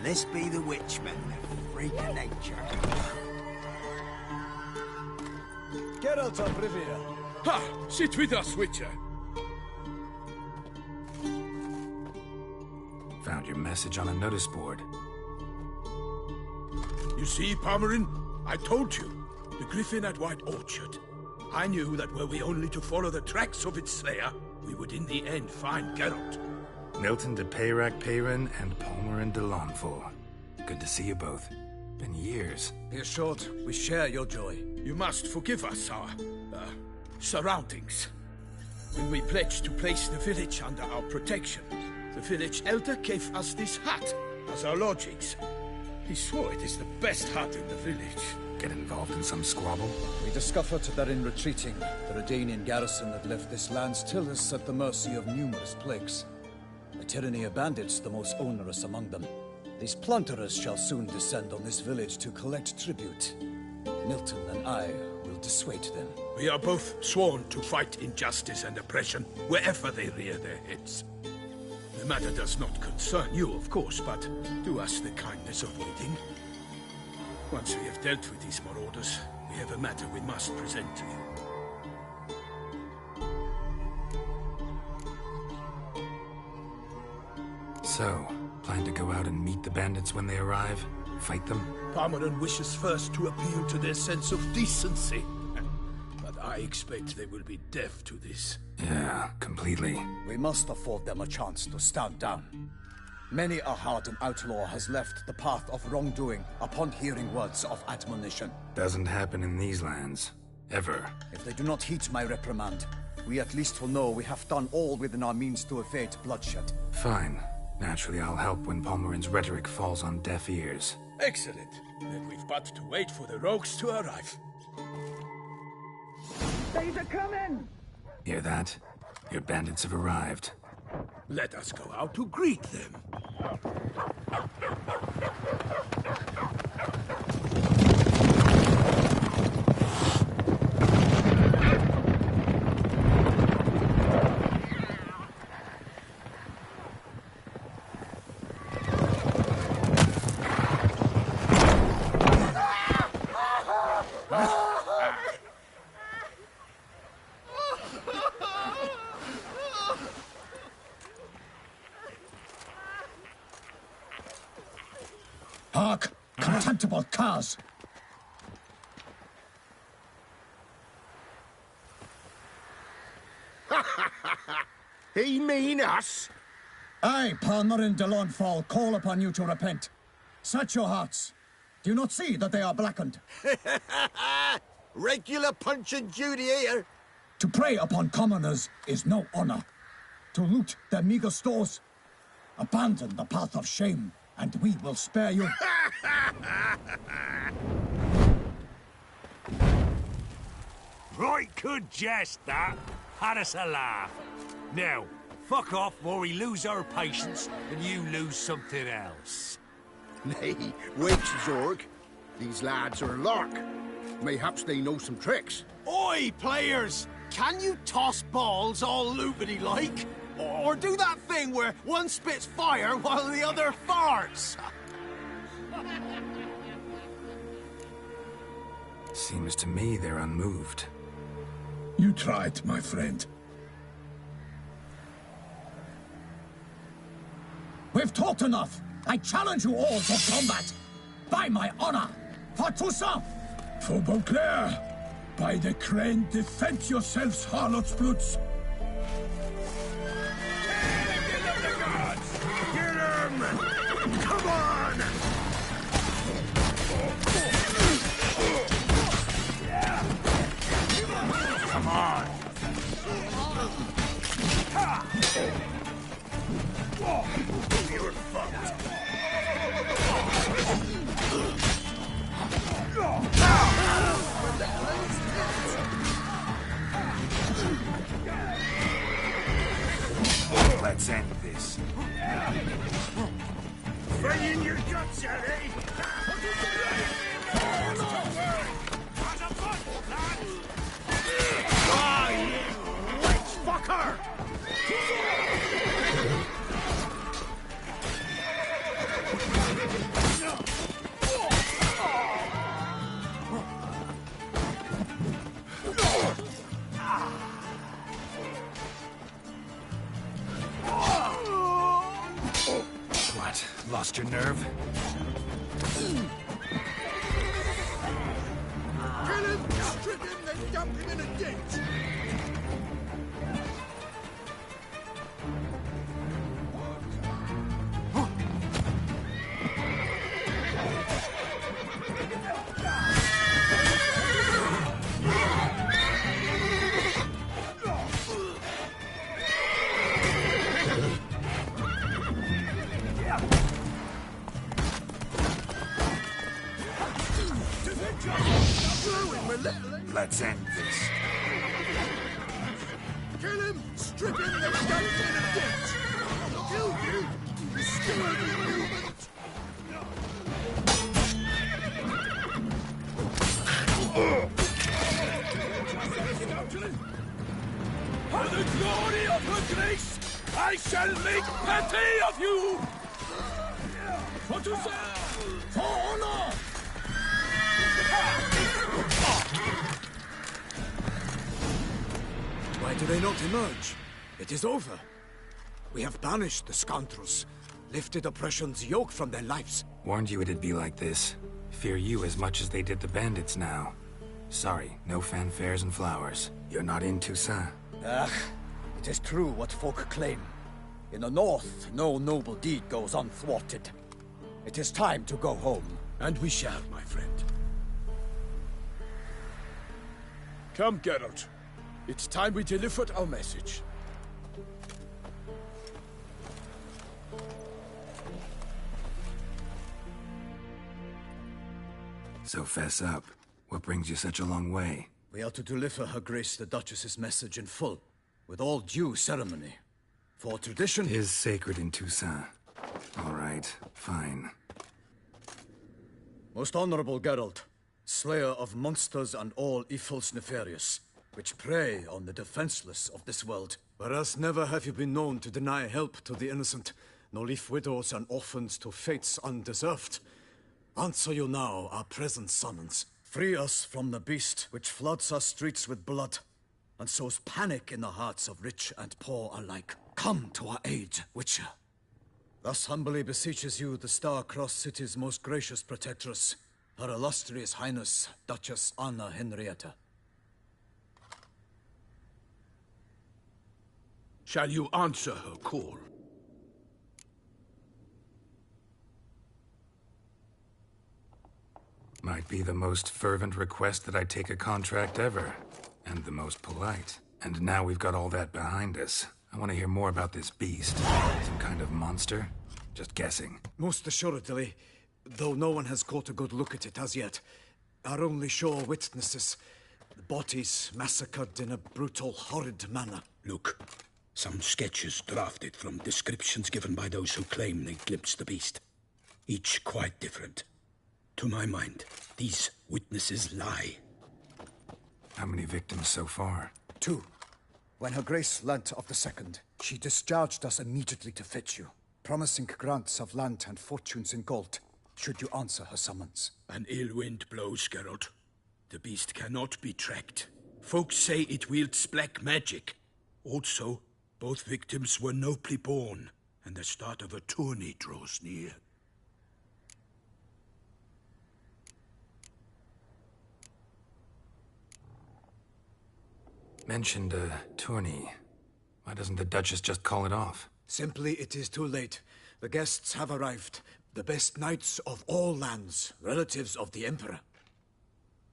This be the Witchman, a freak of nature. Geralt of Rivia. Ha! Sit with us, Witcher. Found your message on a notice board. You see, Palmerin? I told you. The Griffin at White Orchard. I knew that were we only to follow the tracks of its slayer, we would in the end find Geralt. Milton de Peyrac Peyrin and Palmerin de Launfal. Good to see you both. Been years. Be assured, we share your joy. You must forgive us our, surroundings. When we pledged to place the village under our protection, the village elder gave us this hut as our lodgings. He swore it is the best hut in the village. Get involved in some squabble? We discovered that in retreating, the Redanian garrison that left this land still is at the mercy of numerous plagues. A tyranny of bandits, the most onerous among them. These plunderers shall soon descend on this village to collect tribute. Milton and I will dissuade them. We are both sworn to fight injustice and oppression wherever they rear their heads. The matter does not concern you, of course, but do us the kindness of waiting. Once we have dealt with these marauders, we have a matter we must present to you. So, plan to go out and meet the bandits when they arrive? Fight them? Palmerin wishes first to appeal to their sense of decency. But I expect they will be deaf to this. Yeah, completely. We must afford them a chance to stand down. Many a hardened outlaw has left the path of wrongdoing upon hearing words of admonition. Doesn't happen in these lands. Ever. If they do not heed my reprimand, we at least will know we have done all within our means to evade bloodshed. Fine. Naturally, I'll help when Palmerin's rhetoric falls on deaf ears. Excellent. Then we've but to wait for the rogues to arrive. They's a-coming! Hear that? Your bandits have arrived. Let us go out to greet them. Hark! Contemptible curs! He mean us? I, Palmerin de Launfal, call upon you to repent. Search your hearts. Do you not see that they are blackened? Regular Punch and Judy here. To prey upon commoners is no honor. To loot their meager stores, abandon the path of shame, and we will spare you. Right good jest, that. Had us a laugh. Now, fuck off or we lose our patience and you lose something else. Nay, wait, Zorg. These lads are lark. Mayhaps they know some tricks. Oi, players! Can you toss balls all loopity-like? Or do that thing where one spits fire while the other farts? Seems to me they're unmoved. You tried, my friend. We've talked enough. I challenge you all to combat. By my honor, for Toussaint! For Beauclair, by the crane, defend yourselves, harlots' bloods. Get him! Come on! Come on. You're fucked. Let's end this. Bring in your guts, Eddie! Ah, you witch fucker! What? Lost your nerve? Kill him! Strip him, then dump him in a ditch! Let's end this. Kill him! Strip him, then dump him in a ditch! Kill you! Destroy the movement! For the glory of her grace, I shall make petty of you! For to serve! For honor! Why do they not emerge? It is over. We have banished the scoundrels, lifted oppression's yoke from their lives. Warned you it'd be like this. Fear you as much as they did the bandits now. Sorry, no fanfares and flowers. You're not in Toussaint. Ah, it is true what folk claim. In the north, no noble deed goes unthwarted. It is time to go home. And we shall, my friend. Come, Geralt. It's time we delivered our message. So fess up. What brings you such a long way? We are to deliver Her Grace the Duchess's message in full, with all due ceremony. For tradition... Is sacred in Toussaint. All right, fine. Most honorable Geralt, slayer of monsters and all evils nefarious, which prey on the defenseless of this world. Whereas never have you been known to deny help to the innocent, nor leave widows and orphans to fates undeserved. Answer you now our present summons. Free us from the beast which floods our streets with blood, and sows panic in the hearts of rich and poor alike. Come to our aid, Witcher. Thus humbly beseeches you the Star-Crossed City's most gracious protectress, Her Illustrious Highness, Duchess Anna Henrietta. Shall you answer her call? Might be the most fervent request that I take a contract ever. And the most polite. And now we've got all that behind us. I want to hear more about this beast. Some kind of monster? Just guessing. Most assuredly, though no one has caught a good look at it as yet. Our only sure witnesses. The bodies massacred in a brutal, horrid manner. Look, some sketches drafted from descriptions given by those who claim they glimpsed the beast. Each quite different. To my mind, these witnesses lie. How many victims so far? 2. When Her Grace learnt of the second, she discharged us immediately to fetch you, promising grants of land and fortunes in gold, should you answer her summons. An ill wind blows, Geralt. The beast cannot be tracked. Folks say it wields black magic. Also, both victims were nobly born, and the start of a tourney draws near. Mentioned a tourney. Why doesn't the Duchess just call it off? Simply, it is too late. The guests have arrived. The best knights of all lands, relatives of the Emperor.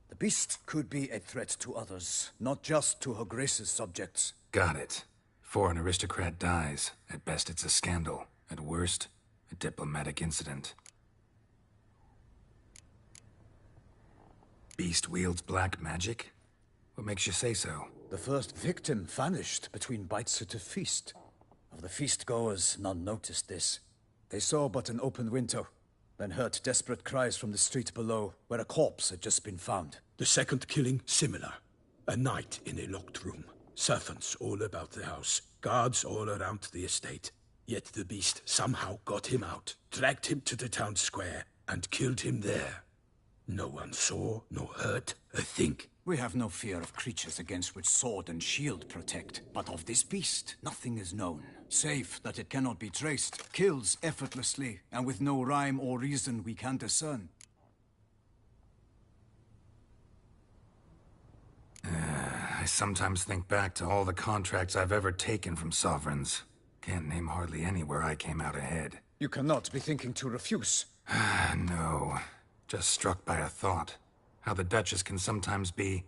The beast could be a threat to others, not just to Her Grace's subjects. Got it. Before an aristocrat dies, at best it's a scandal. At worst, a diplomatic incident. Beast wields black magic? What makes you say so? The first victim vanished between bites at a feast. Of the feast-goers, none noticed this. They saw but an open window, then heard desperate cries from the street below, where a corpse had just been found. The second killing, similar. A knight in a locked room. Servants all about the house. Guards all around the estate. Yet the beast somehow got him out, dragged him to the town square, and killed him there. No one saw, nor heard a thing. We have no fear of creatures against which sword and shield protect, but of this beast, nothing is known. Safe that it cannot be traced, kills effortlessly, and with no rhyme or reason we can discern. I sometimes think back to all the contracts I've ever taken from sovereigns. Can't name hardly any where I came out ahead. You cannot be thinking to refuse. No. Just struck by a thought. How the Duchess can sometimes be...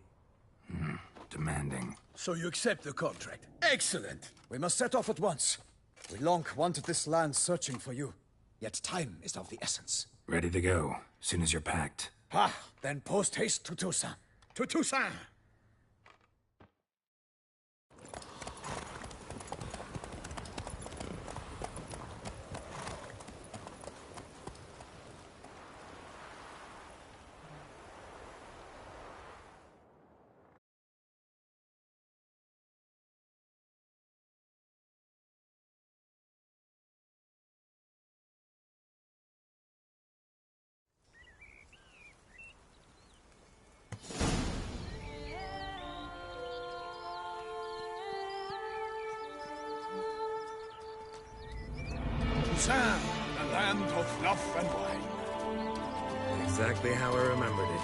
demanding. So you accept the contract. Excellent! We must set off at once. We long wanted this land searching for you. Yet time is of the essence. Ready to go, soon as you're packed. Then post haste to Toussaint. To Toussaint! Toussaint, the land of love and wine. Exactly how I remembered it.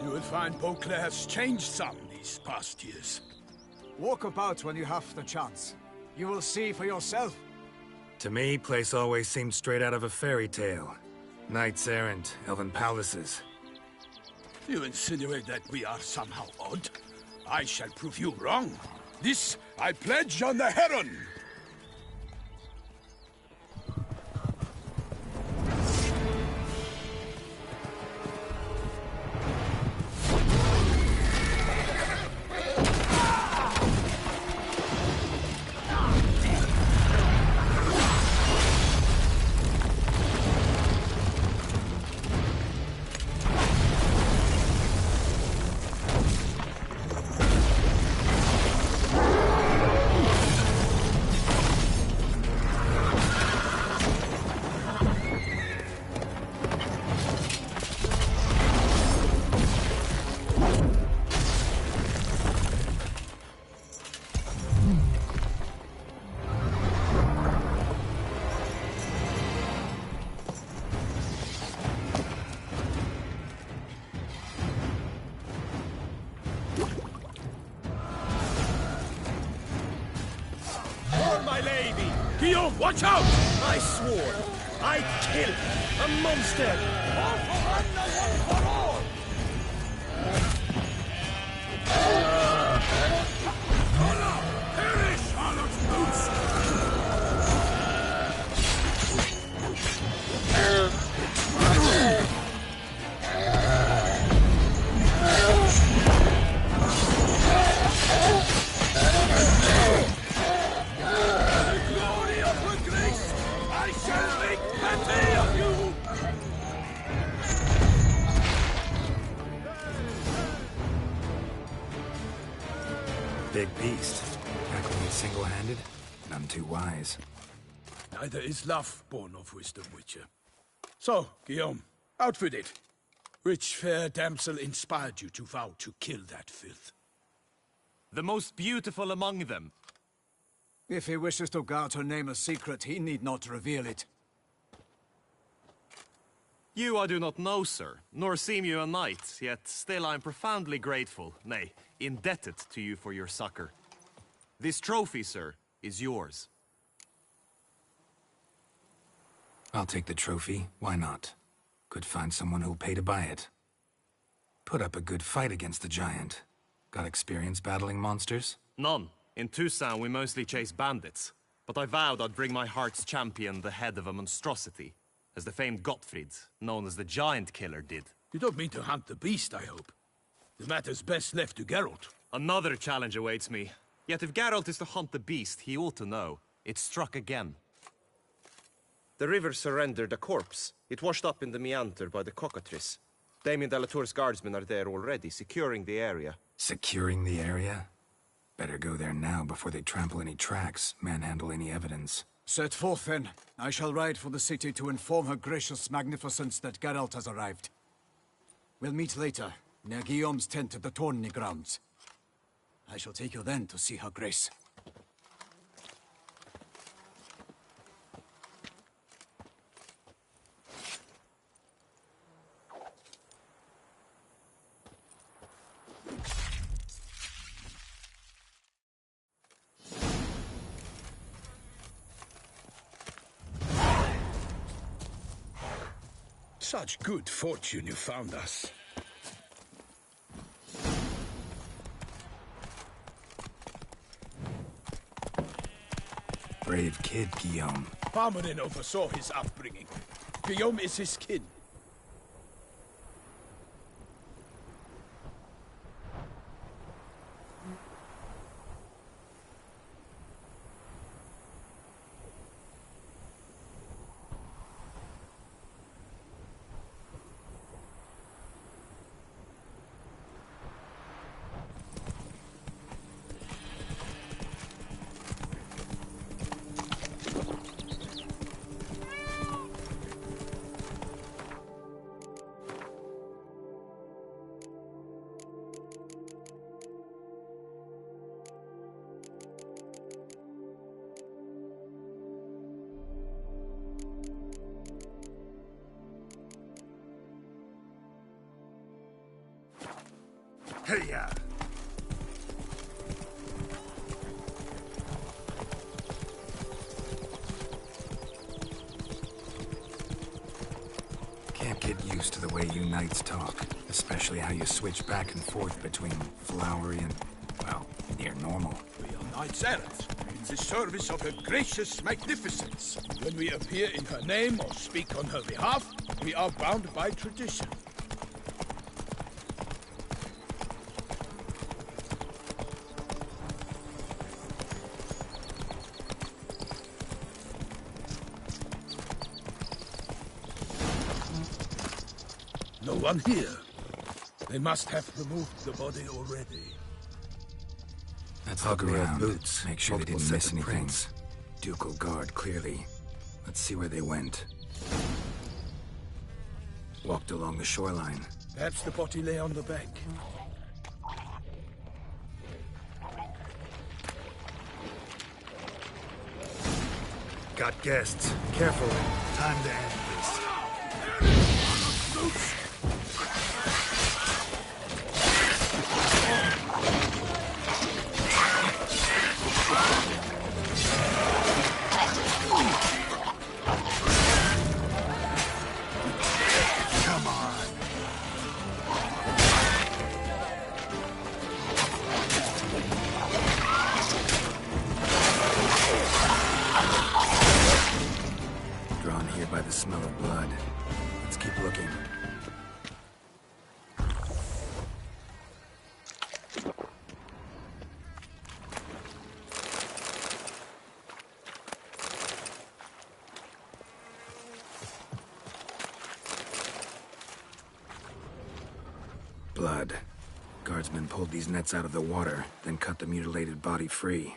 You will find Beauclair's changed some these past years. Walk about when you have the chance. You will see for yourself. To me, place always seemed straight out of a fairy tale. Knights errant, elven palaces. You insinuate that we are somehow odd? I shall prove you wrong. This I pledge on the Heron! Guillaume, watch out! I swore. I'd kill a monster. All for one, no one for all! Hola! Perish, Charlotte's boots! Big beast. Tackling it single-handed? None too wise. Neither is love born of wisdom, Witcher. So, Guillaume, out with it. Which fair damsel inspired you to vow to kill that filth? The most beautiful among them. If he wishes to guard her name a secret, he need not reveal it. You I do not know, sir, nor seem you a knight, yet still I am profoundly grateful, nay, indebted to you for your succor. This trophy, sir, is yours. I'll take the trophy. Why not? Could find someone who'll pay to buy it. Put up a good fight against the giant. Got experience battling monsters? None. In Toussaint we mostly chase bandits. But I vowed I'd bring my heart's champion the head of a monstrosity, as the famed Gottfried, known as the Giant Killer, did. You don't mean to hunt the beast, I hope. The matter's best left to Geralt. Another challenge awaits me. Yet if Geralt is to hunt the beast, he ought to know. It struck again. The river surrendered a corpse. It washed up in the meander by the cockatrice. Damien de la Tour's guardsmen are there already, securing the area. Securing the area? Better go there now before they trample any tracks, manhandle any evidence. Set forth, then. I shall ride for the city to inform her gracious magnificence that Geralt has arrived. We'll meet later, near Guillaume's tent at the tourney grounds. I shall take you then to see her grace. Such good fortune you found us. Brave kid, Guillaume. Parmanin oversaw his upbringing. Guillaume is his kin. Hey-ya! Can't get used to the way you knights talk, especially how you switch back and forth between flowery and, well, near normal. We are knights errant, in the service of her gracious magnificence. When we appear in her name or speak on her behalf, we are bound by tradition. No one here. They must have removed the body already. Let's look around. Boots. Make sure they didn't miss anything. Ducal guard, clearly. Let's see where they went. Walked along the shoreline. Perhaps the body lay on the bank. Got guests. Careful. Time to end this. Come on. Drawn here by the smell of blood. Let's keep looking. Blood. Guardsmen pulled these nets out of the water, then cut the mutilated body free.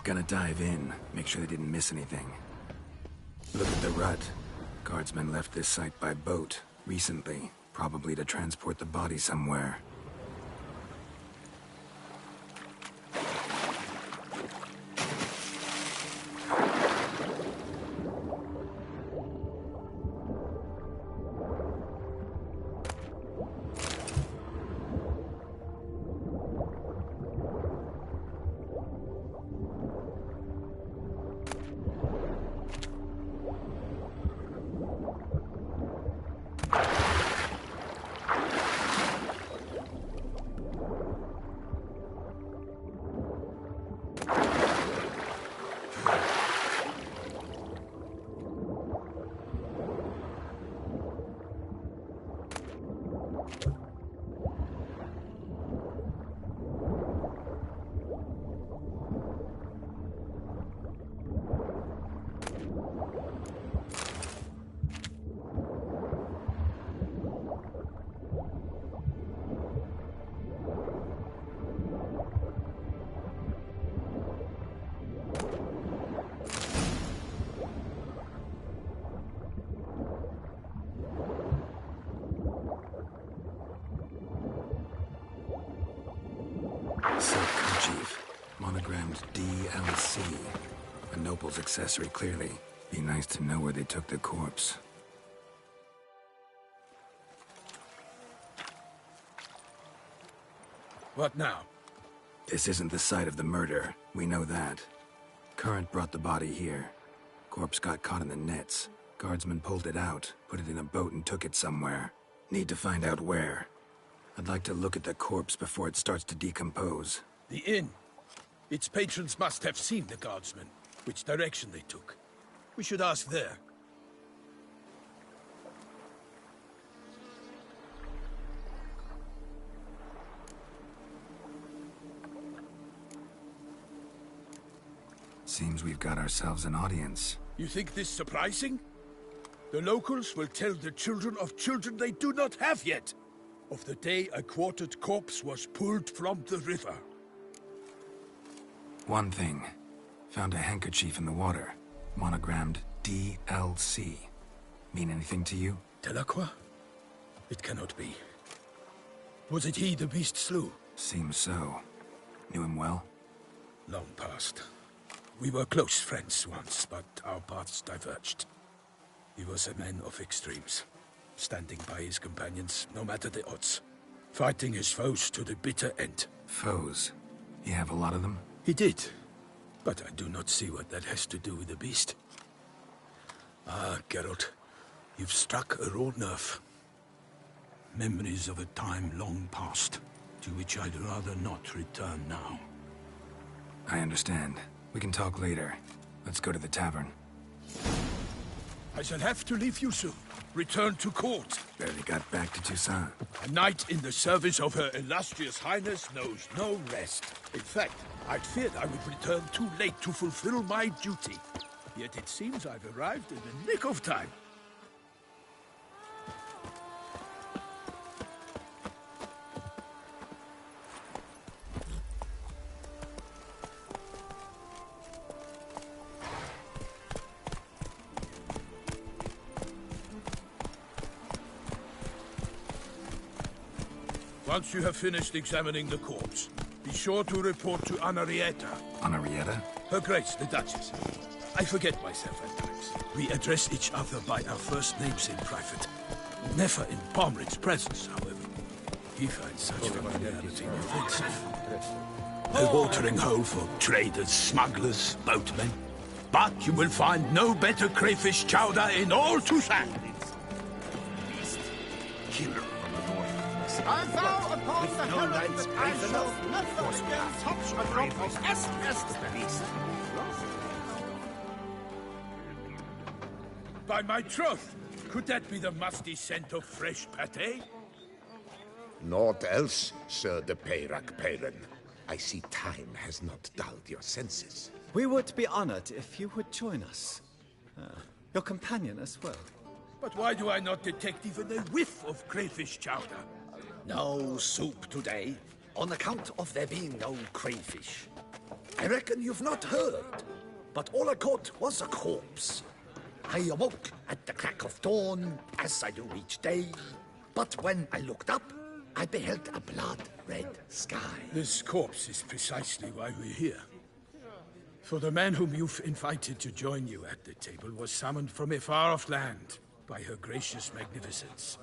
Gonna dive in, make sure they didn't miss anything. Look at the rut. Guardsmen left this site by boat, recently, probably to transport the body somewhere. monogramed DLC. A noble's accessory, clearly. Be nice to know where they took the corpse. What now? This isn't the site of the murder. We know that. Current brought the body here. Corpse got caught in the nets. Guardsmen pulled it out, put it in a boat and took it somewhere. Need to find out where. I'd like to look at the corpse before it starts to decompose. The inn. Its patrons must have seen the guardsmen, which direction they took. We should ask there. Seems we've got ourselves an audience. You think this surprising? The locals will tell the children of children they do not have yet, of the day a quartered corpse was pulled from the river. One thing. Found a handkerchief in the water. Monogrammed DLC. Mean anything to you? Delacroix? It cannot be. Was it he the beast slew? Seems so. Knew him well? Long past. We were close friends once, but our paths diverged. He was a man of extremes, standing by his companions, no matter the odds. Fighting his foes to the bitter end. Foes? You have a lot of them? He did, but I do not see what that has to do with the beast. Ah, Geralt, you've struck a raw nerve. Memories of a time long past, to which I'd rather not return now. I understand. We can talk later. Let's go to the tavern. I shall have to leave you soon. Return to court. Barely got back to Toussaint. A knight in the service of Her Illustrious Highness knows no rest. In fact, I'd feared I would return too late to fulfill my duty. Yet it seems I've arrived in the nick of time. Once you have finished examining the corpse, be sure to report to Anarietta. Anarietta? Her Grace, the Duchess. I forget myself at times. We address each other by our first names in private. Never in Pomred's presence, however. He finds such familiarity offensive. A watering hole for traders, smugglers, boatmen. But you will find no better crayfish chowder in all Toussaint. Killer. I vow upon the heavens I shall never again touch a drop of Estes. By my troth, could that be the musty scent of fresh pâté? Naught else, Sir de Peyrac Peyran. I see time has not dulled your senses. We would be honored if you would join us. Your companion as well. But why do I not detect even a whiff of crayfish chowder? No soup today, on account of there being no crayfish. I reckon you've not heard, but all I caught was a corpse. I awoke at the crack of dawn, as I do each day, but when I looked up, I beheld a blood-red sky. This corpse is precisely why we're here. For the man whom you've invited to join you at the table was summoned from a far-off land by her gracious magnificence.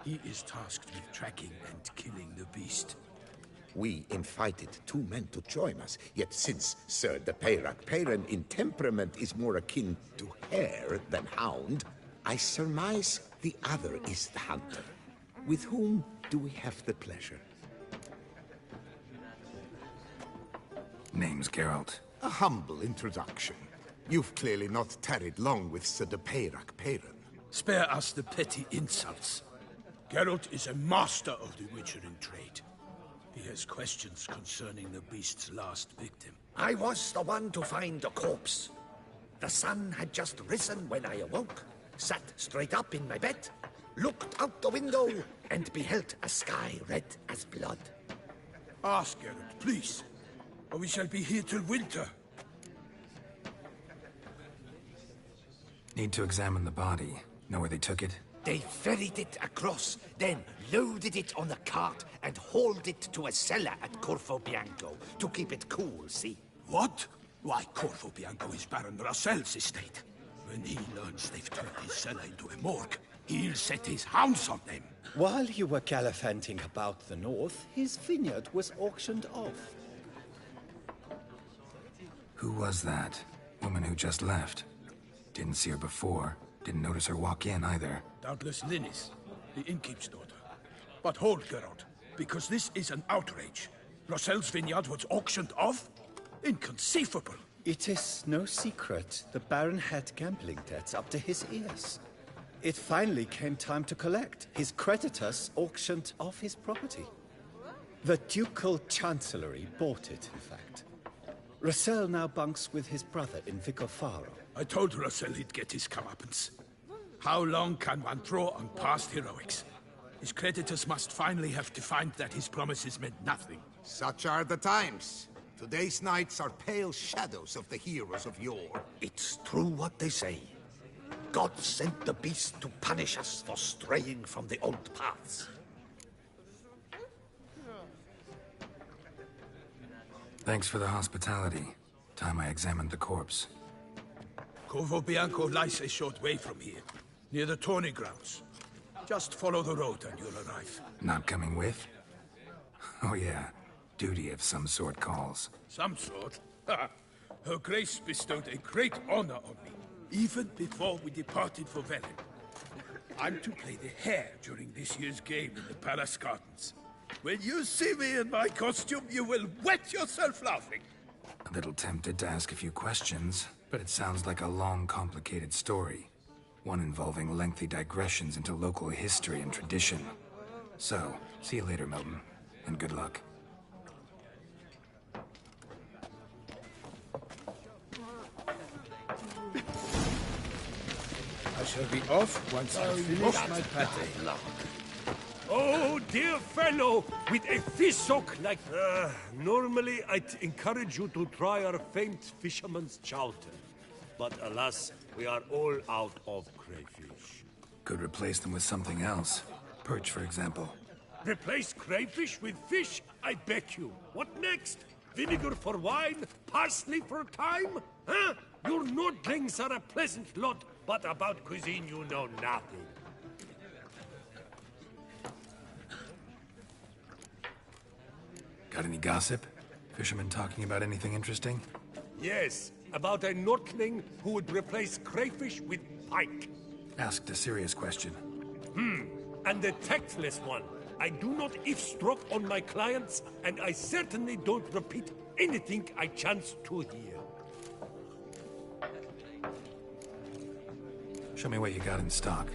He is tasked with tracking and killing the beast. We invited 2 men to join us, yet since Sir de Peyrac Peyran in temperament is more akin to hare than hound, I surmise the other is the hunter. With whom do we have the pleasure? Name's Geralt. A humble introduction. You've clearly not tarried long with Sir de Peyrac Peyran. Spare us the petty insults. Geralt is a master of the witchering trade. He has questions concerning the beast's last victim. I was the one to find the corpse. The sun had just risen when I awoke, sat straight up in my bed, looked out the window, and beheld a sky red as blood. Ask Geralt, please, or we shall be here till winter. Need to examine the body. Know where they took it? They ferried it across, then loaded it on a cart and hauled it to a cellar at Corvo Bianco to keep it cool, see? What? Why, Corvo Bianco is Baron Rossel's estate. When he learns they've turned his cellar into a morgue, he'll set his hounds on them. While you were gallivanting about the north, his vineyard was auctioned off. Who was that? Woman who just left. Didn't see her before. Didn't notice her walk in either. Doubtless Linnis, the innkeep's daughter. But hold, Geralt, because this is an outrage. Rossel's vineyard was auctioned off? Inconceivable. It is no secret the Baron had gambling debts up to his ears. It finally came time to collect. His creditors auctioned off his property. The Ducal Chancellery bought it, in fact. Rossel now bunks with his brother in Vicofaro. I told Rossel he'd get his comeuppance. How long can one draw on past heroics? His creditors must finally have to find that his promises meant nothing. Such are the times. Today's knights are pale shadows of the heroes of yore. It's true what they say. God sent the beast to punish us for straying from the old paths. Thanks for the hospitality. Time I examined the corpse. Corvo Bianco lies a short way from here, near the tourney grounds. Just follow the road and you'll arrive. Not coming with? Oh yeah, duty of some sort calls. Some sort? Her Grace bestowed a great honor on me, even before we departed for Velen. I'm to play the hare during this year's game in the palace gardens. When you see me in my costume, you will wet yourself laughing. A little tempted to ask a few questions, but it sounds like a long, complicated story. One involving lengthy digressions into local history and tradition. So, see you later, Milton, and good luck. I shall be off once I finish my pate. Oh, dear fellow, with a fish hook like... normally I'd encourage you to try our famed fisherman's chowder. But alas, we are all out of crayfish. Could replace them with something else. Perch, for example. Replace crayfish with fish? I beg you. What next? Vinegar for wine? Parsley for thyme? Huh? Your Nordlings are a pleasant lot, but about cuisine you know nothing. Got any gossip? Fishermen talking about anything interesting? Yes, about a Nordling who would replace crayfish with pike. Asked a serious question. And a tactless one. I do not eavesdrop on my clients, and I certainly don't repeat anything I chance to hear. Show me what you got in stock.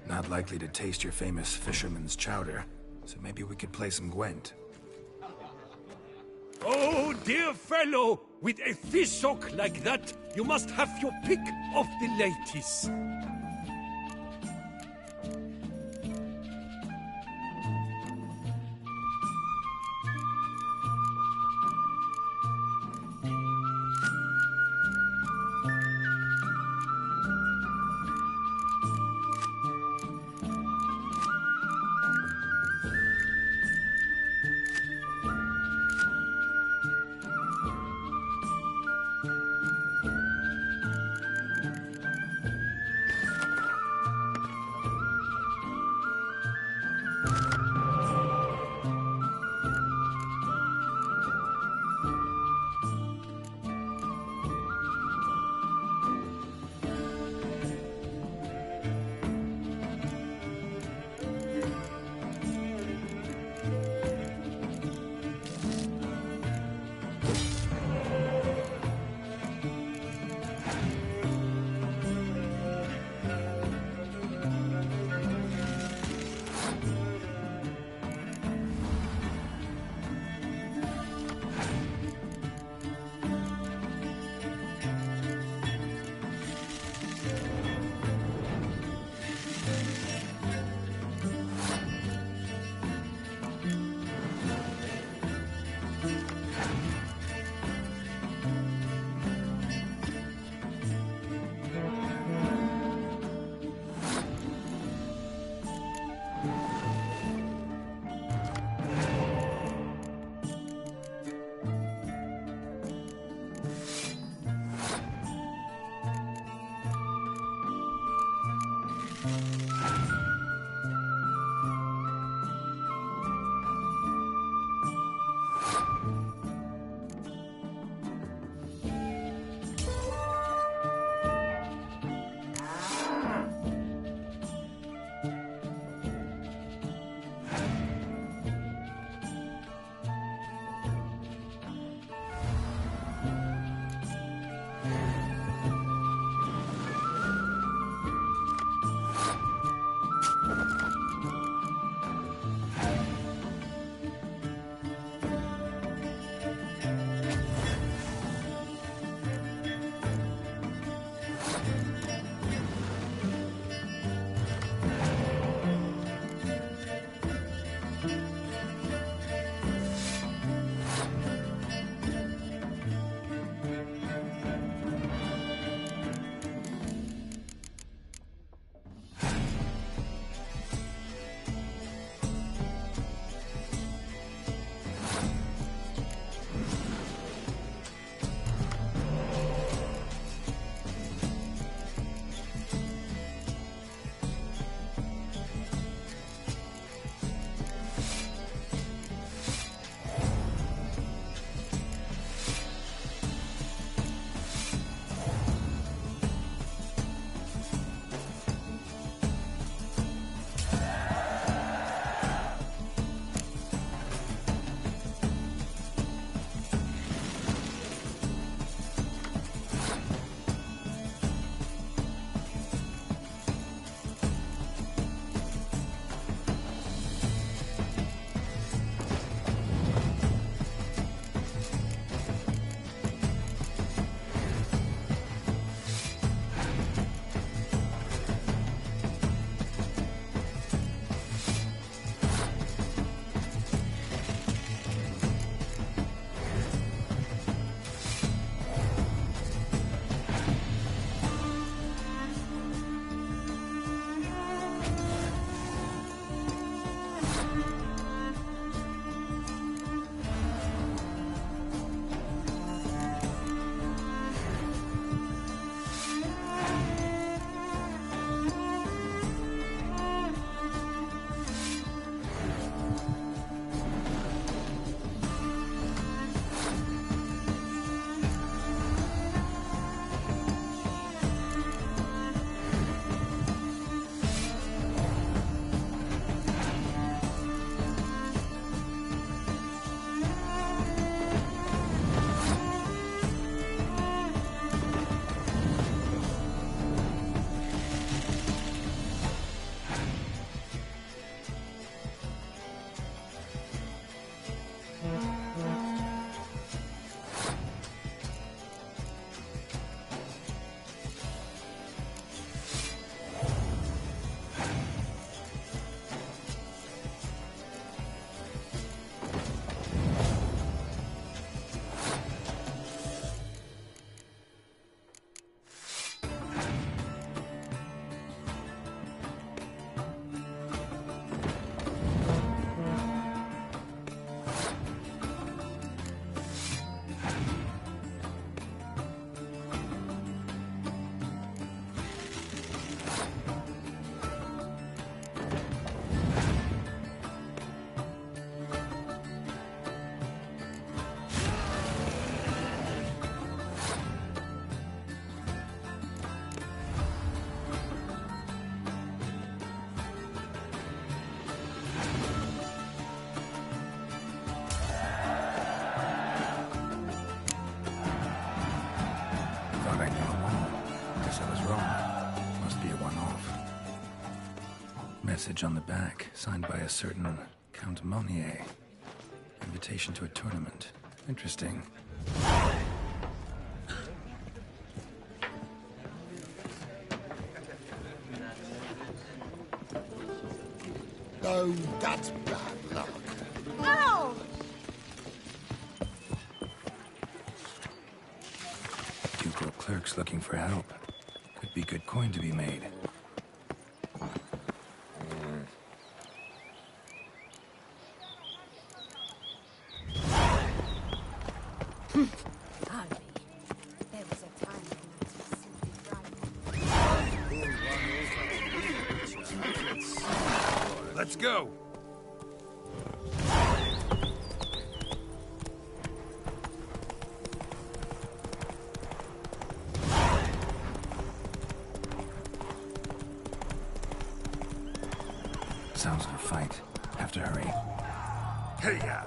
Not likely to taste your famous fisherman's chowder, so maybe we could play some Gwent. Oh, dear fellow, With a fish hook like that, you must have your pick of the ladies. message on the back, signed by a certain Count Monnier. Invitation to a tournament. Interesting. Oh, that's bad luck. Ow! Ducal clerks looking for help. Could be good coin to be made. There was a time when that was simply right. Let's go! Sounds like a fight. Have to hurry. Hey-ya!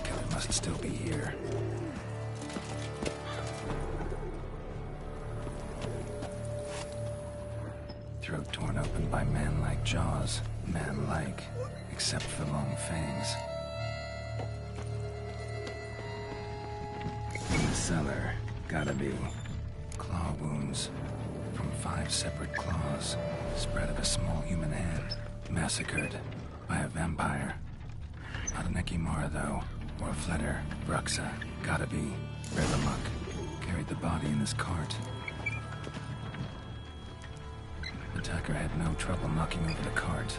Killer must still be here. Throat torn open by man-like jaws. Man-like, except for long fangs. In the cellar, gotta be claw wounds from 5 separate claws, spread of a small human hand, massacred by a vampire. Not an Ekimara, though, or a Fletter. Bruxa, gotta be Revermuck. Carried the body in his cart. Attacker had no trouble knocking over the cart.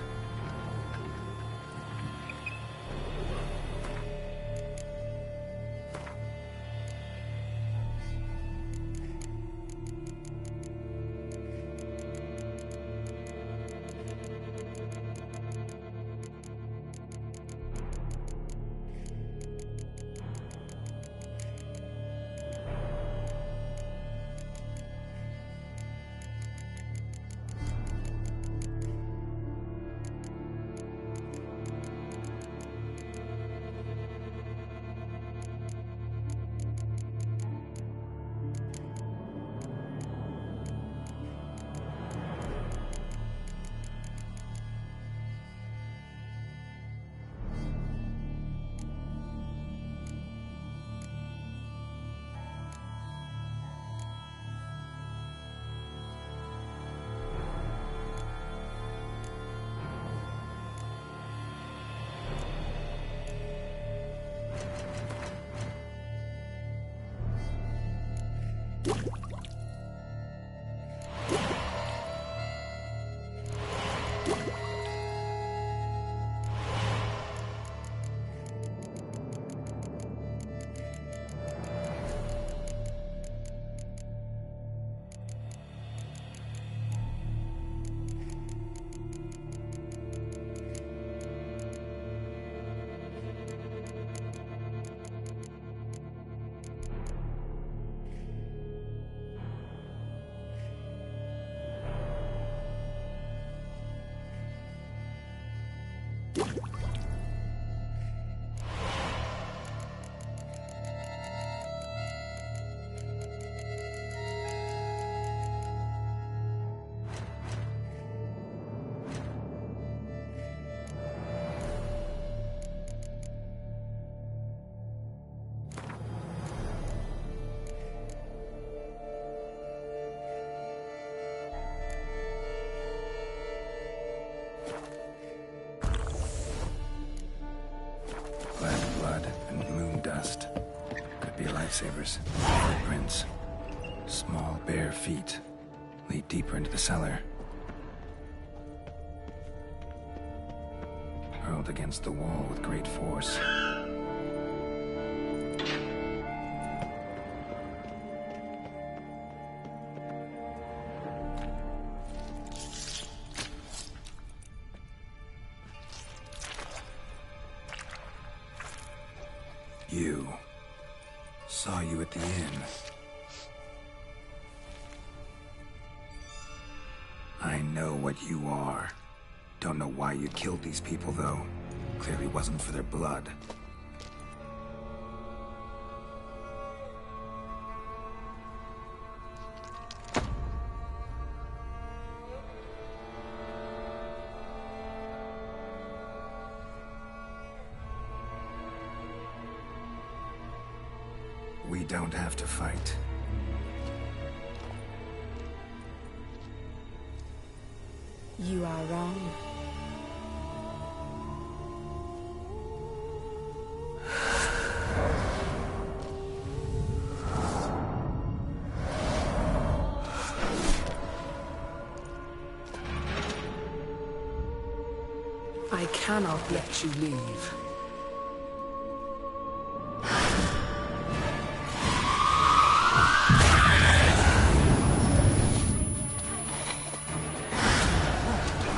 Lifesavers. Footprints. Small, bare feet. Lead deeper into the cellar. Hurled against the wall with great force. You. Saw you at the inn. I know what you are. Don't know why you killed these people, though. Clearly wasn't for their blood. We don't have to fight. You are wrong. I cannot let you leave.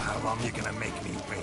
How long you gonna make me wait?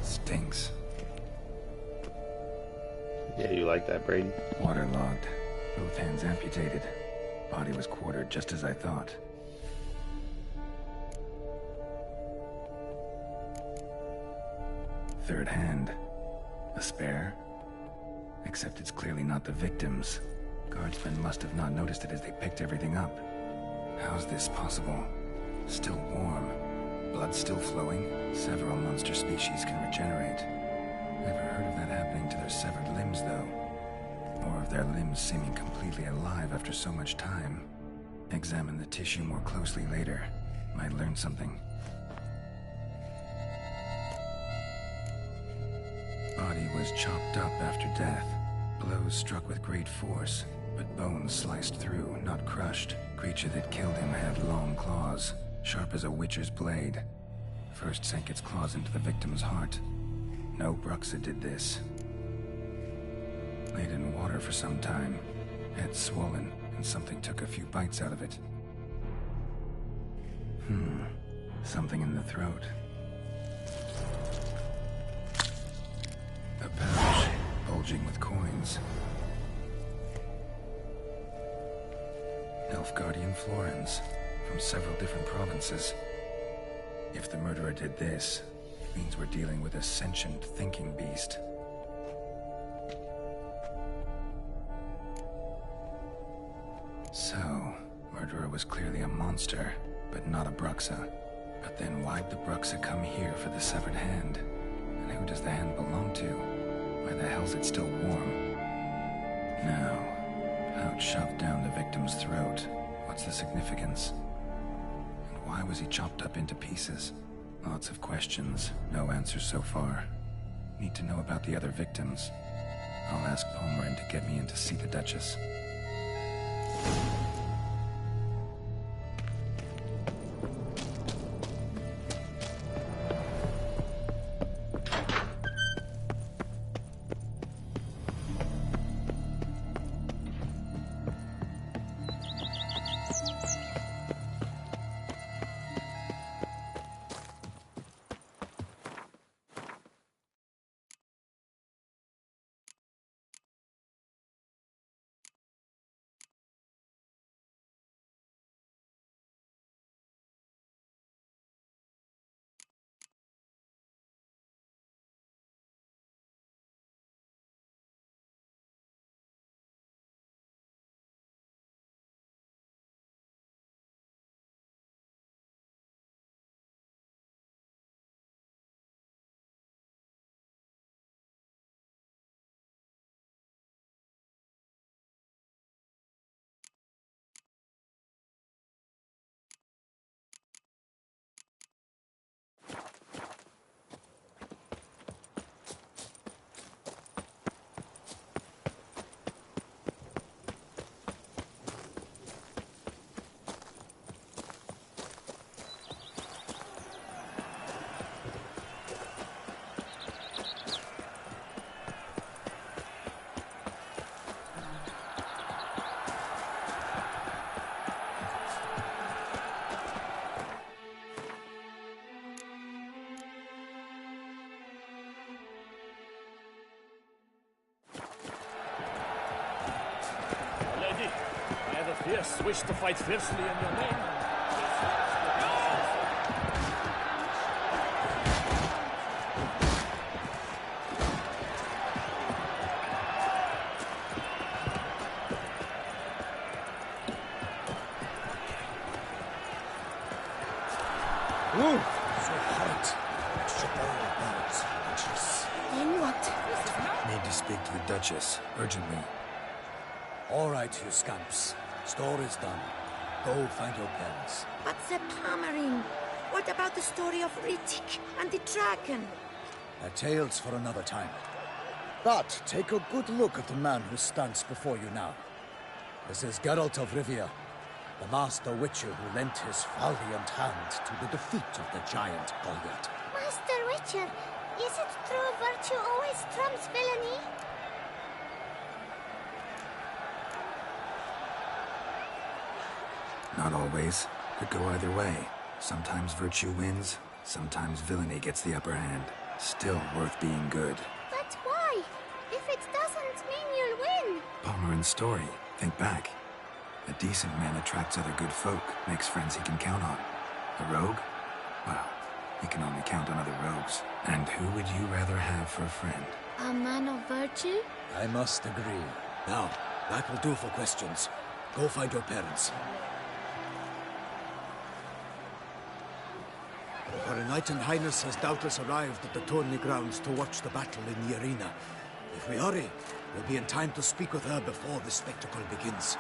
Stinks. Yeah, you like that, Brady? Waterlogged. Both hands amputated. Body was quartered just as I thought. Third hand. A spare? Except it's clearly not the victim's. Guardsmen must have not noticed it as they picked everything up. How's this possible? Still warm. Blood still flowing? Several monster species can regenerate. Never heard of that happening to their severed limbs, though. Or of their limbs seeming completely alive after so much time. Examine the tissue more closely later. Might learn something. Body was chopped up after death. Blows struck with great force, but bones sliced through, not crushed. Creature that killed him had long claws, sharp as a witcher's blade. First sank its claws into the victim's heart. No Bruxa did this. Laid in water for some time. Head swollen, and something took a few bites out of it. Something in the throat. A pouch, bulging with coins. Nilfgaardian florins, from several different provinces. If the murderer did this, it means we're dealing with a sentient, thinking beast. So, murderer was clearly a monster, but not a Bruxa. But then why'd the Bruxa come here for the severed hand? And who does the hand belong to? Why the hell's it still warm? Now, pouch shoved down the victim's throat. What's the significance? And why was he chopped up into pieces? Lots of questions, no answers so far. Need to know about the other victims. I'll ask Palmerin to get me in to see the Duchess. Yes, wish to fight fiercely in your name. Ooh, so hot. Then what? Need to speak to the Duchess, urgently. All right, you scamps. Store is done. Go find your parents. But the Palmerin. What about the story of Rittik and the dragon? A tale's for another time. But take a good look at the man who stands before you now. This is Geralt of Rivia, the master witcher who lent his valiant hand to the defeat of the giant Goliath. Master Witcher, is it true virtue always trumps villainy? Not always. Could go either way. Sometimes virtue wins, sometimes villainy gets the upper hand. Still worth being good. But why? If it doesn't mean you'll win. Palmerin's story. Think back. A decent man attracts other good folk, makes friends he can count on. A rogue? Well, he can only count on other rogues. And who would you rather have for a friend? A man of virtue? I must agree. Now, that will do for questions. Go find your parents. Her Knight and Highness has doubtless arrived at the tourney grounds to watch the battle in the arena. If we hurry, we'll be in time to speak with her before the spectacle begins.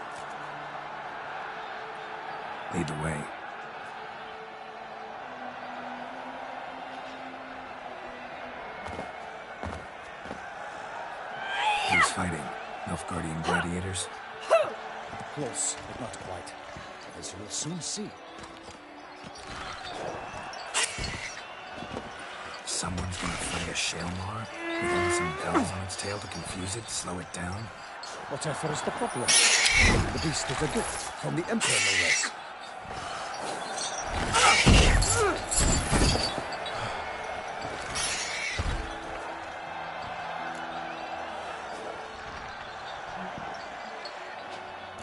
Lead the way. Who's fighting? Nilfgaardian gladiators? Close, but not quite. As you'll soon see. Someone's gonna fight a Shaelmaar? With only some bells on its tail to confuse it, slow it down? Whatever is the problem? The beast is a gift from the Emperor, no less.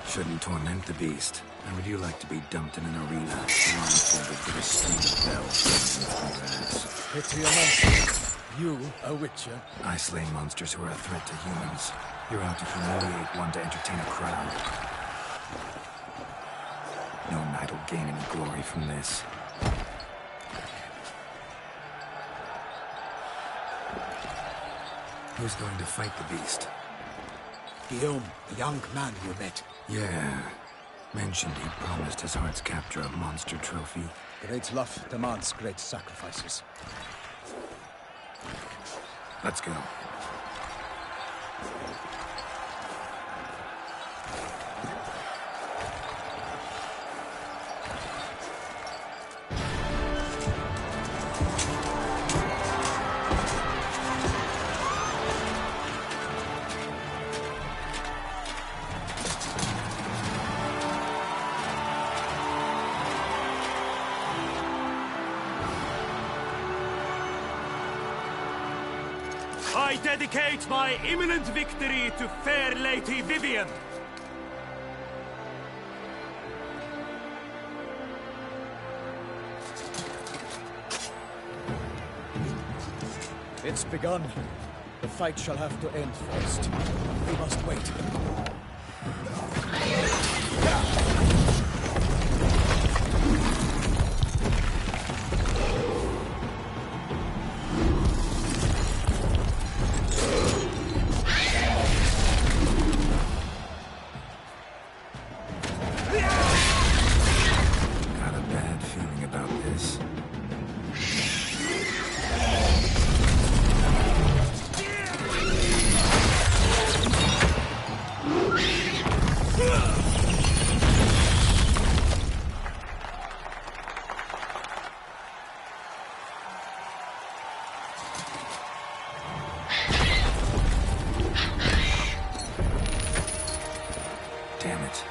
Shouldn't torment the beast. How would you like to be dumped in an arena, blindfolded with a string of bells from your ass? Pity a monster. You, a witcher? I slay monsters who are a threat to humans. You're out to humiliate one to entertain a crowd. No knight will gain any glory from this. Who's going to fight the beast? Guillaume, the young man you met. Yeah. Mentioned he promised his heart's capture a monster trophy. Great love demands great sacrifices. Let's go. I dedicate my imminent victory to fair Lady Vivian. It's begun. The fight shall have to end first. We must wait. Got a bad feeling about this. Damn it.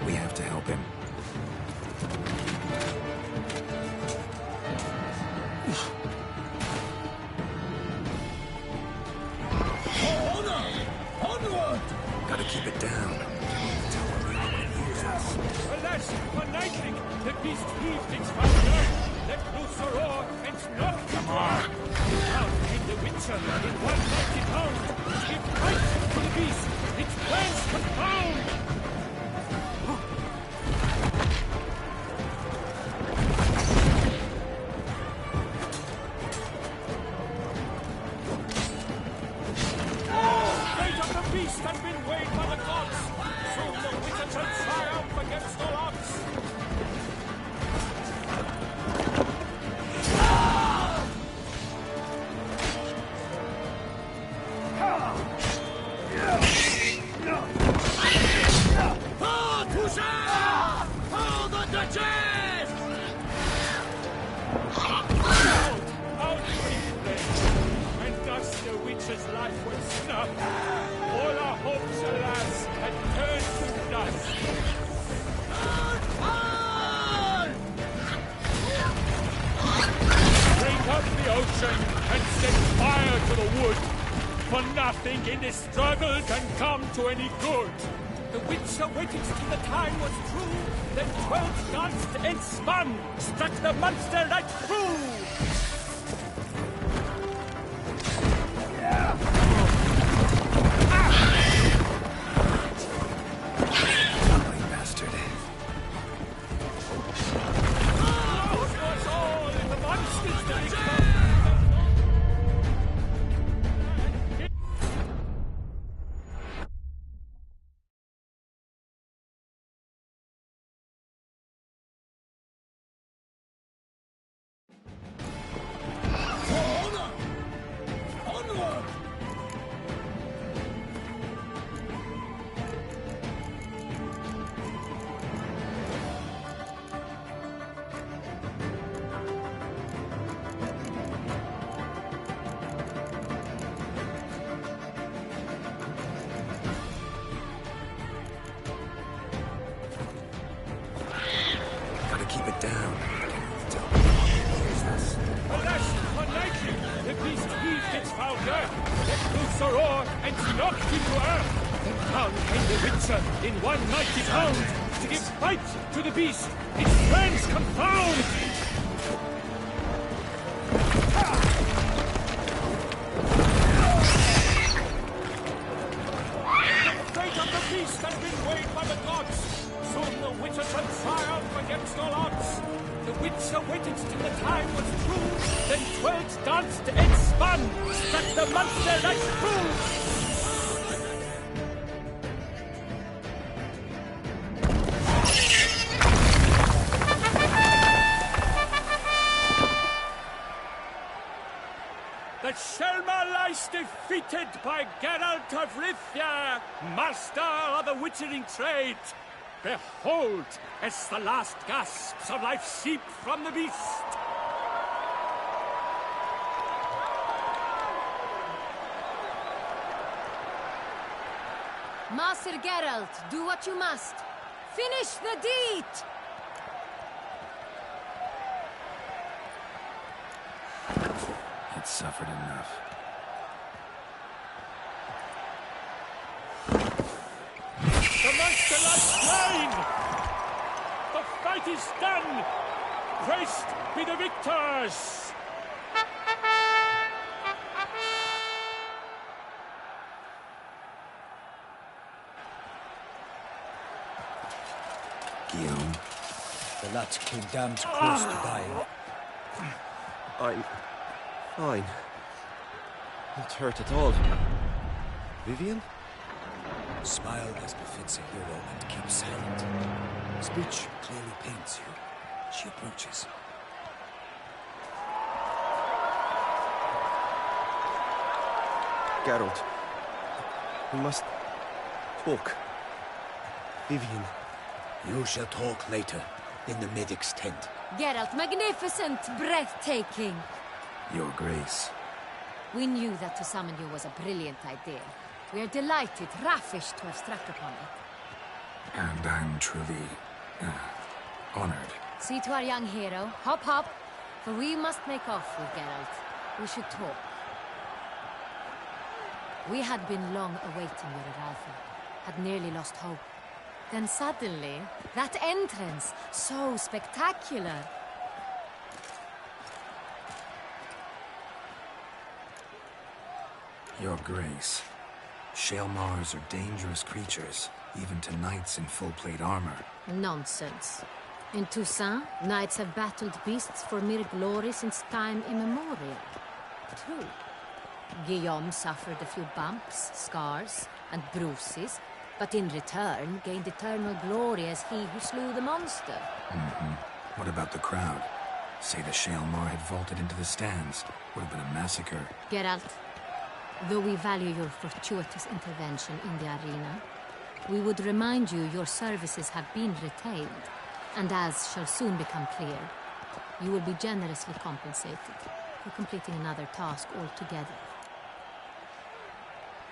We have to help him. Onward! Gotta keep it down. Alas, for Nightling, the beast heaved its founder, let loose a roar, and knocked him on. Down came the Witcher in 190 pounds, to give fight to the beast, its plans confound. Fate of the beast has been weighed by the gods. Soon the Witcher shall triumph against all odds. Oh, Touche! Oh, the Duchess! Out with them, and thus the Witcher's life was snuffed. All our hopes, alas, had turned to dust. Bring up the ocean and set fire to the wood. For nothing in this struggle can come to any good. The Witcher waited till the time was true, then 12 danced and spun, struck the monster right through. Ugly bastard. Ours was all in the monster's direction. Onward! Gotta keep it down. Alas, for Nightling, the beast heaved its founder, let loose a roar, and knocked him to earth. Then down came the Witcher in 190 pounds, to give fight to the beast, its friends confound. The fate of the beast has been weighed by the gods. Witcher waited till the time was true, then twirled, danced, and spun, struck the monster like true. The Shelma lies defeated by Geralt of Rivia, master of the witchering trade. Behold, as the last gasps of life seep from the beast. Master Geralt, do what you must. Finish the deed! It's suffered enough. The monster lies slain! The fight is done! Praised be the victors! Guillaume? The lad came damned close to dying. I'm fine. Not hurt at all. Vivian? Smile as befits a hero and keep silent. Speech clearly pains you. She approaches. Geralt. We must talk. Vivian. You shall talk later, in the medic's tent. Geralt, magnificent, breathtaking. Your Grace. We knew that to summon you was a brilliant idea. We are delighted, ravished to have struck upon it. And I'm truly honored. See to our young hero. Hop, hop. For we must make off with Geralt. We should talk. We had been long awaiting your arrival. Had nearly lost hope. Then suddenly, that entrance, so spectacular. Your Grace. Shaelmars are dangerous creatures, even to knights in full plate armor. Nonsense. In Toussaint, knights have battled beasts for mere glory since time immemorial. True. Guillaume suffered a few bumps, scars, and bruises, but in return gained eternal glory as he who slew the monster. What about the crowd? Say the Shaelmar had vaulted into the stands. Would have been a massacre. Geralt, though we value your fortuitous intervention in the arena, we would remind you your services have been retained, and as shall soon become clear, you will be generously compensated for completing another task altogether.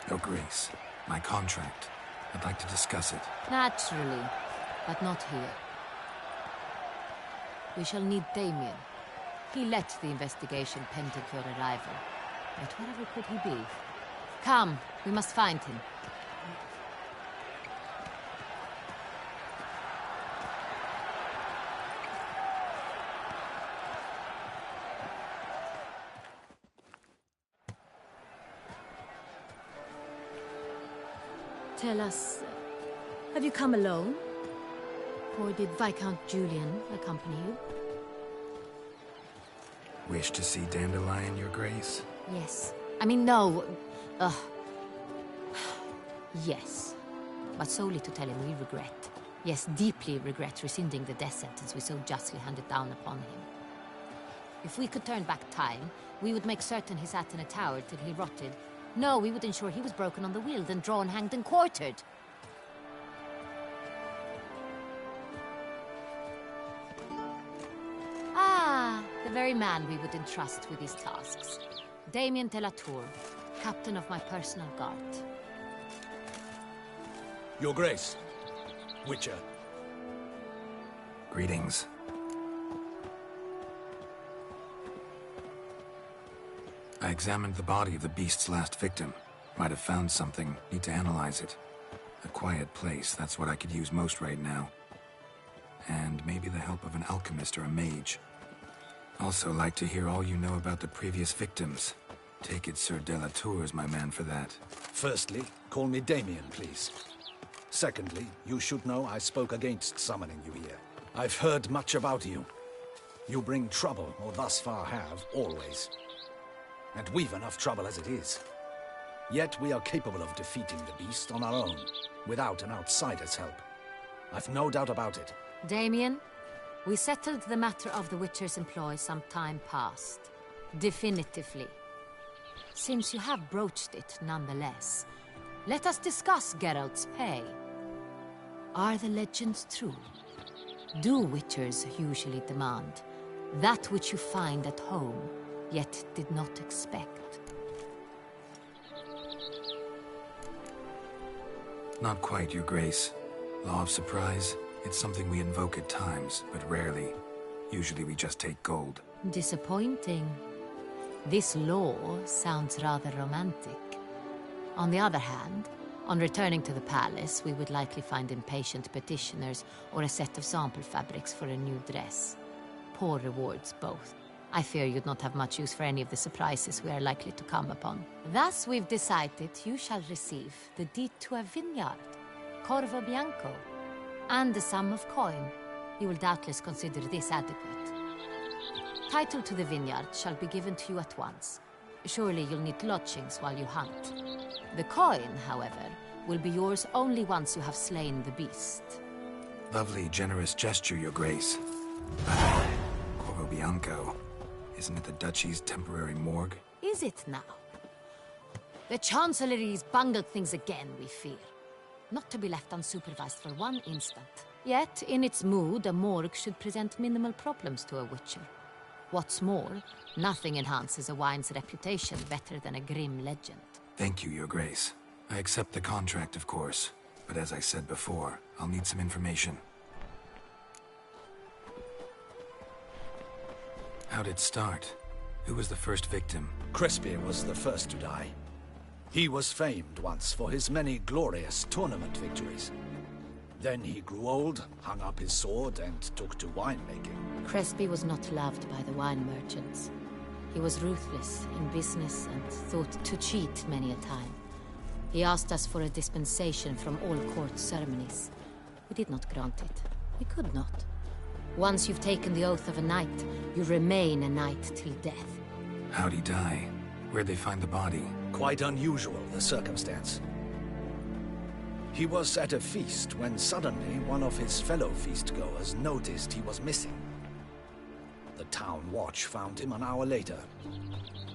Your Grace, my contract. I'd like to discuss it. Naturally, but not here. We shall need Damien. He led the investigation pending your arrival. But wherever could he be? Come, we must find him. Tell us, have you come alone? Or did Viscount Julian accompany you? Wish to see Dandelion, Your Grace? Yes. I mean, no. Yes. But solely to tell him we regret. Yes, deeply regret rescinding the death sentence we so justly handed down upon him. If we could turn back time, we would make certain he sat in a tower till he rotted. No, we would ensure he was broken on the wheel, then drawn, hanged, and quartered. Ah, the very man we would entrust with these tasks. Damien de la Tour, captain of my personal guard. Your Grace. Witcher. Greetings. I examined the body of the beast's last victim. Might have found something. Need to analyze it. A quiet place, that's what I could use most right now. And maybe the help of an alchemist or a mage. Also like to hear all you know about the previous victims. Take it Sir de la Tour is my man for that. Firstly, call me Damien, please. Secondly, you should know I spoke against summoning you here. I've heard much about you. You bring trouble, or thus far have, always. And we've enough trouble as it is. Yet we are capable of defeating the beast on our own, without an outsider's help. I've no doubt about it. Damien, we settled the matter of the Witcher's employ some time past. Definitively. Since you have broached it nonetheless, let us discuss Geralt's pay. Are the legends true? Do Witchers usually demand that which you find at home, yet did not expect? Not quite, Your Grace. Law of surprise, it's something we invoke at times, but rarely. Usually we just take gold. Disappointing. This law sounds rather romantic. On the other hand, on returning to the palace, we would likely find impatient petitioners or a set of sample fabrics for a new dress. Poor rewards, both. I fear you'd not have much use for any of the surprises we are likely to come upon. Thus, we've decided you shall receive the deed to a vineyard, Corvo Bianco, and the sum of coin. You will doubtless consider this adequate. Title to the vineyard shall be given to you at once. Surely you'll need lodgings while you hunt. The coin, however, will be yours only once you have slain the beast. Lovely, generous gesture, Your Grace. Corvo Bianco. Isn't it the Duchy's temporary morgue? Is it now? The Chancellery's bungled things again, we fear. Not to be left unsupervised for one instant. Yet, in its mood, a morgue should present minimal problems to a Witcher. What's more, nothing enhances a wine's reputation better than a grim legend. Thank you, Your Grace. I accept the contract, of course. But as I said before, I'll need some information. How'd it start? Who was the first victim? Crespi was the first to die. He was famed once for his many glorious tournament victories. Then he grew old, hung up his sword, and took to winemaking. Crespi was not loved by the wine merchants. He was ruthless in business and thought to cheat many a time. He asked us for a dispensation from all court ceremonies. We did not grant it. We could not. Once you've taken the oath of a knight, you remain a knight till death. How'd he die? Where'd they find the body? Quite unusual, the circumstance. He was at a feast when suddenly one of his fellow feastgoers noticed he was missing. The town watch found him an hour later.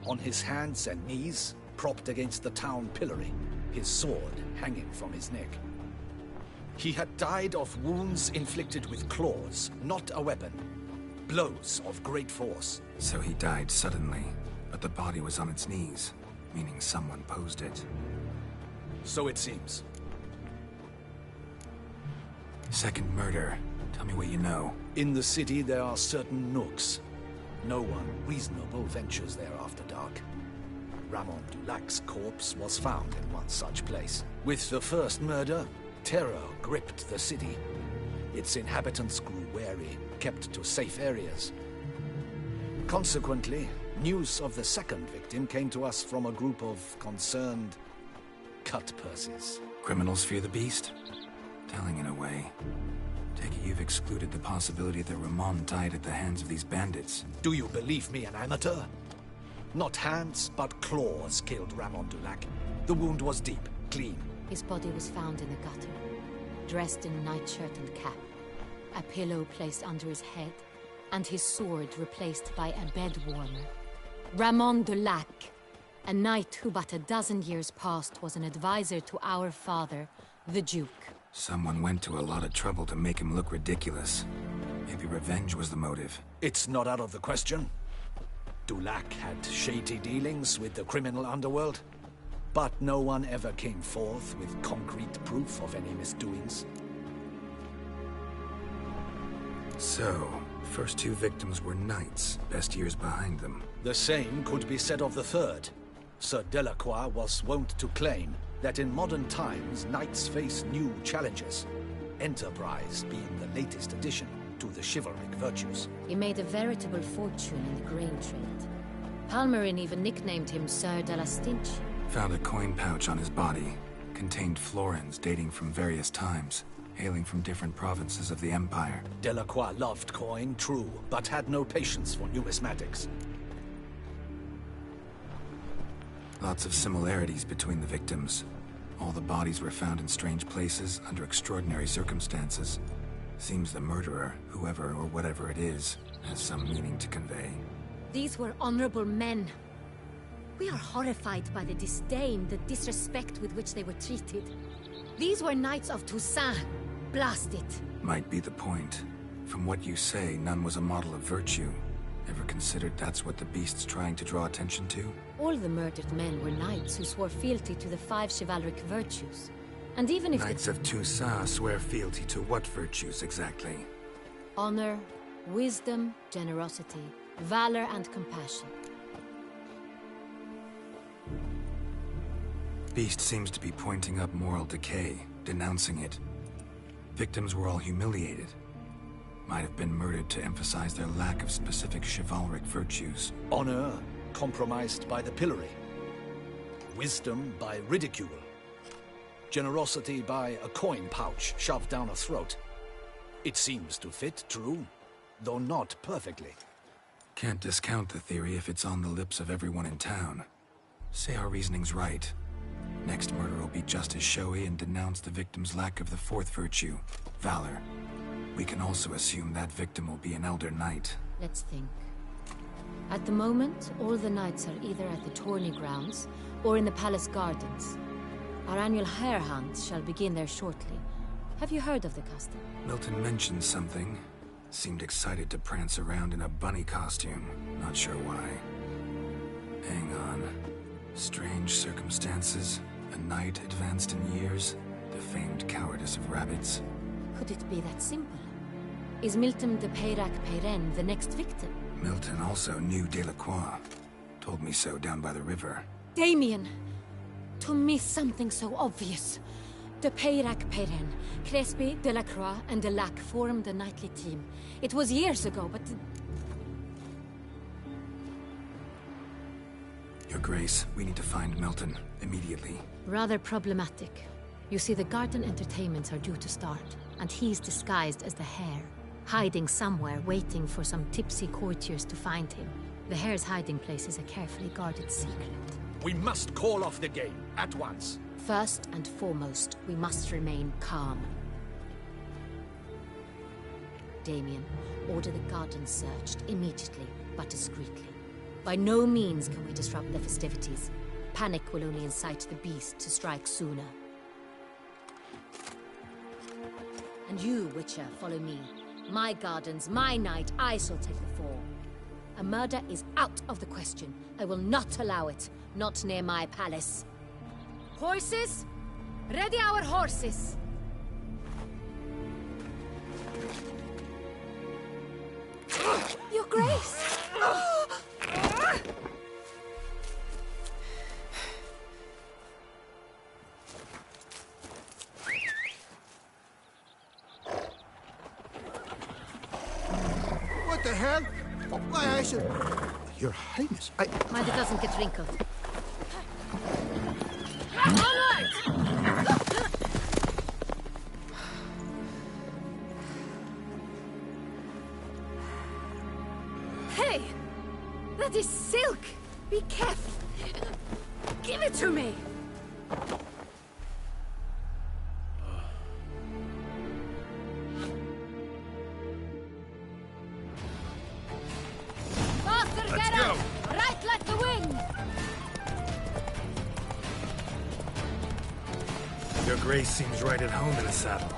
On his hands and knees, propped against the town pillory, his sword hanging from his neck. He had died of wounds inflicted with claws, not a weapon. Blows of great force. So he died suddenly, but the body was on its knees, meaning someone posed it. So it seems. Second murder. Tell me what you know. In the city there are certain nooks. No one reasonable ventures there after dark. Ramon Dulac's corpse was found in one such place. With the first murder, terror gripped the city. Its inhabitants grew wary, kept to safe areas. Consequently, news of the second victim came to us from a group of concerned cut-purses. Criminals fear the beast? Telling in a way. Take it you've excluded the possibility that Ramon died at the hands of these bandits. Do you believe me an amateur? Not hands, but claws killed Ramon Dulac. The wound was deep, clean. His body was found in the gutter, dressed in a nightshirt and cap, a pillow placed under his head, and his sword replaced by a bed warmer. Ramon Dulac, a knight who but a dozen years past was an advisor to our father, the Duke. Someone went to a lot of trouble to make him look ridiculous. Maybe revenge was the motive. It's not out of the question. Dulac had shady dealings with the criminal underworld, but no one ever came forth with concrete proof of any misdoings. So, first two victims were knights, best years behind them. The same could be said of the third. Sir Delacroix was wont to claim that in modern times, knights face new challenges, enterprise being the latest addition to the chivalric virtues. He made a veritable fortune in the grain trade. Palmerin even nicknamed him Sir de la Stinch. Found a coin pouch on his body. Contained florins dating from various times. hailing from different provinces of the Empire. Delacroix loved coin, true, but had no patience for numismatics. Lots of similarities between the victims. All the bodies were found in strange places, under extraordinary circumstances. Seems the murderer, whoever or whatever it is, has some meaning to convey. These were honorable men. We are horrified by the disdain, the disrespect with which they were treated. These were Knights of Toussaint. Blast it. Might be the point. From what you say, none was a model of virtue. Ever considered that's what the beast's trying to draw attention to? All the murdered men were knights who swore fealty to the 5 chivalric virtues. And even if Knights of Toussaint swear fealty to what virtues exactly? honor, wisdom, generosity, valor, and compassion. Beast seems to be pointing up moral decay, denouncing it. Victims were all humiliated. Might have been murdered to emphasize their lack of specific chivalric virtues. Honor compromised by the pillory. Wisdom by ridicule. Generosity by a coin pouch shoved down a throat. It seems to fit, true, though not perfectly. Can't discount the theory if it's on the lips of everyone in town. Say our reasoning's right. Next murder will be just as showy and denounce the victim's lack of the 4th virtue, valor. We can also assume that victim will be an elder knight. Let's think. At the moment, all the knights are either at the tourney grounds or in the palace gardens. Our annual hare hunt shall begin there shortly. Have you heard of the custom? Milton mentioned something. Seemed excited to prance around in a bunny costume. Not sure why. Hang on. Strange circumstances. A knight advanced in years. The famed cowardice of rabbits. Could it be that simple? Is Milton de Peyrac-Peyren the next victim? Milton also knew Delacroix. Told me so down by the river. Damien! To miss something so obvious. De Peyrac-Peyren, Crespi, Delacroix, and Delac formed a knightly team. It was years ago, but... Your Grace, we need to find Milton, immediately. Rather problematic. You see, the garden entertainments are due to start, and he's disguised as the hare, hiding somewhere, waiting for some tipsy courtiers to find him. The hare's hiding place is a carefully guarded secret. We must call off the game, at once. First and foremost, we must remain calm. Damien, order the garden searched immediately, but discreetly. By no means can we disrupt the festivities. Panic will only incite the beast to strike sooner. And you, Witcher, follow me. My gardens, my night, I shall take the fall. A murder is out of the question. I will not allow it. Not near my palace. Horses? Ready our horses! Your Grace! What the hell? Why, I should... Your Highness, Mind it doesn't get wrinkled. Onward! Hey! That is silk! Be careful! Give it to me! Faster, Let's get go. up! Right like the wind! Your Grace seems right at home in the saddle.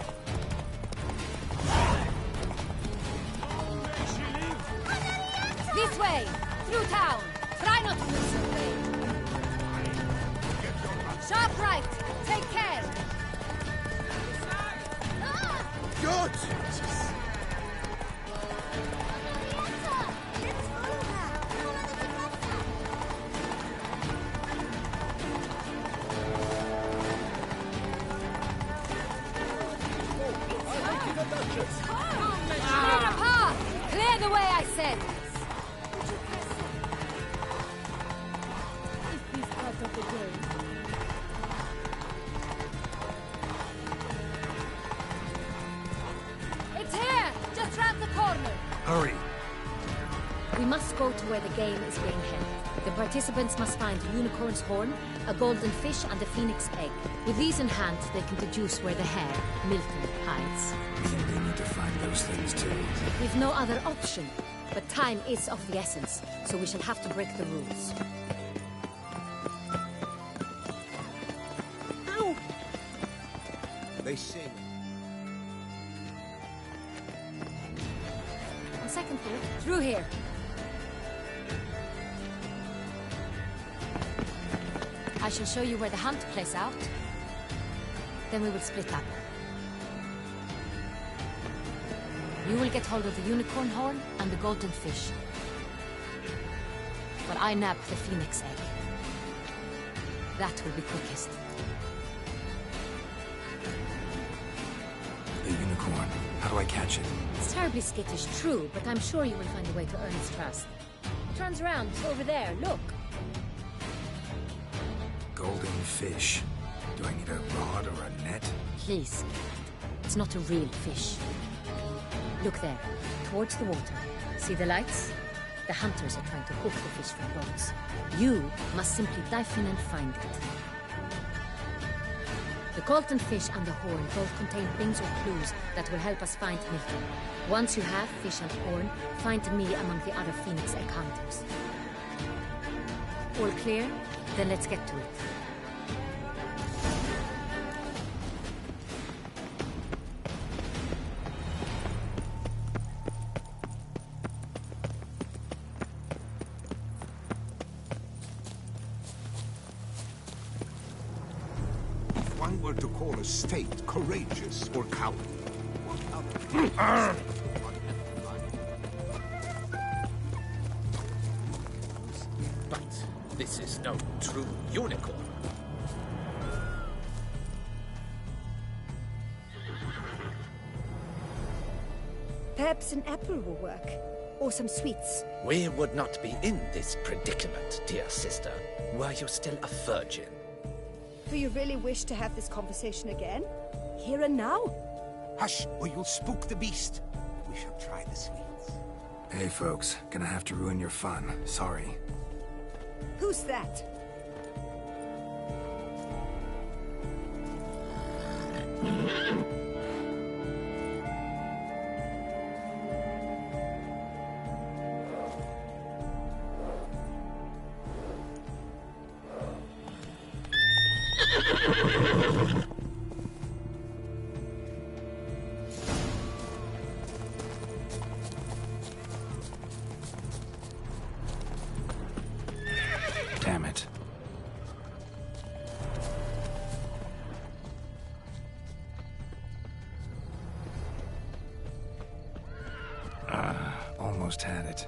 This way! Through town! Try not to lose your way! Sharp right! Take care! God! Clear the path! Clear the way, I said! Is this part of the game? go to where the game is being held. The participants must find a unicorn's horn, a golden fish, and a phoenix egg. With these in hand, they can deduce where the hare, Milton, hides. You think they need to find those things too? We've no other option. But time is of the essence, so we shall have to break the rules. Ow! They sing. On second thought, through here. I shall show you where the hunt plays out. Then we will split up. You will get hold of the unicorn horn and the golden fish. While I nab the phoenix egg. That will be quickest. The unicorn. How do I catch it? It's terribly skittish, true, but I'm sure you will find a way to earn its trust. It turns around, it's over there, look. Golden fish. Do I need a rod or a net? Please. It's not a real fish. Look there, towards the water. See the lights? The hunters are trying to hook the fish from boats. You must simply dive in and find it. The golden fish and the horn both contain things or clues that will help us find Milton. Once you have fish and horn, find me among the other phoenix egg hunters. All clear? Then let's get to it. One were to call a state courageous or cowardly, what other But this is no true unicorn. Perhaps an apple will work. Or some sweets. We would not be in this predicament, dear sister, were you still a virgin. Do you really wish to have this conversation again? Here and now? Hush, or you'll spook the beast. We shall try the sweets. Hey folks, gonna have to ruin your fun. Sorry. Who's that? Damn it. Almost had it.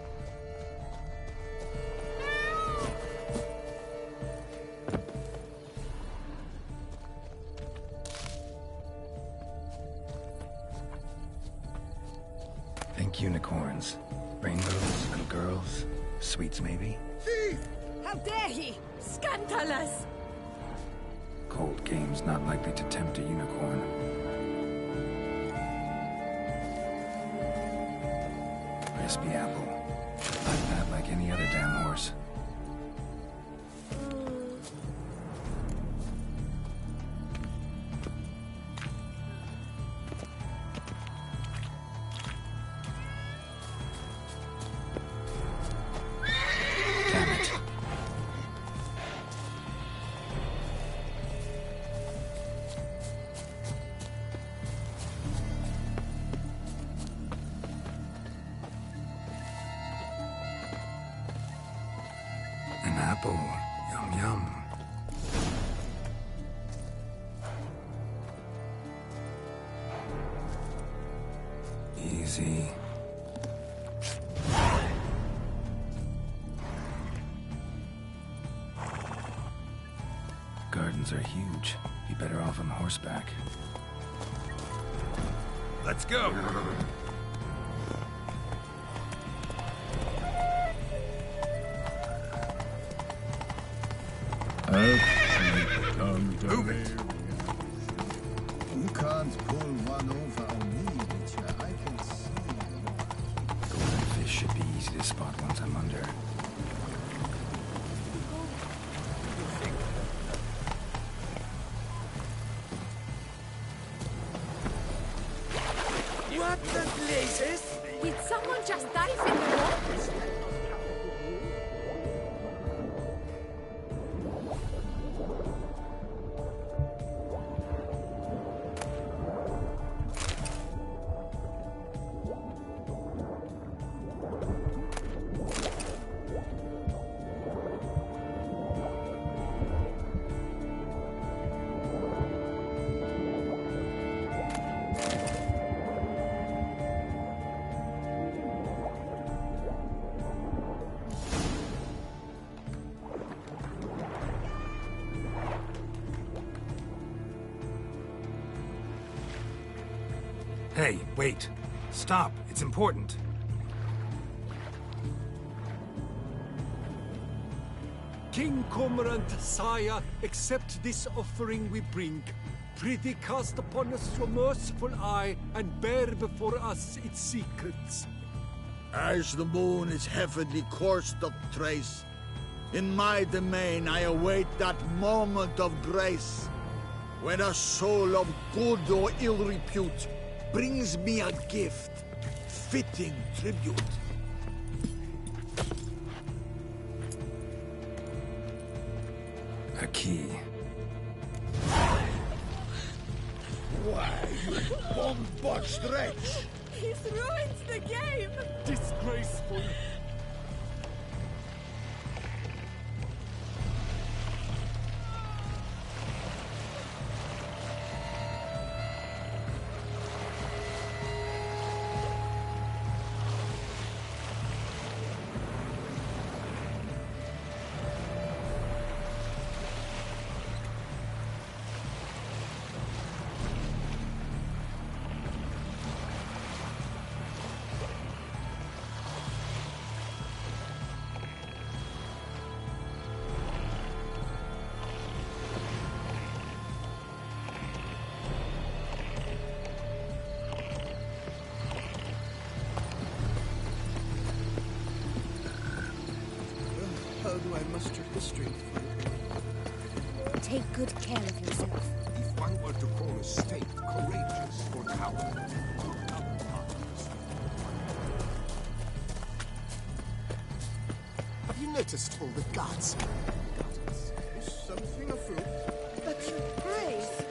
Think unicorns. Rainbows, little girls, sweets maybe? Thief! How dare he! Scandalous! Cold game's not likely to tempt a unicorn. Crispy apple. Like that like any other damn horse. Damn it. An apple. Yum yum. Easy. Gardens are huge. Be better off on horseback. Let's go. Move it. You can't pull one over on me, Witcher. I can see. Golden fish should be easy to spot once I'm under. What the blazes? Did someone just dive in the water? Hey, wait. Stop. It's important. King Cormorant, sire, accept this offering we bring. Prithee cast upon us your merciful eye, and bear before us its secrets. As the moon its heavenly course doth trace, in my domain I await that moment of grace, when a soul of good or ill repute brings me a gift, fitting tribute. A key. Why, you bomb-botched wretch! He's ruined the game! Disgraceful! How do I muster the strength for it? Take good care of yourself. If one were to call a state courageous or cowardly, Have you noticed all the guards? is something afoot? But Grace...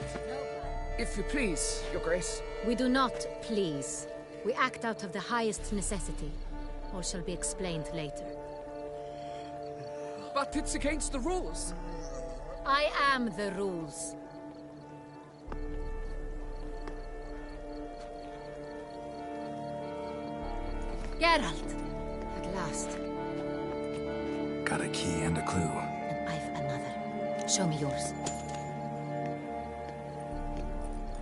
If you please, Your Grace. We do not please. We act out of the highest necessity. All shall be explained later. But it's against the rules. I am the rules. Geralt! At last. Got a key and a clue. And I've another. Show me yours.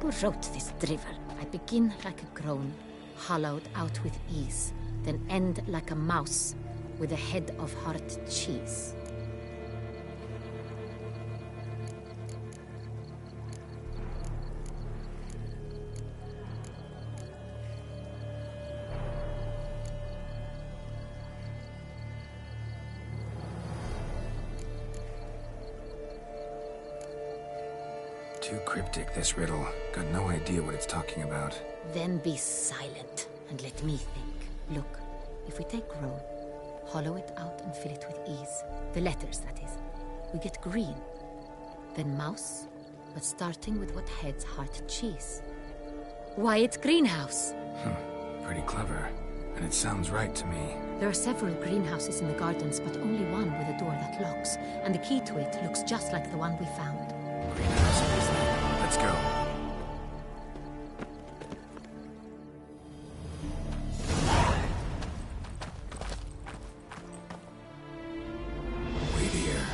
Who wrote this drivel? I begin like a groan, hollowed out with ease, then end like a mouse, with a head of hard cheese. Too cryptic, this riddle. Got no idea what it's talking about. Then be silent and let me think. Look, if we take Rome, hollow it out and fill it with ease, the letters, that is, we get green. Then mouse, but starting with what heads heart cheese. Why, it's greenhouse. Pretty clever. And it sounds right to me. There are several greenhouses in the gardens, but only one with a door that locks, and the key to it looks just like the one we found. Let's go. Wait here.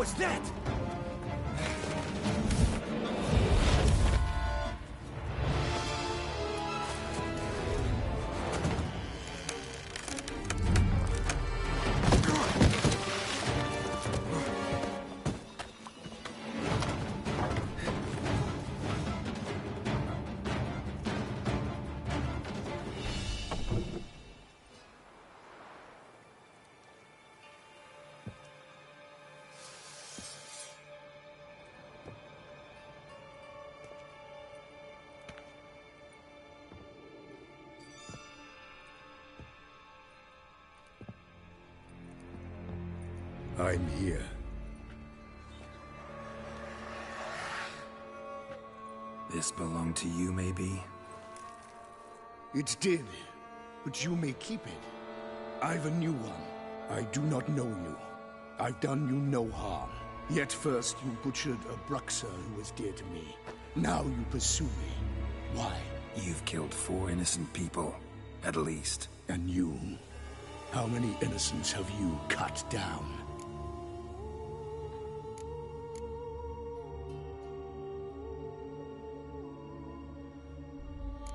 was that? I'm here. This belonged to you, maybe? It did, but you may keep it. I've a new one. I do not know you. I've done you no harm. Yet first you butchered a Bruxer who was dear to me. Now you pursue me. Why? You've killed 4 innocent people, at least. And you? How many innocents have you cut down?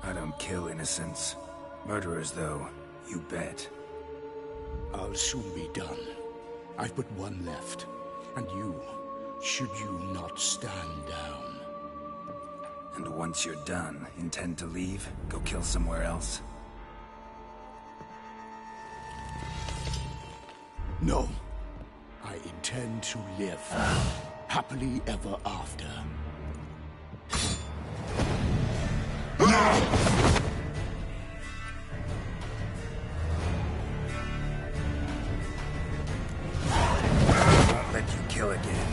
I don't kill innocents. Murderers, though, you bet. I'll soon be done. I've but one left. And you, should you not stand down. And once you're done, intend to leave? Go kill somewhere else? No. I intend to live. Happily ever after. I'll let you kill again.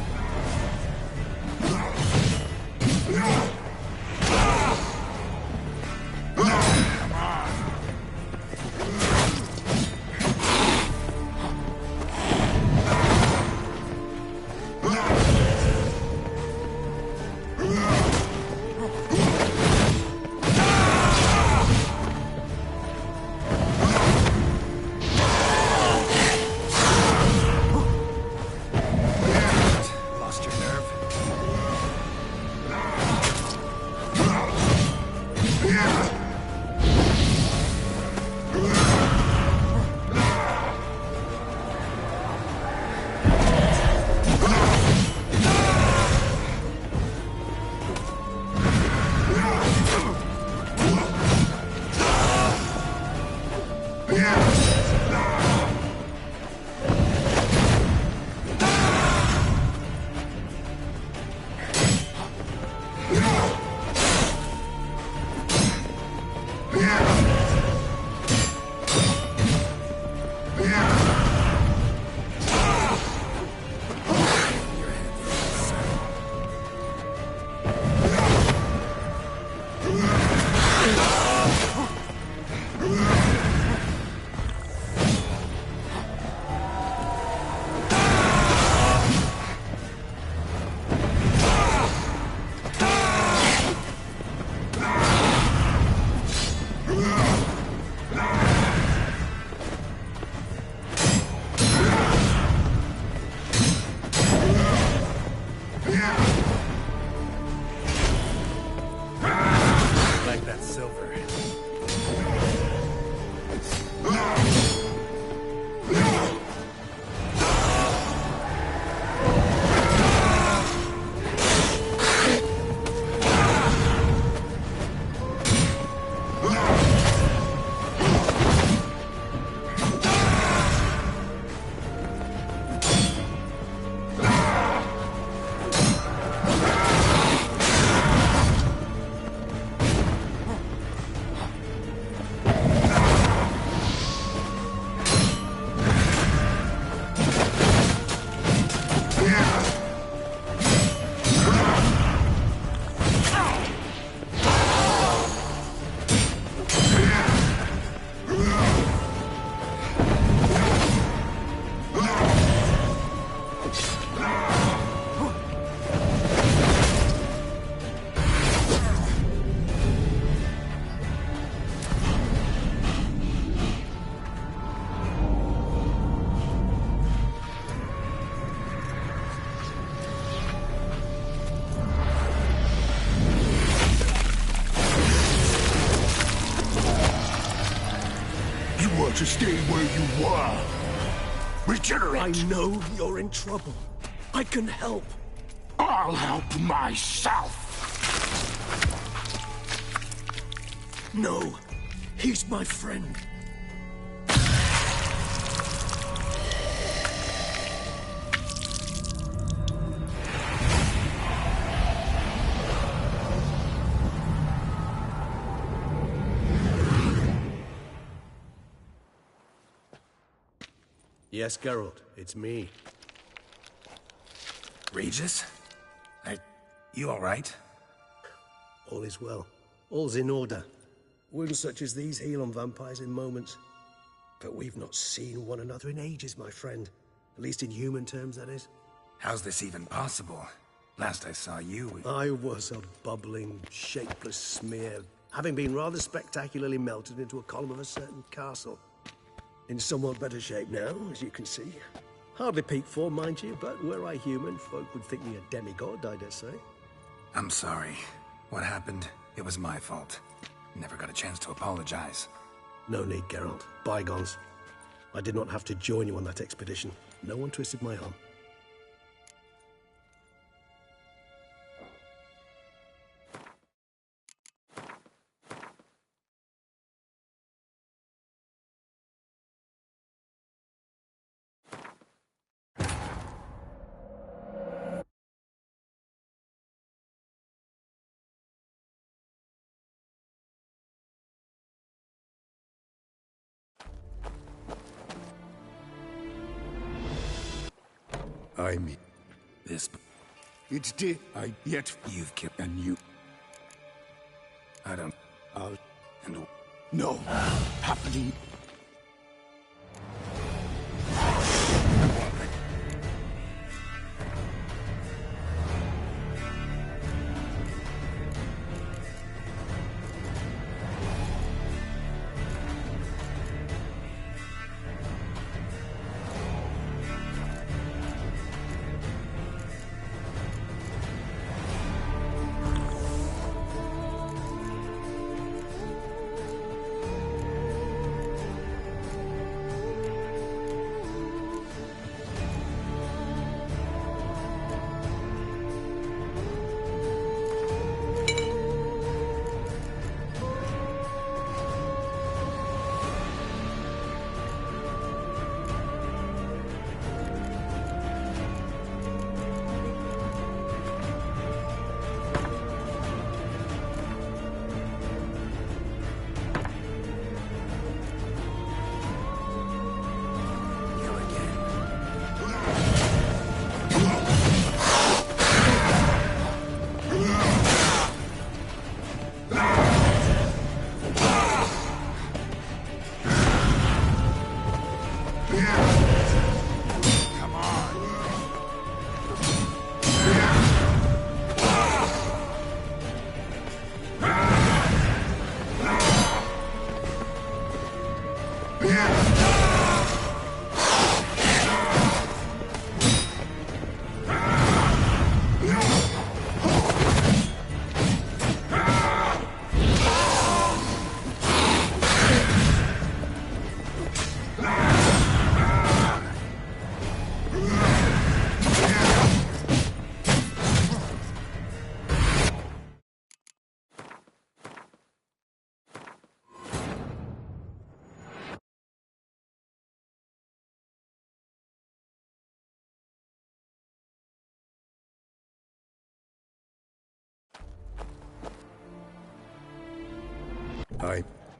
to stay where you were. Regenerate! I know you're in trouble. I can help. I'll help myself! No, he's my friend. Yes, Geralt, it's me. Regis? You all right? All is well. All's in order. Wounds such as these heal on vampires in moments. But we've not seen one another in ages, my friend. At least in human terms, that is. How's this even possible? Last I saw you... I was a bubbling, shapeless smear, having been rather spectacularly melted into a column of a certain castle. In somewhat better shape now, as you can see. Hardly peak form, mind you, but were I human, folk would think me a demigod, I dare say. I'm sorry. What happened, it was my fault. Never got a chance to apologize. No need, Geralt. Bygones. I did not have to join you on that expedition. No one twisted my arm. I mean, this... It's did I yet You've killed... and you. I don't... I'll... And... No. Happening.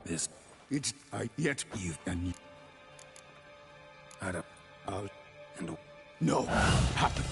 This... It's I yet You've... and you. I don't... I'll... And... No. Happen.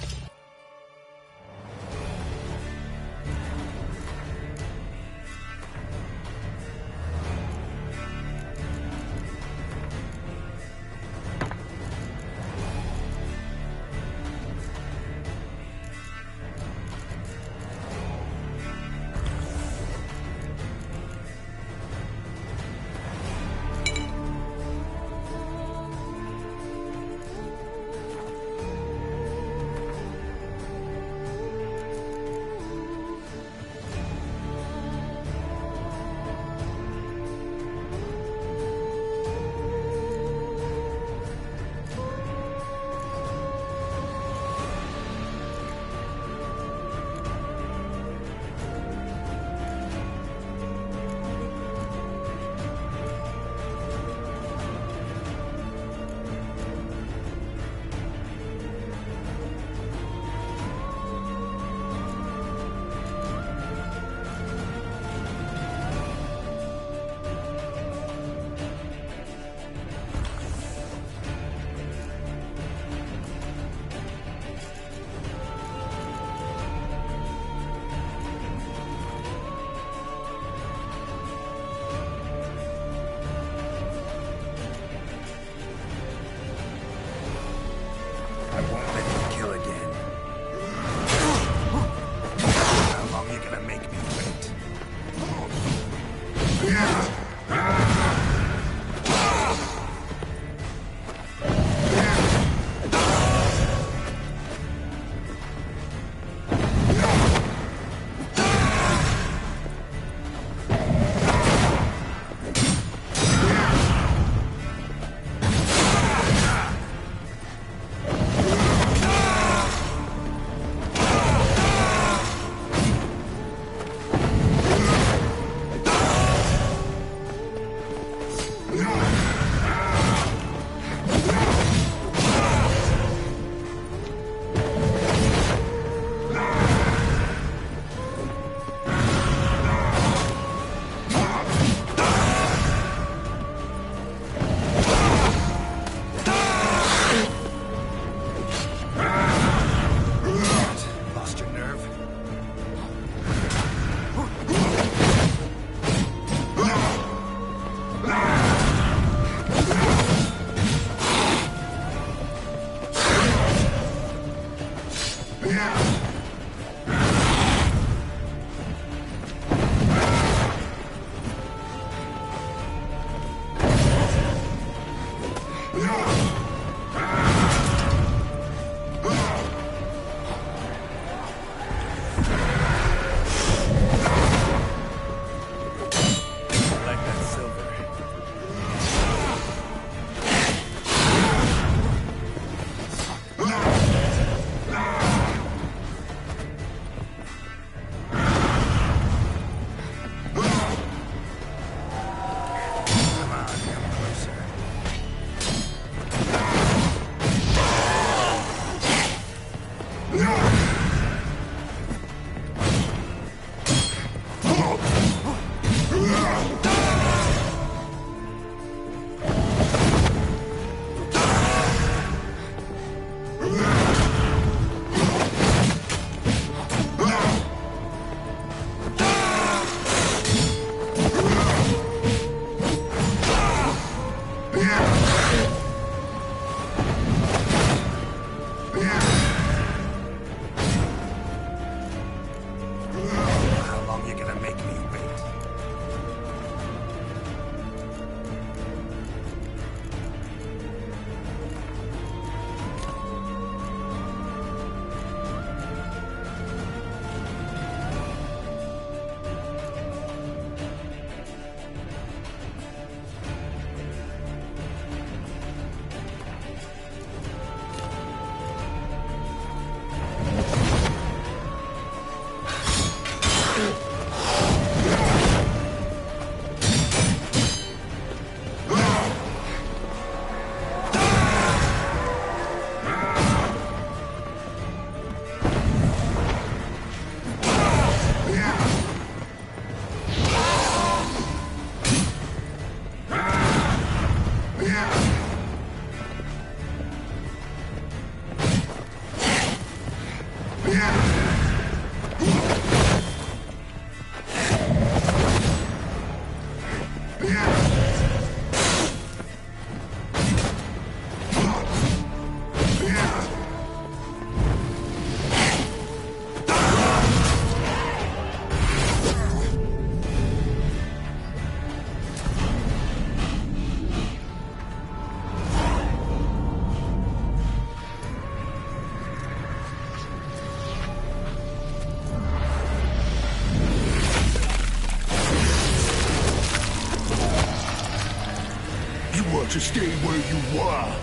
To stay where you were.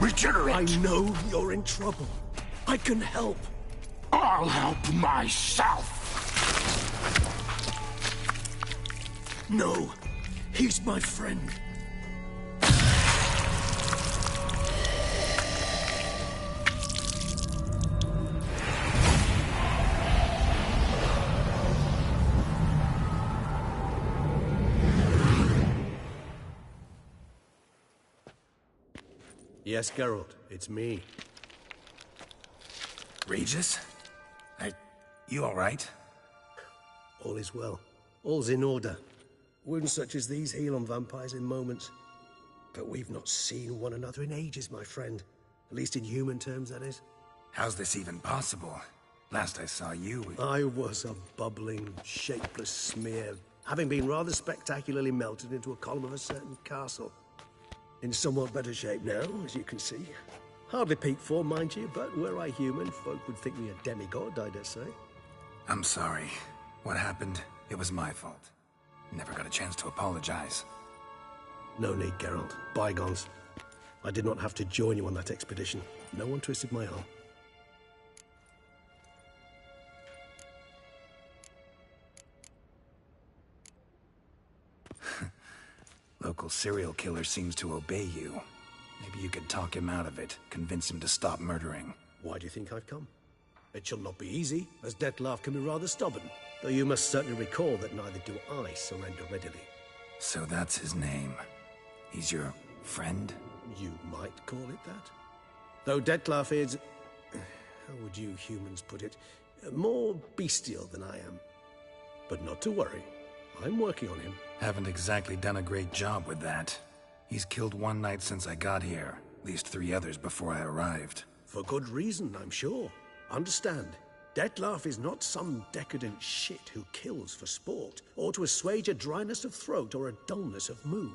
Regenerate! I know you're in trouble. I can help. I'll help myself. No, he's my friend. Yes, Geralt, it's me. Regis? You all right? All is well. All's in order. Wounds such as these heal on vampires in moments. But we've not seen one another in ages, my friend. At least in human terms, that is. How's this even possible? Last I saw you... I was a bubbling, shapeless smear, having been rather spectacularly melted into a column of a certain castle. In somewhat better shape now, as you can see. Hardly peak form, mind you, but were I human, folk would think me a demigod, I dare say. I'm sorry. What happened, it was my fault. Never got a chance to apologize. No need, Geralt. Bygones. I did not have to join you on that expedition. No one twisted my arm. Local serial killer seems to obey you. Maybe you could talk him out of it, convince him to stop murdering. Why do you think I've come? It shall not be easy, as Dettlaff can be rather stubborn. Though you must certainly recall that neither do I surrender readily. So that's his name. He's your friend? You might call it that. Though Dettlaff is... how would you humans put it? More bestial than I am. But not to worry. I'm working on him. Haven't exactly done a great job with that. He's killed one knight since I got here. At least 3 others before I arrived. For good reason, I'm sure. Understand, Dettlaff is not some decadent shit who kills for sport, or to assuage a dryness of throat or a dullness of mood.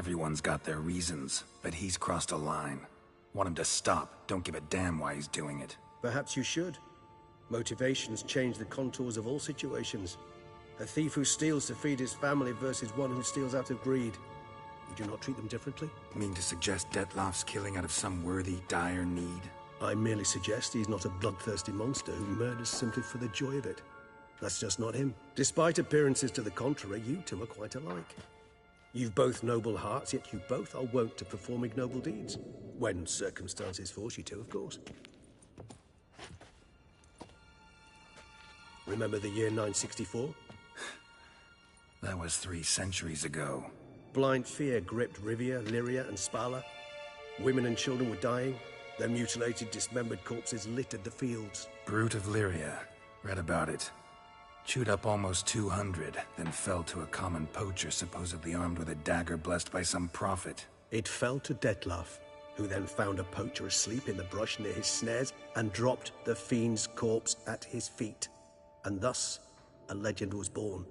Everyone's got their reasons, but he's crossed a line. Want him to stop. Don't give a damn why he's doing it. Perhaps you should. Motivations change the contours of all situations. A thief who steals to feed his family versus one who steals out of greed. Would you not treat them differently? Mean to suggest Dettlaff's killing out of some worthy, dire need? I merely suggest he's not a bloodthirsty monster who murders simply for the joy of it. That's just not him. Despite appearances to the contrary, you two are quite alike. You've both noble hearts, yet you both are wont to perform ignoble deeds. When circumstances force you to, of course. Remember the year 964? That was 3 centuries ago. Blind fear gripped Rivia, Lyria, and Spala. Women and children were dying. Their mutilated, dismembered corpses littered the fields. Brute of Lyria. Read about it. Chewed up almost 200, then fell to a common poacher supposedly armed with a dagger blessed by some prophet. It fell to Dettlaff, who then found a poacher asleep in the brush near his snares and dropped the fiend's corpse at his feet. And thus, a legend was born.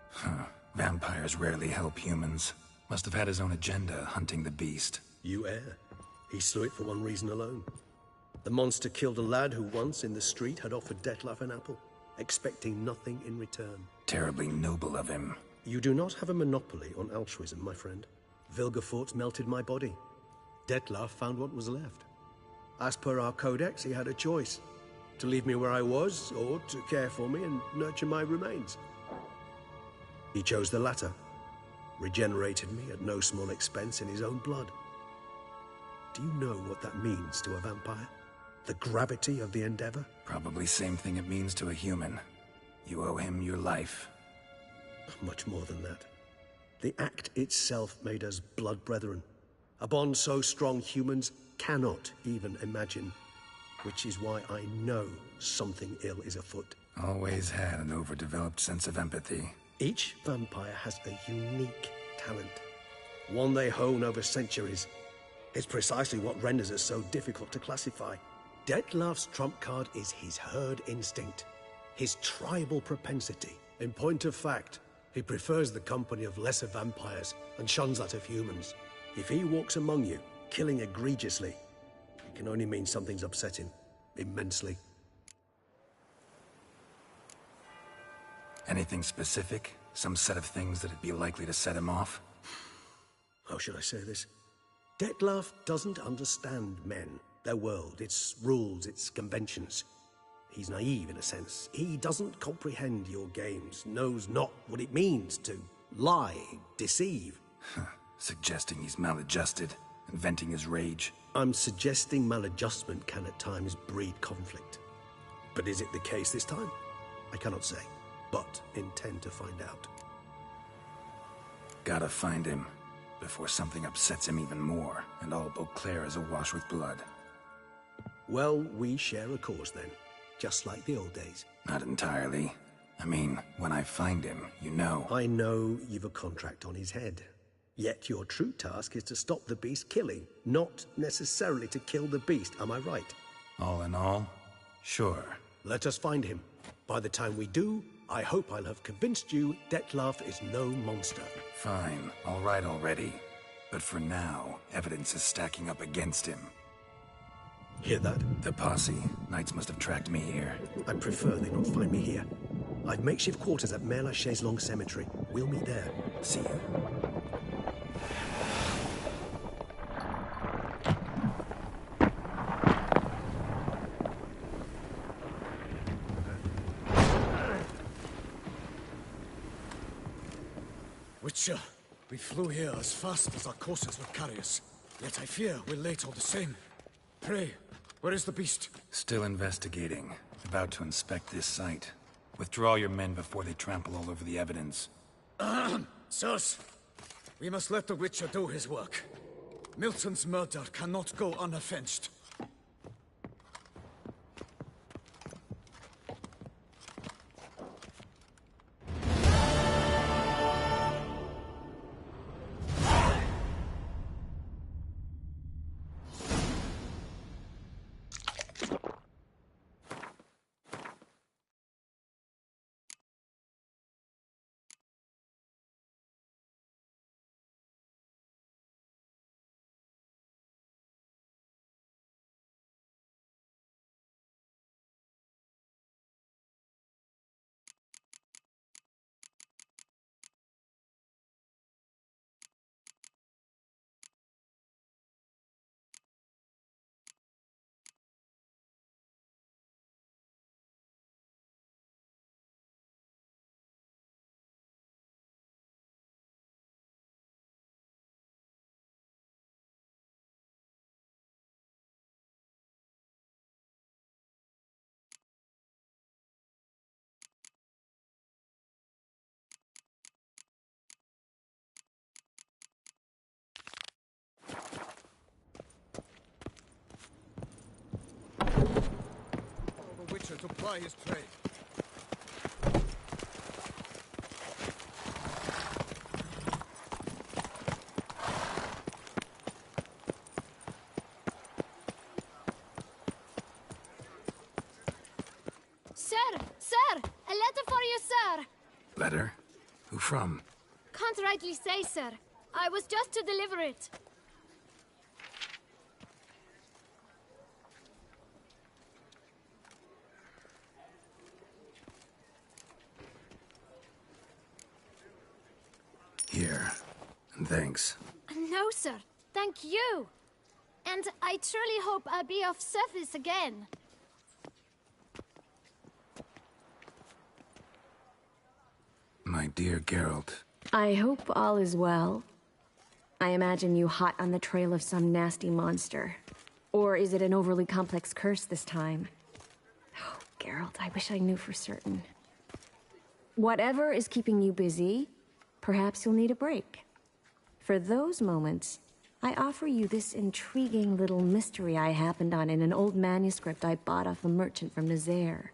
Huh. Vampires rarely help humans. Must have had his own agenda, hunting the beast. You err. He slew it for one reason alone. The monster killed a lad who once, in the street, had offered Dettlaff an apple, expecting nothing in return. Terribly noble of him. You do not have a monopoly on altruism, my friend. Vilgefortz melted my body. Dettlaff found what was left. As per our codex, he had a choice. To leave me where I was, or to care for me and nurture my remains. He chose the latter. Regenerated me at no small expense in his own blood. Do you know what that means to a vampire? The gravity of the endeavor? Probably same thing it means to a human. You owe him your life. Much more than that. The act itself made us blood brethren. A bond so strong humans cannot even imagine. Which is why I know something ill is afoot. Always had an overdeveloped sense of empathy. Each vampire has a unique talent. One they hone over centuries. It's precisely what renders us so difficult to classify. Dettlaff's trump card is his herd instinct. His tribal propensity. In point of fact, he prefers the company of lesser vampires and shuns that of humans. If he walks among you, killing egregiously, it can only mean something's upset him. Immensely. Anything specific? Some set of things that'd be likely to set him off? How should I say this? Dettlaff doesn't understand men, their world, its rules, its conventions. He's naive in a sense. He doesn't comprehend your games, knows not what it means to lie, deceive. Suggesting he's maladjusted and venting his rage. I'm suggesting maladjustment can at times breed conflict. But is it the case this time? I cannot say, but intend to find out. Gotta find him before something upsets him even more, and all Beauclair is awash with blood. Well, we share a cause then, just like the old days. Not entirely. I mean, when I find him, you know. I know you've a contract on his head. Yet your true task is to stop the beast killing, not necessarily to kill the beast, am I right? All in all, sure. Let us find him. By the time we do, I hope I'll have convinced you Dettlaff is no monster. Fine, all right already. But for now, evidence is stacking up against him. Hear that? The posse. Knights must have tracked me here. I prefer they not find me here. I've makeshift quarters at Mère Lachaise Long Cemetery. We'll meet there. See you. Witcher, we flew here as fast as our courses would carry us. Yet I fear we're late all the same. Pray, where is the beast? Still investigating. About to inspect this site. Withdraw your men before they trample all over the evidence. Sirs, we must let the Witcher do his work. Milton's murder cannot go unavenged. archer to ply his trade. Sir! A letter for you, sir! Letter? Who from? Can't rightly say, sir. I was just to deliver it. Here. And thanks. No, sir. Thank you. And I truly hope I'll be of service again. My dear Geralt. I hope all is well. I imagine you hot on the trail of some nasty monster. Or is it an overly complex curse this time? Oh, Geralt, I wish I knew for certain. Whatever is keeping you busy, perhaps you'll need a break. For those moments, I offer you this intriguing little mystery I happened on in an old manuscript I bought off a merchant from Nazaire.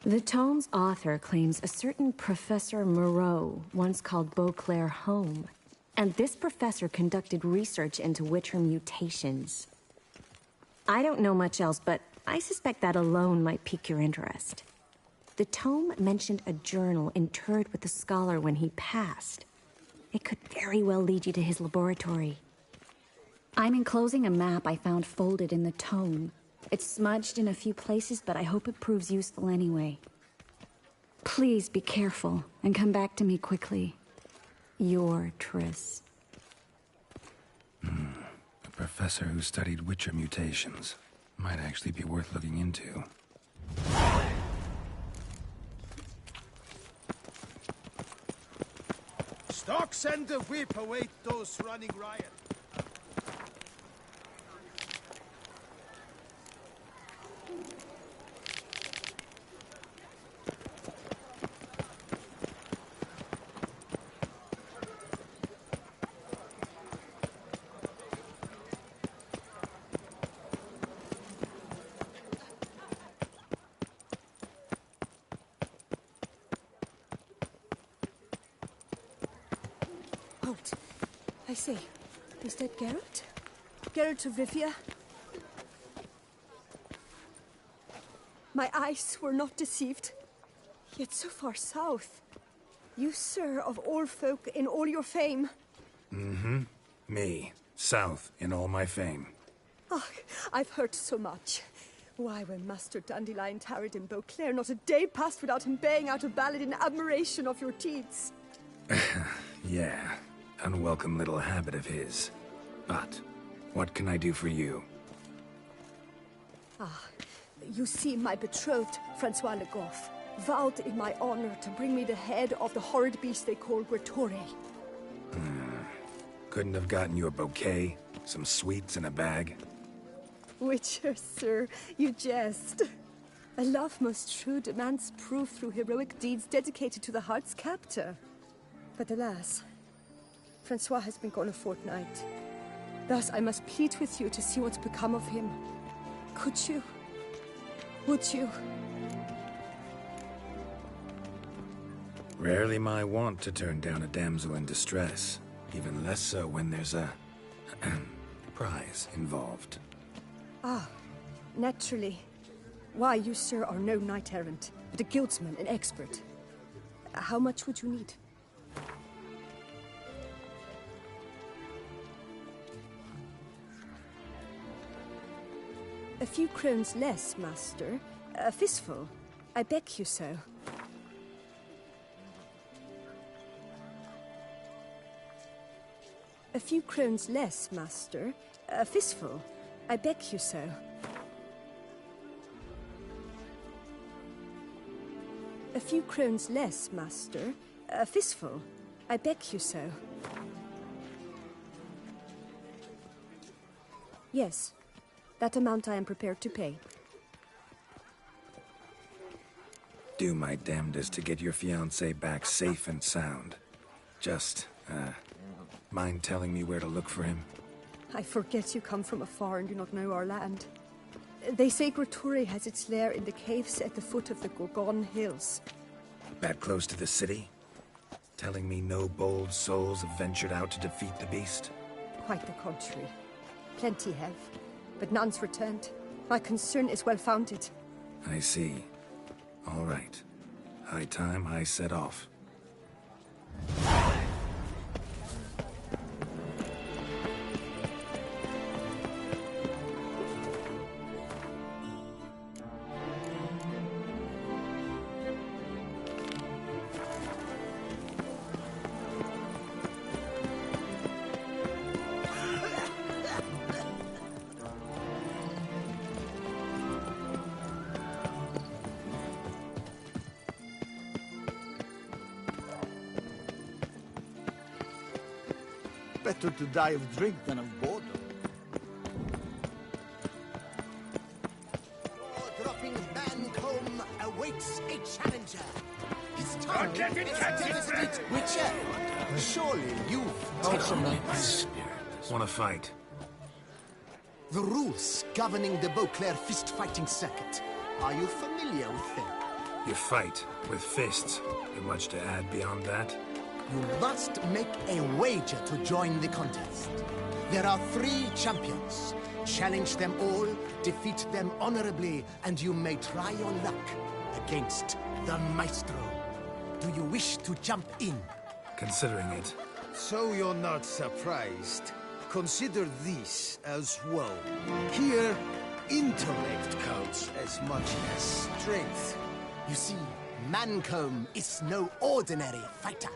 The tome's author claims a certain Professor Moreau once called Beauclair home, and this professor conducted research into Witcher mutations. I don't know much else, but I suspect that alone might pique your interest. The tome mentioned a journal interred with the scholar when he passed. It could very well lead you to his laboratory. I'm enclosing a map I found folded in the tome. It's smudged in a few places, but I hope it proves useful anyway. Please be careful and come back to me quickly. Your Triss. A professor who studied Witcher mutations. Might actually be worth looking into. Stocks and the whip await those running riot. Halt. I say, is that Geralt? Geralt of Rivia? My eyes were not deceived. Yet so far south. You, sir, of all folk in all your fame. Mm-hmm. Me. South in all my fame. Ah, I've heard so much. Why, when Master Dandelion tarried in Beauclair, not a day passed without him baying out a ballad in admiration of your deeds. Yeah. Unwelcome little habit of his. But, what can I do for you? Ah, you see, my betrothed, Francois Le Goff, vowed in my honor to bring me the head of the horrid beast they call Gretore. Couldn't have gotten you a bouquet? Some sweets in a bag? Witcher, sir, you jest. A love most true demands proof through heroic deeds dedicated to the heart's captor. But alas, Francois has been gone a fortnight. Thus I must plead with you to see what's become of him. Could you? Would you? Rarely my wont to turn down a damsel in distress. Even less so when there's a prize involved. Ah, naturally. Why, you, sir, are no knight-errant, but a guildsman, an expert. How much would you need? A few crowns less, master. A fistful. I beg you so. A few crowns less, master. A fistful. I beg you so. A few crowns less, master. A fistful. I beg you so. Yes. That amount I am prepared to pay. Do my damnedest to get your fiancé back safe and sound. Just, mind telling me where to look for him? I forget you come from afar and do not know our land. They say Groturi has its lair in the caves at the foot of the Gorgon Hills. That close to the city? Telling me no bold souls have ventured out to defeat the beast? Quite the contrary. Plenty have, but none's returned. My concern is well-founded. I see. All right. High time I set off. Better to die of drink than of boredom. Dropping Mancomb awaits a challenger. His tongue Don't let it catch his breath. Witcher, surely you've taken notice. Wanna fight? The rules governing the Beauclair fist-fighting circuit. Are you familiar with them? You fight with fists. You much to add beyond that? You must make a wager to join the contest. There are 3 champions. Challenge them all, defeat them honorably, and you may try your luck against the Maestro. Do you wish to jump in? Considering it. So you're not surprised. Consider this as well. Here, intellect counts as much as strength. You see, Mancomb is no ordinary fighter.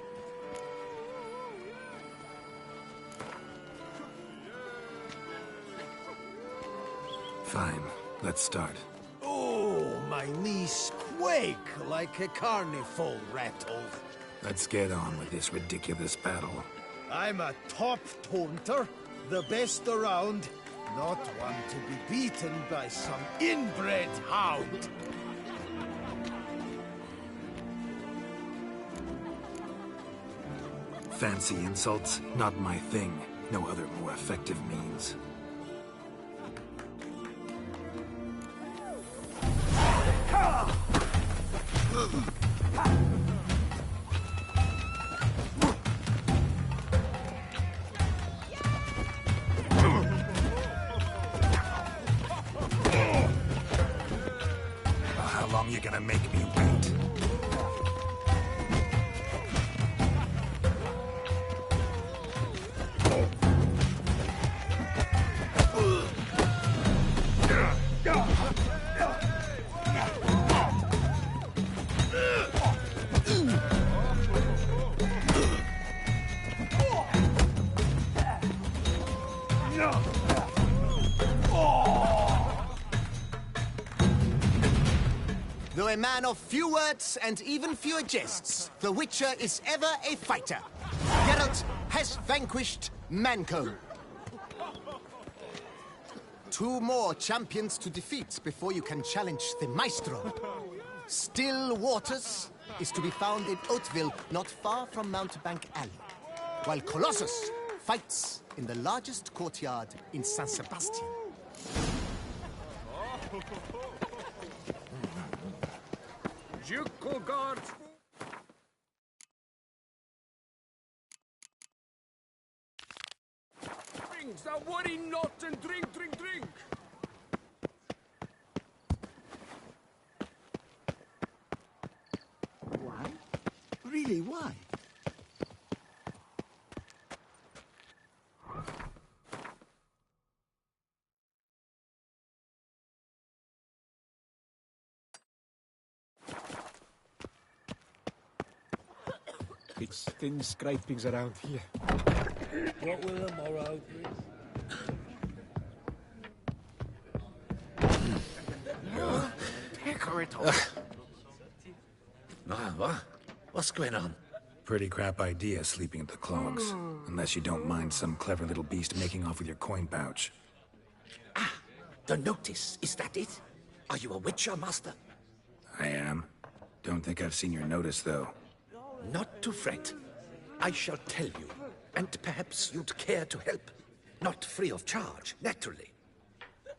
Fine. Let's start. Oh, my knees quake like a carnival rattle. Let's get on with this ridiculous battle. I'm a top taunter, the best around, not one to be beaten by some inbred hound. Fancy insults? Not my thing. No other more effective means. How long you gonna make me wait? Though a man of few words and even fewer jests, the Witcher is ever a fighter. Geralt has vanquished Mancomb. 2 more champions to defeat before you can challenge the Maestro. Still Waters is to be found in Oatville, not far from Mountebank Alley, while Colossus fights in the largest courtyard in San Sebastian. Now worry not and drink, drink, drink! Why? Really, why? It's thin scrapings around here. What will the morrow bring? What? What's going on? Pretty crap idea sleeping at the clogs. Unless you don't mind some clever little beast making off with your coin pouch. The notice, is that it? Are you a Witcher, Master? I am. Don't think I've seen your notice, though. Not to fret. I shall tell you, and perhaps you'd care to help. Not free of charge, naturally.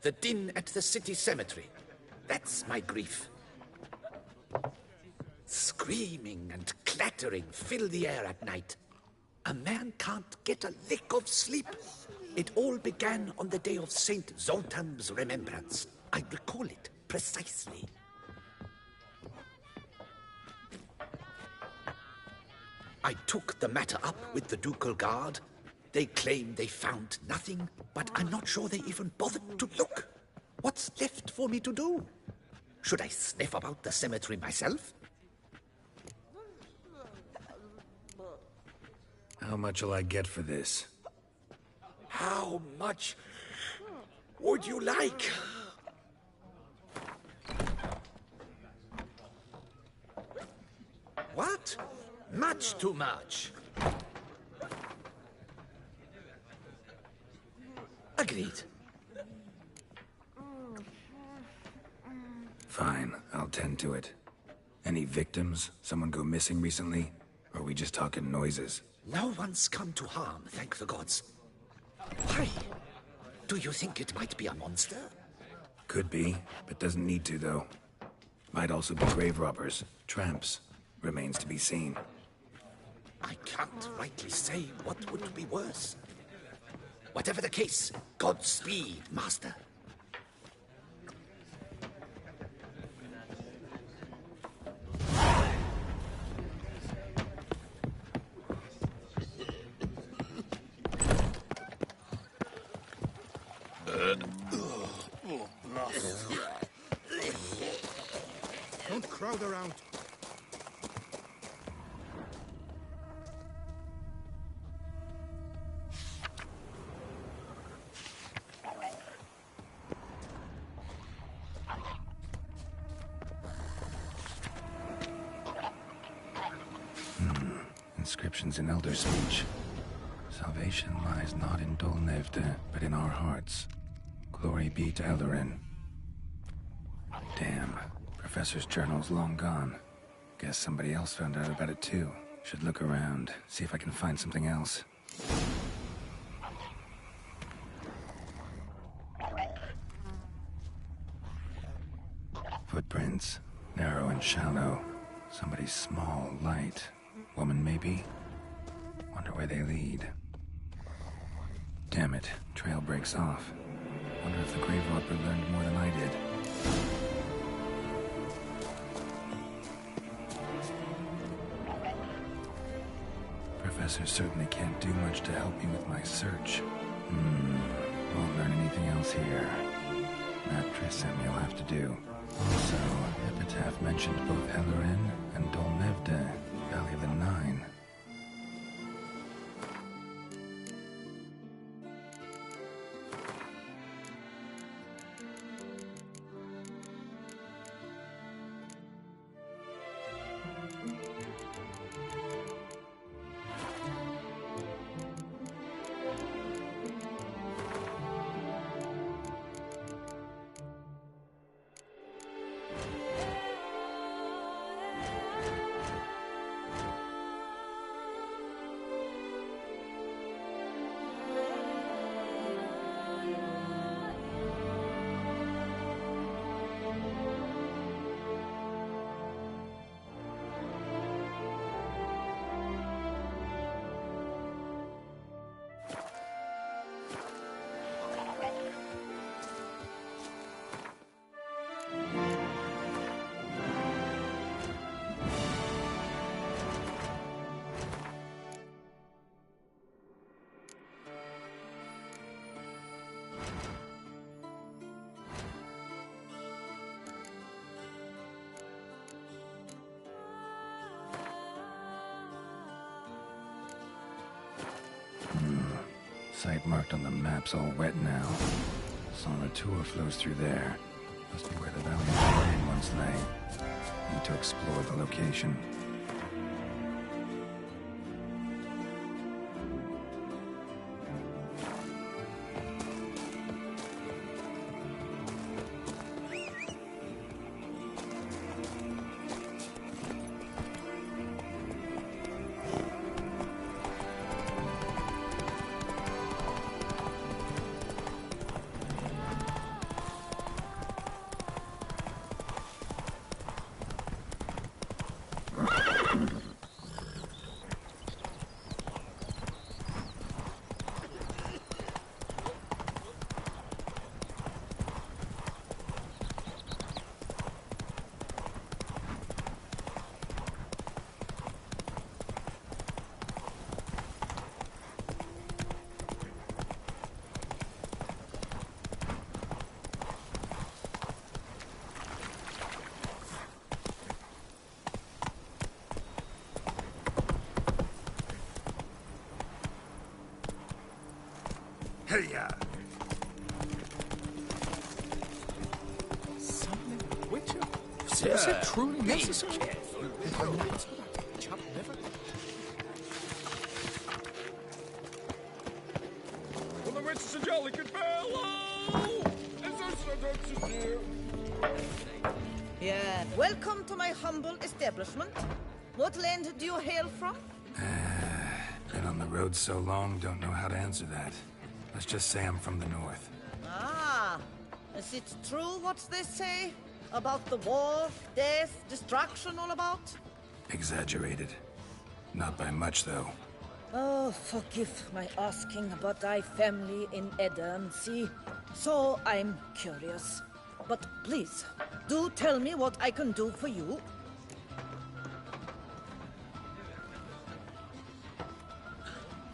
The din at the city cemetery. That's my grief. Screaming and clattering fill the air at night. A man can't get a lick of sleep. It all began on the day of Saint Zoltan's remembrance. I recall it precisely. I took the matter up with the Ducal Guard. They claim they found nothing, but I'm not sure they even bothered to look. What's left for me to do? Should I sniff about the cemetery myself? How much will I get for this? How much would you like? What? Much too much. Agreed. Fine, I'll tend to it. Any victims? Someone go missing recently? Or are we just talking noises? No one's come to harm, thank the gods. Why? Do you think it might be a monster? Could be, but doesn't need to, though. Might also be grave robbers, tramps. Remains to be seen. I can't rightly say what would be worse. Whatever the case, Godspeed, Master. Don't crowd around. Inscriptions in Elder speech. Salvation lies not in Dol Nevde, but in our hearts. Glory be to Eldarin. Damn. Professor's journal's long gone. Guess somebody else found out about it too. Should look around, see if I can find something else. Footprints. Narrow and shallow. Somebody's small, light. Woman, maybe? Wonder where they lead. Damn it. Trail breaks off. Wonder if the grave robber learned more than I did. Professor certainly can't do much to help me with my search. Won't learn anything else here. Map Trissem you'll have to do. Also, Epitaph mentioned both Eldarin and Dol Nevde, Valley of the Nine. Site marked on the map's all wet now. San Ratur flows through there. Must be where the Valley of the Nine once lay. Need to explore the location. Hey-ya! Summoning a witcher? Sir, Is it truly be necessary? careful. If a knight's without chop liver? Well, the witches are jolly good fellow! Yeah, welcome to my humble establishment. What land do you hail from? Been on the road so long, don't know how to answer that. Let's just say I'm from the north. Ah, is it true what they say? About the war, death, destruction all about? Exaggerated. Not by much, though. Oh, forgive my asking, but I family in Eddern, see? So I'm curious. But please, do tell me what I can do for you.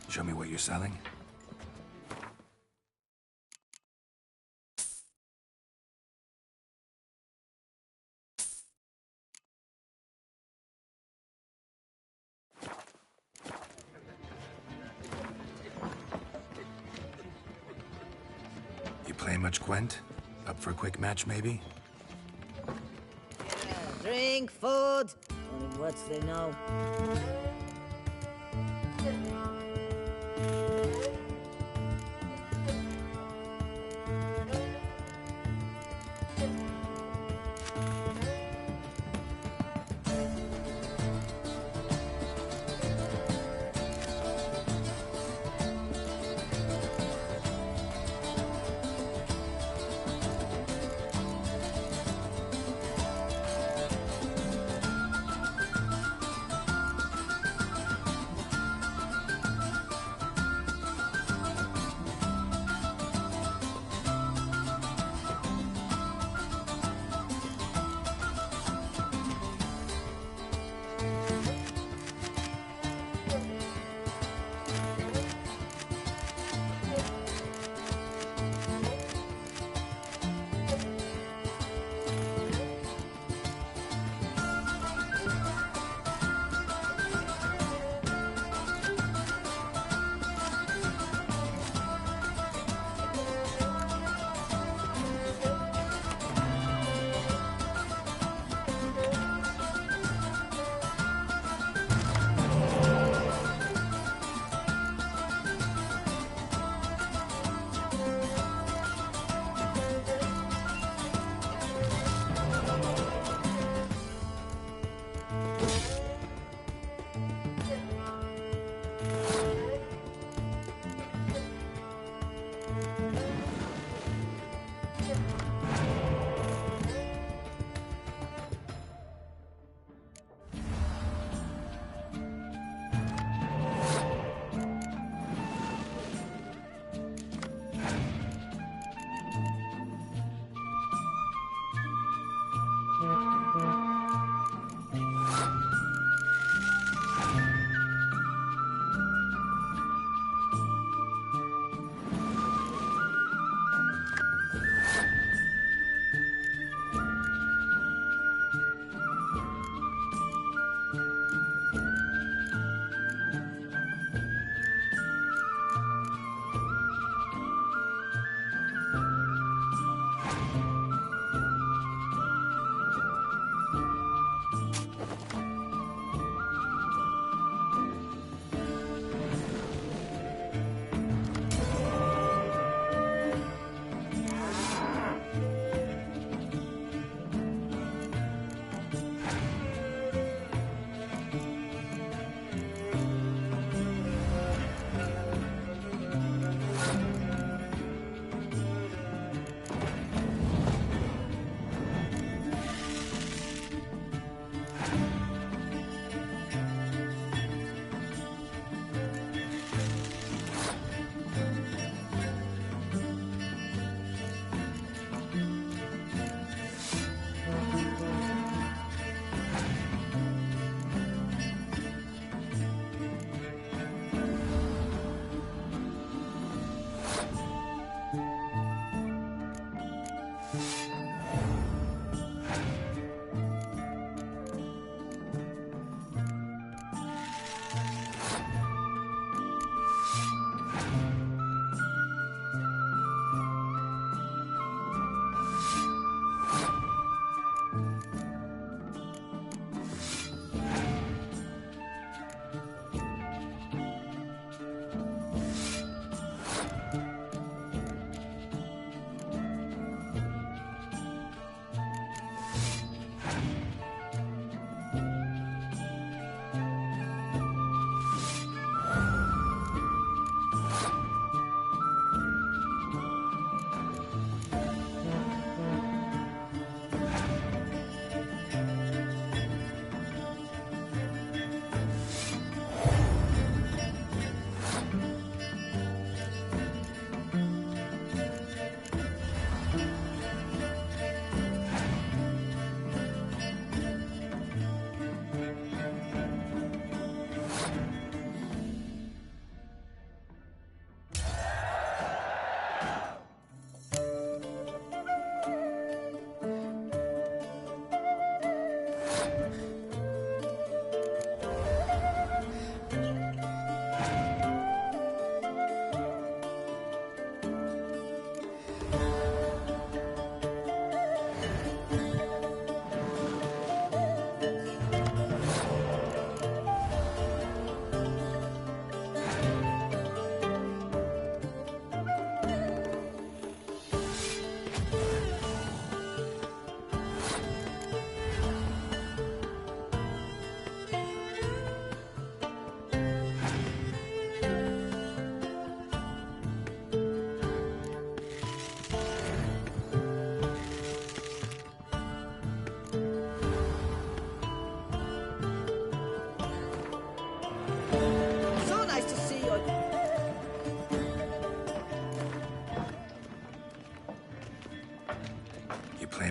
Show me what you're selling. You play much, Gwent? Up for a quick match, maybe? Drink, food. Only words they know.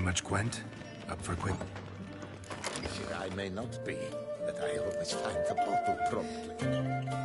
much Gwent? Up for a quick... I may not be, but I always find the bottle promptly.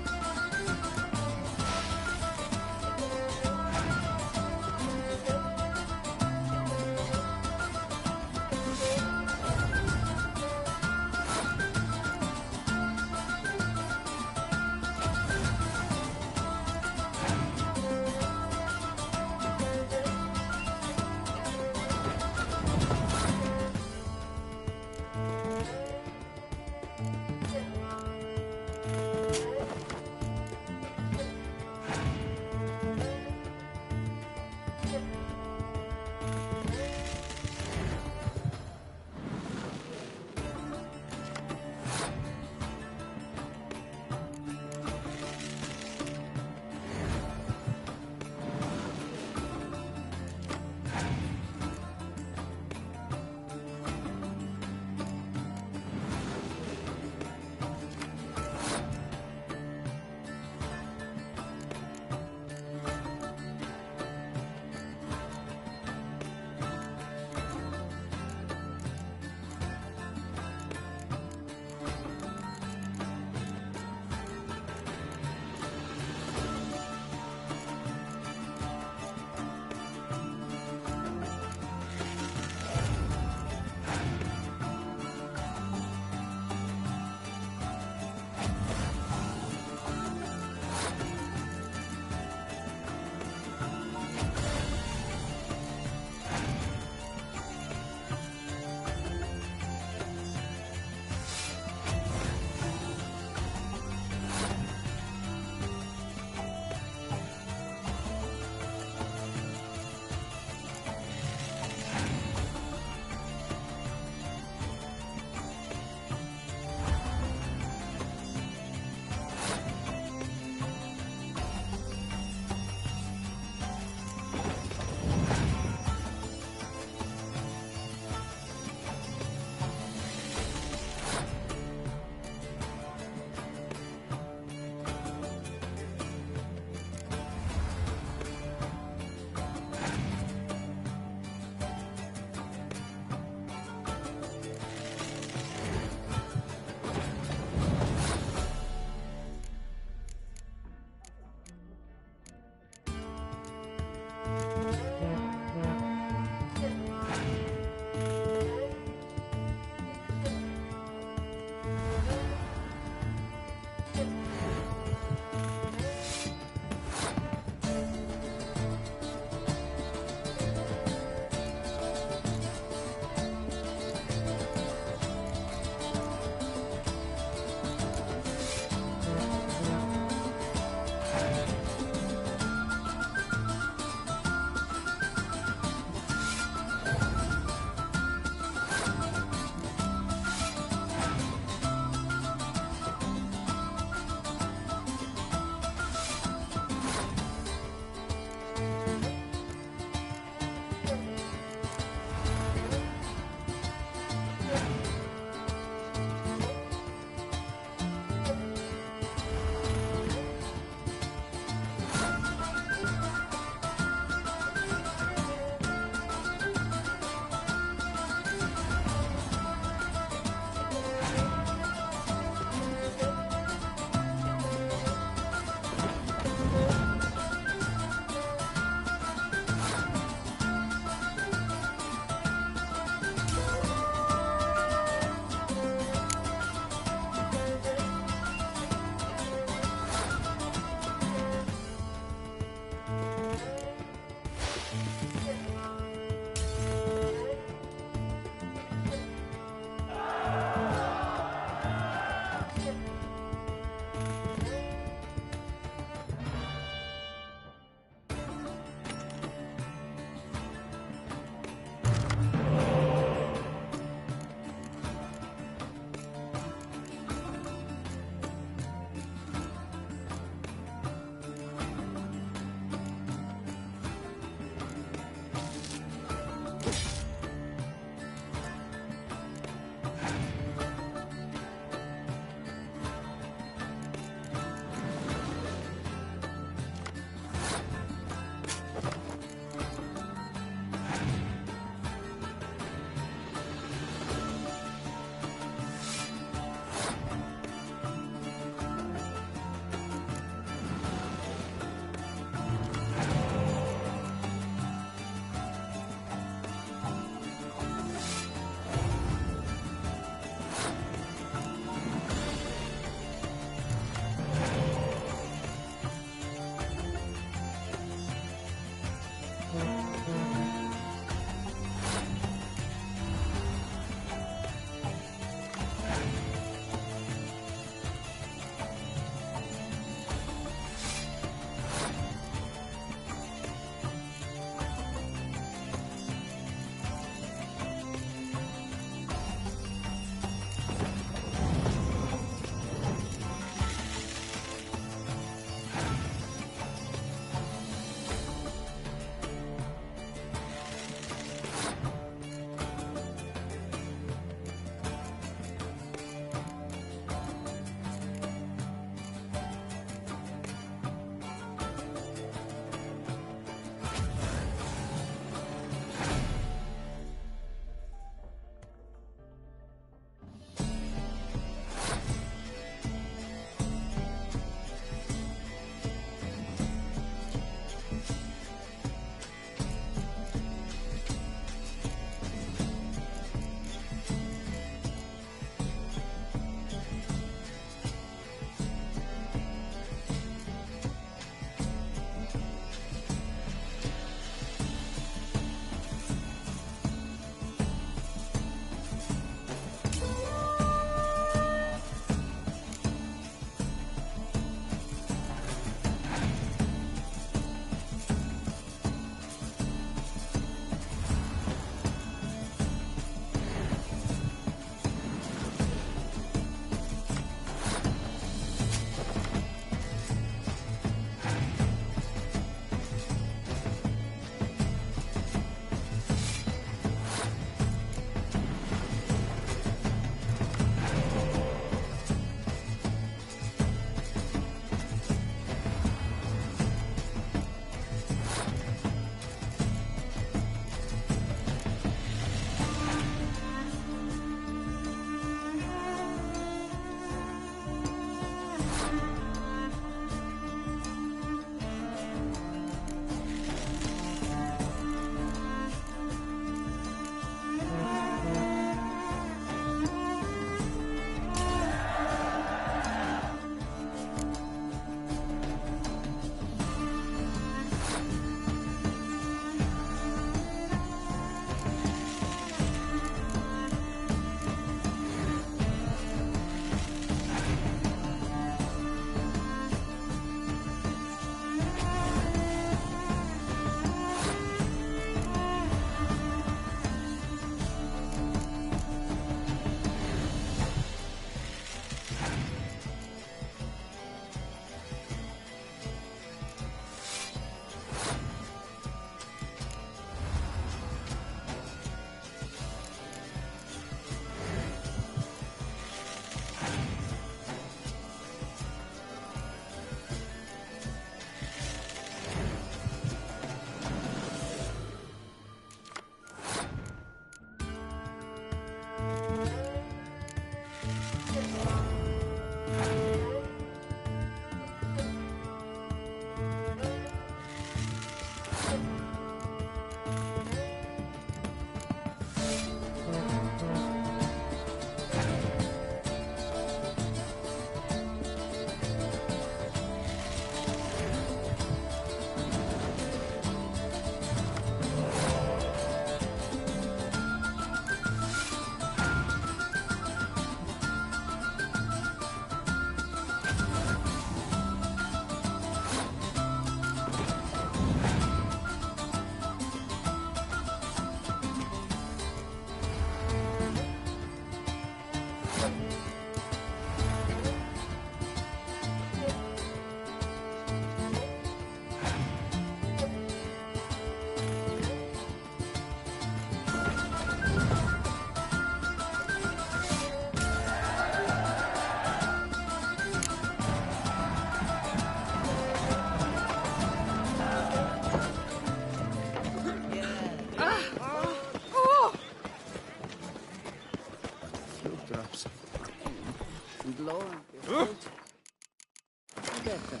Better.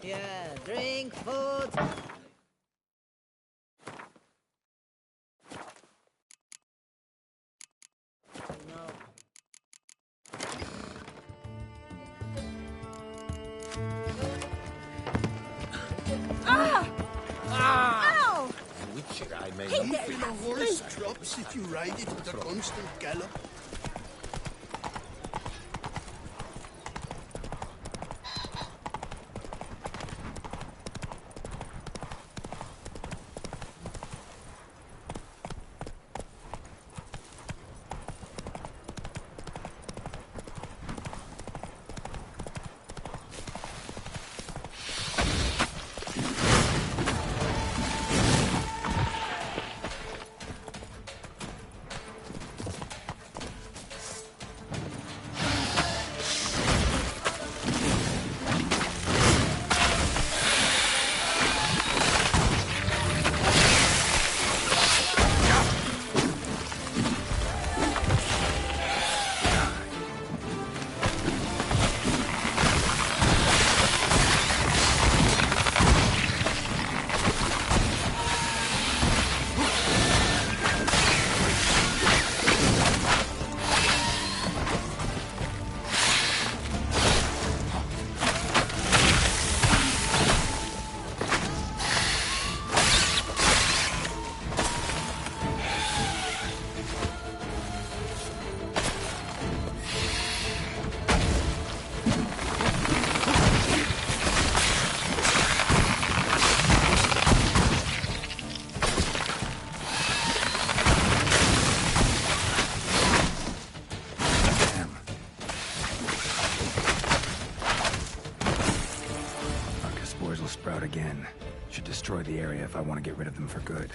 Yeah, drink, food. Ow! Witcher, I may. Hey You there, feel a horse drops if you ride it with a constant gallop. out again. Should destroy the area if I want to get rid of them for good.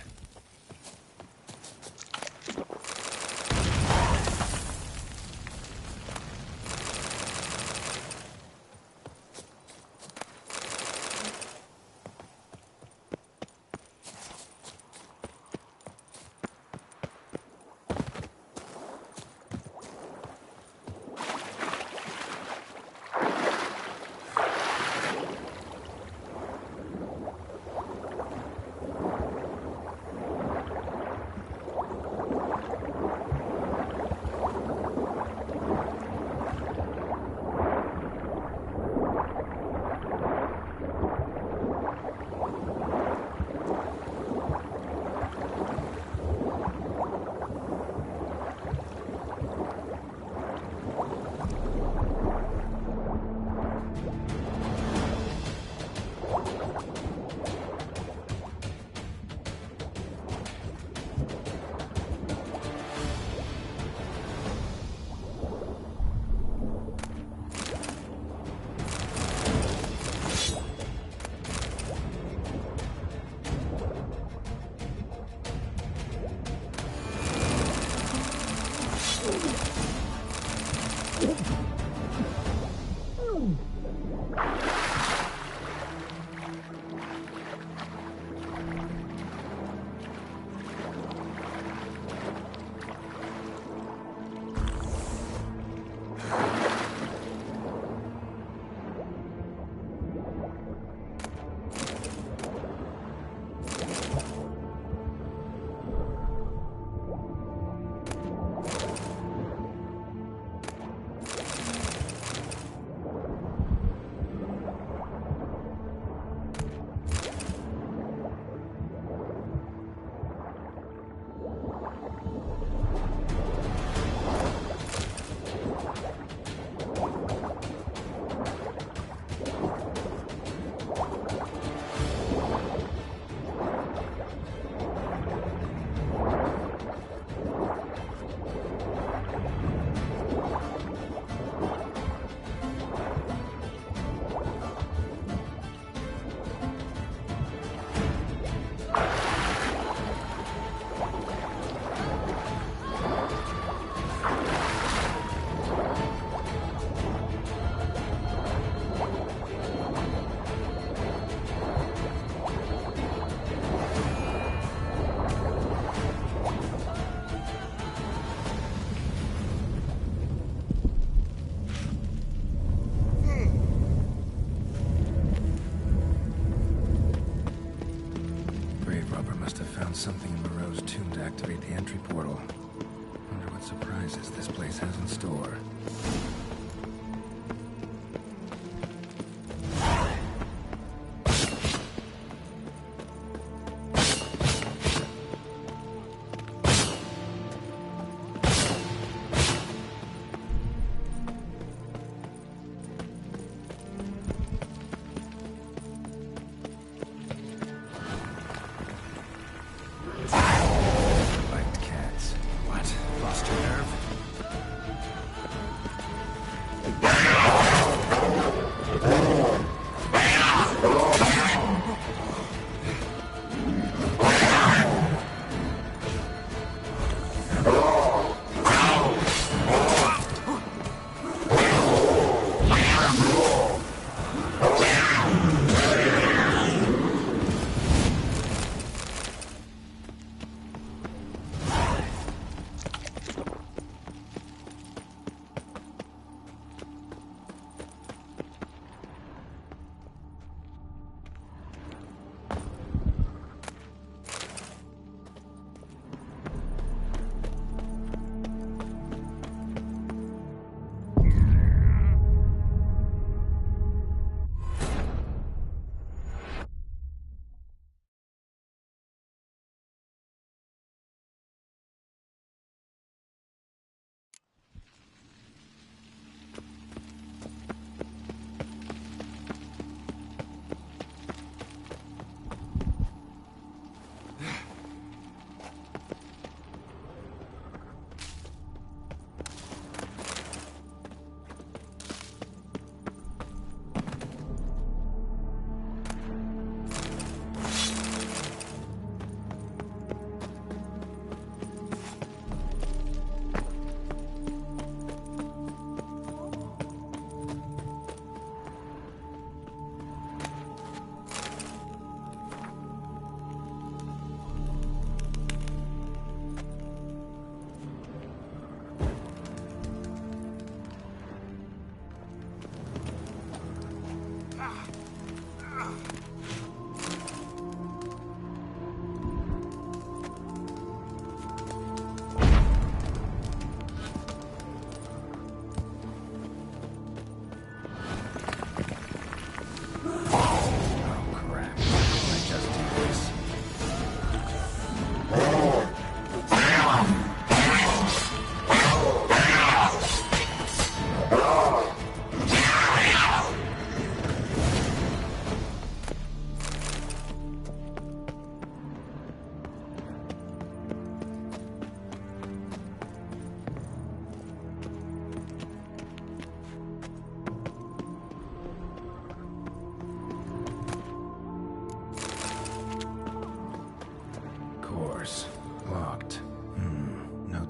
Something in Moreau's tomb to activate the entry portal. Wonder what surprises this place has in store.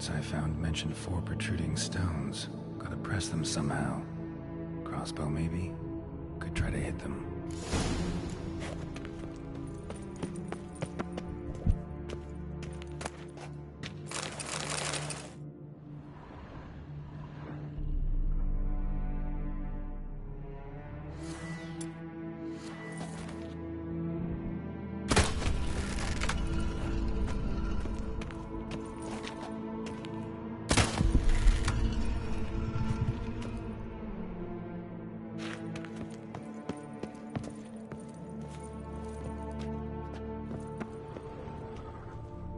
notes I found mentioned 4 protruding stones. Gotta press them somehow. Crossbow, maybe? Could try to hit them.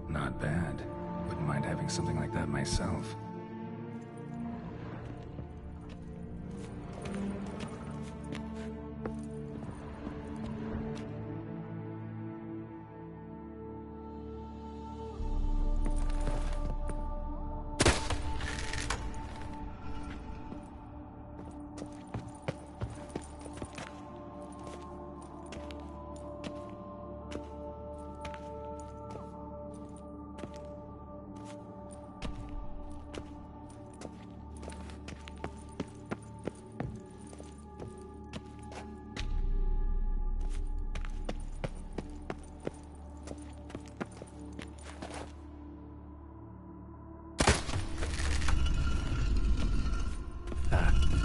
Not bad. Wouldn't mind having something like that myself.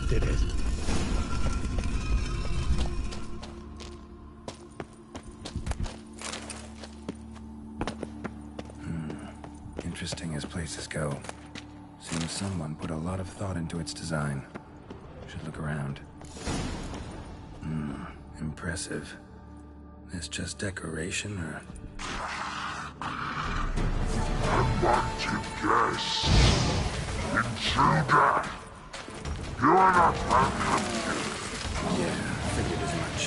Did it? Interesting as places go. Seems someone put a lot of thought into its design. Should look around. Impressive. This just decoration, or... Unwanted guest! Intruder! You are not welcome here. Yeah, figured as much.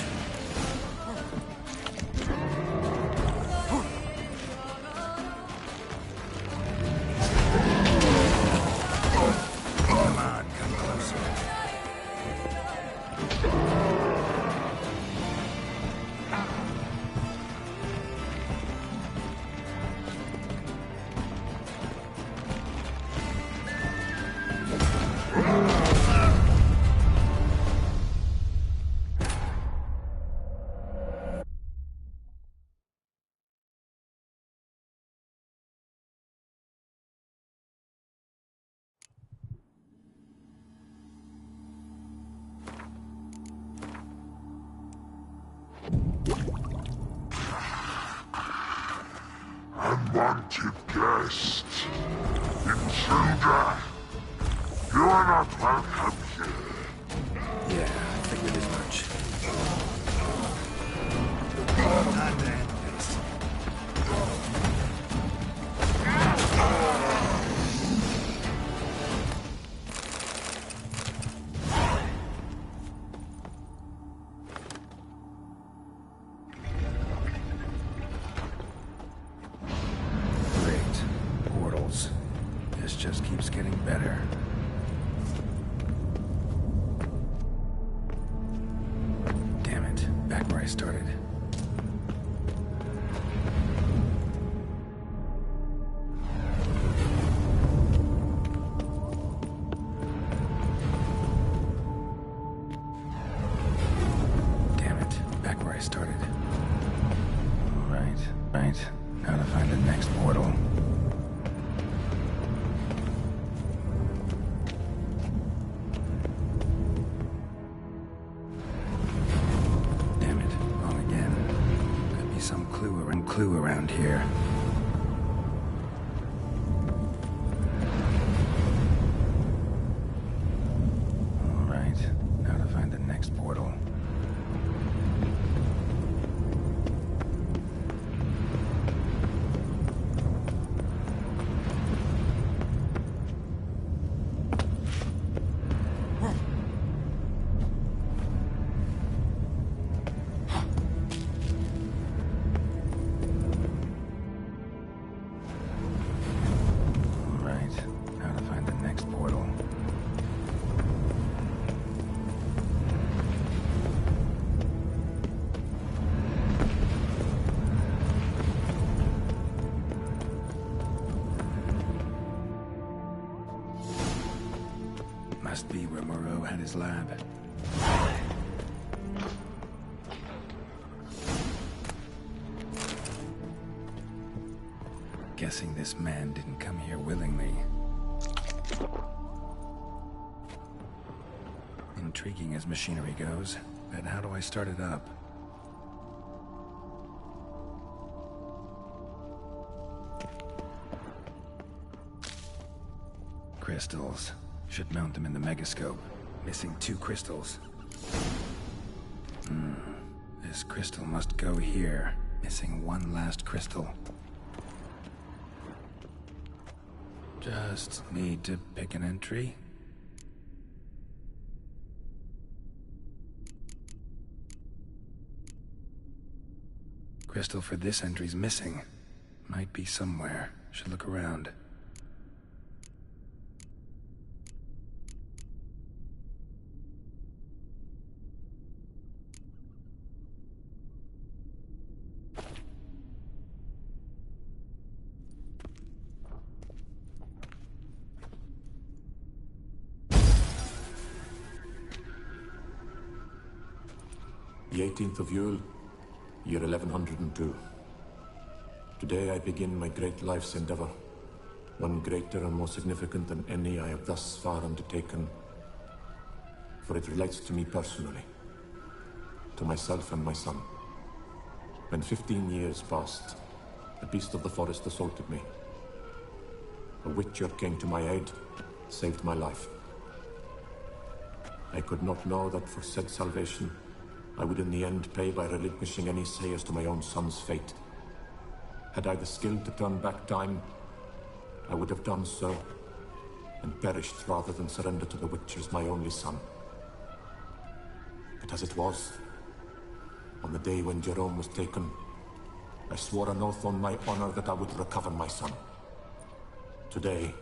Come on, come closer. Unwanted guest! Intruder! You are not welcome here. Yeah, figured as much. This just keeps getting better. Damn it, back where I started. Damn it, back where I started. Right. Now to find the next portal. Some clue around here. All right, now to find the next portal. Must be where Moreau had his lab. Guessing this man didn't come here willingly. Intriguing as machinery goes, but how do I start it up? Crystals. Should mount them in the megascope. Missing 2 crystals. This crystal must go here. Missing 1 last crystal. Just need to pick an entry. Crystal for this entry's missing. Might be somewhere. Should look around. The 18th of Yule, year 1102. Today I begin my great life's endeavor, one greater and more significant than any I have thus far undertaken, for it relates to me personally, to myself and my son. When 15 years passed, a beast of the forest assaulted me. A witcher came to my aid, saved my life. I could not know that for said salvation, I would in the end pay by relinquishing any say as to my own son's fate. Had I the skill to turn back time, I would have done so, and perished rather than surrender to the Witchers my only son. But as it was, on the day when Jerome was taken, I swore an oath on my honor that I would recover my son. Today,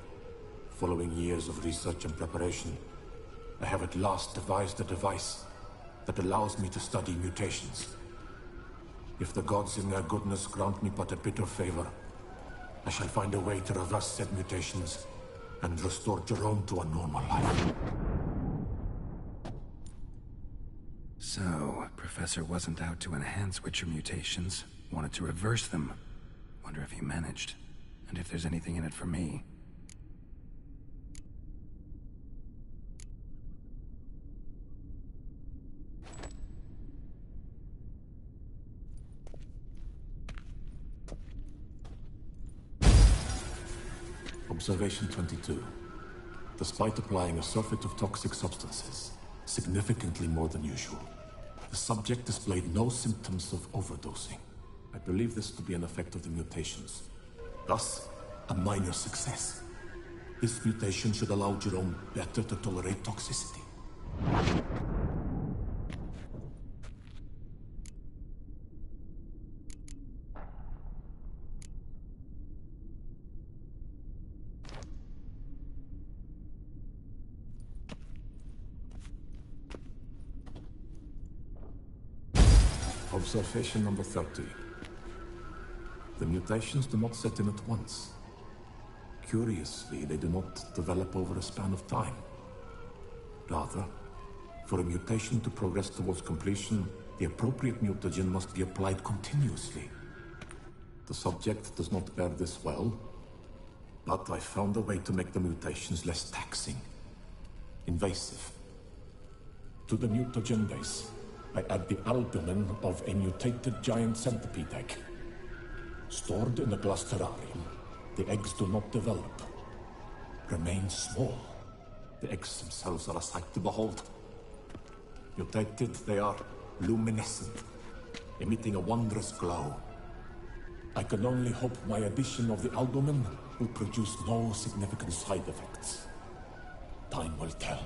following years of research and preparation, I have at last devised a device that allows me to study mutations. If the gods in their goodness grant me but a bit of favor, I shall find a way to reverse said mutations and restore Jerome to a normal life. So, Professor wasn't out to enhance Witcher mutations, wanted to reverse them. Wonder if he managed, and if there's anything in it for me. Observation 22. Despite applying a surfeit of toxic substances, significantly more than usual, the subject displayed no symptoms of overdosing. I believe this to be an effect of the mutations. Thus, a minor success. This mutation should allow Jerome better to tolerate toxicity. Observation number 30. The mutations do not set in at once. Curiously, they do not develop over a span of time. Rather, for a mutation to progress towards completion, the appropriate mutagen must be applied continuously. The subject does not bear this well, but I found a way to make the mutations less taxing, invasive. To the mutagen base, I add the albumin of a mutated giant centipede egg. Stored in a glass terrarium, the eggs do not develop, remain small. The eggs themselves are a sight to behold. Mutated, they are luminescent, emitting a wondrous glow. I can only hope my addition of the albumin will produce no significant side effects. Time will tell.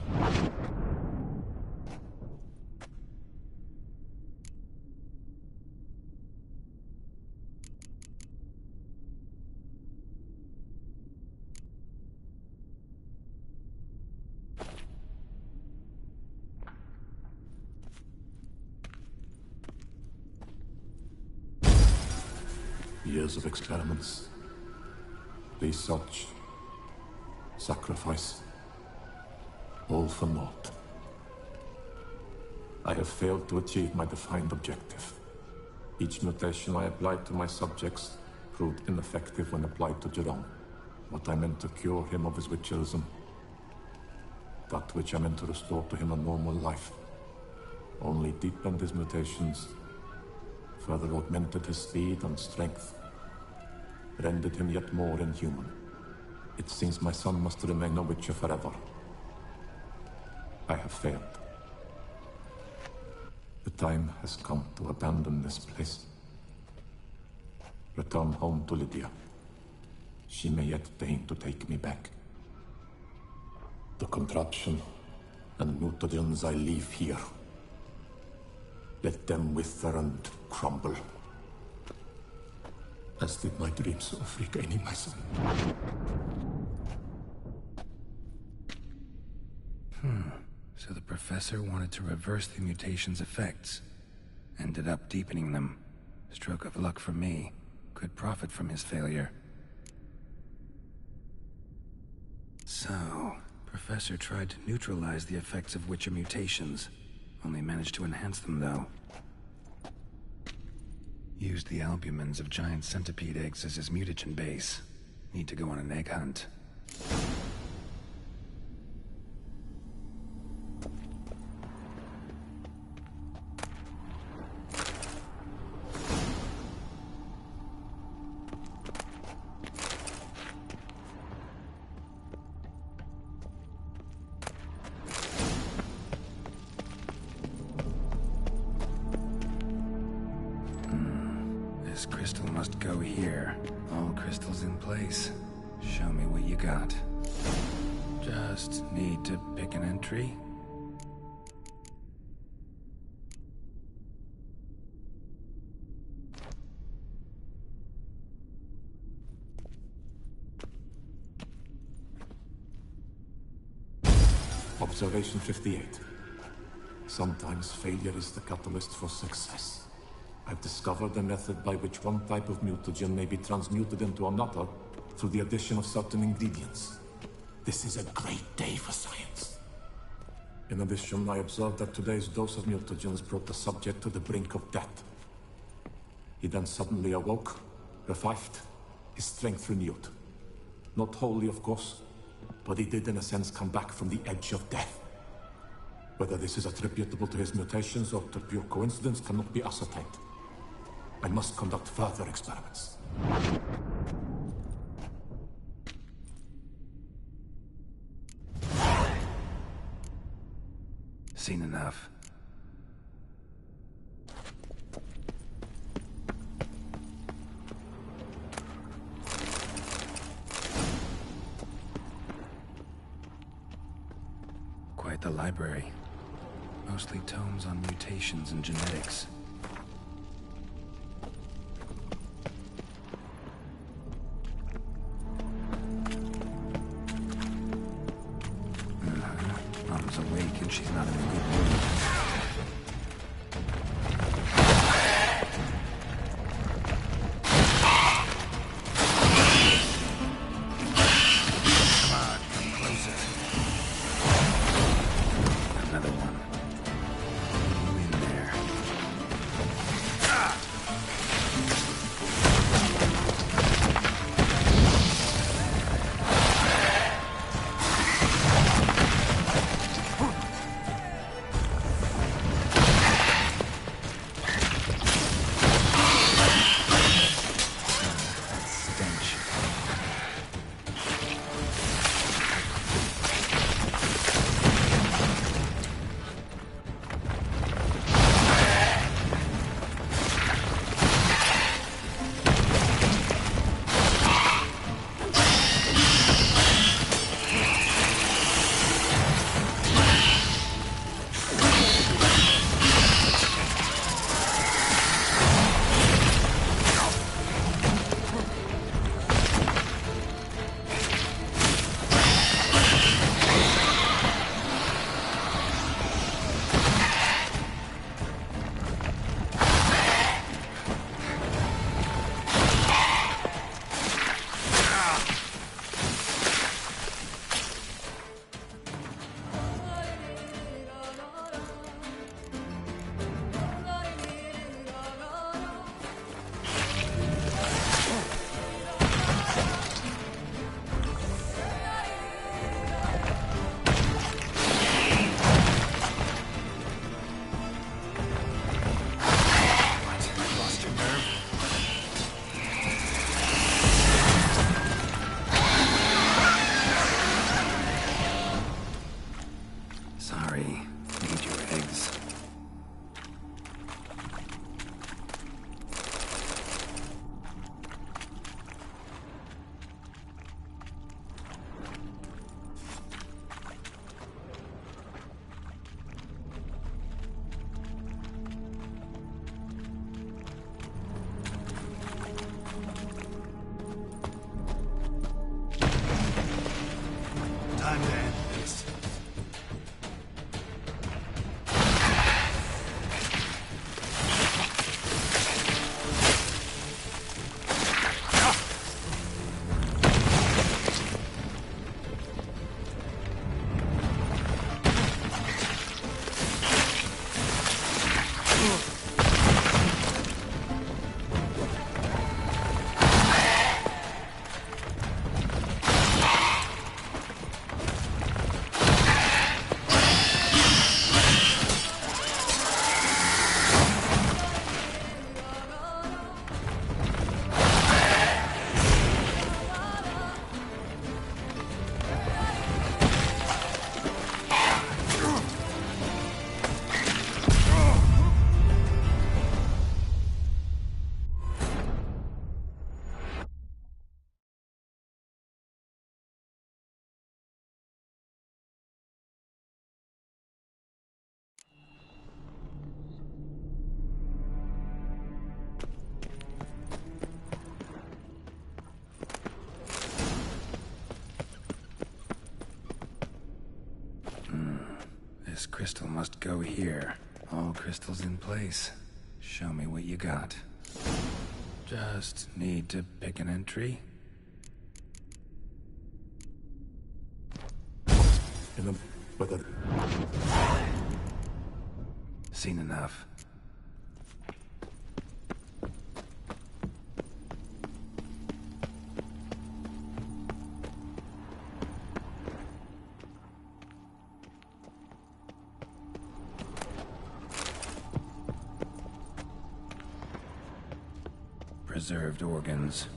Years of experiments, research, sacrifice. All for naught. I have failed to achieve my defined objective. Each mutation I applied to my subjects proved ineffective when applied to Jerome. What I meant to cure him of his witcherism, that which I meant to restore to him a normal life, only deepened his mutations, further augmented his speed and strength, rendered him yet more inhuman. It seems my son must remain a witcher forever. I have failed. The time has come to abandon this place. Return home to Lydia. She may yet deign to take me back. The contraption and mutagens I leave here, let them wither and crumble, as did my dreams of regaining my son. So the professor wanted to reverse the mutation's effects. Ended up deepening them. Stroke of luck for me. Could profit from his failure. So, Professor tried to neutralize the effects of Witcher mutations. Only managed to enhance them, though. Used the albumins of giant centipede eggs as his mutagen base. Need to go on an egg hunt. This crystal must go here. All crystals in place. Show me what you got. Just need to pick an entry. Observation 58. Sometimes failure is the catalyst for success. I've discovered a method by which one type of mutagen may be transmuted into another through the addition of certain ingredients. This is a great day for science. In addition, I observed that today's dose of mutagens brought the subject to the brink of death. He then suddenly awoke, revived, his strength renewed. Not wholly, of course, but he did in a sense come back from the edge of death. Whether this is attributable to his mutations or to pure coincidence cannot be ascertained. I must conduct further experiments. Seen enough. Quite the library. Mostly tomes on mutations and genetics. Mom's awake and she's not in a good mood. Time to end this. This crystal must go here. All crystals in place. Show me what you got. Just need to pick an entry. Seen enough. Preserved organs.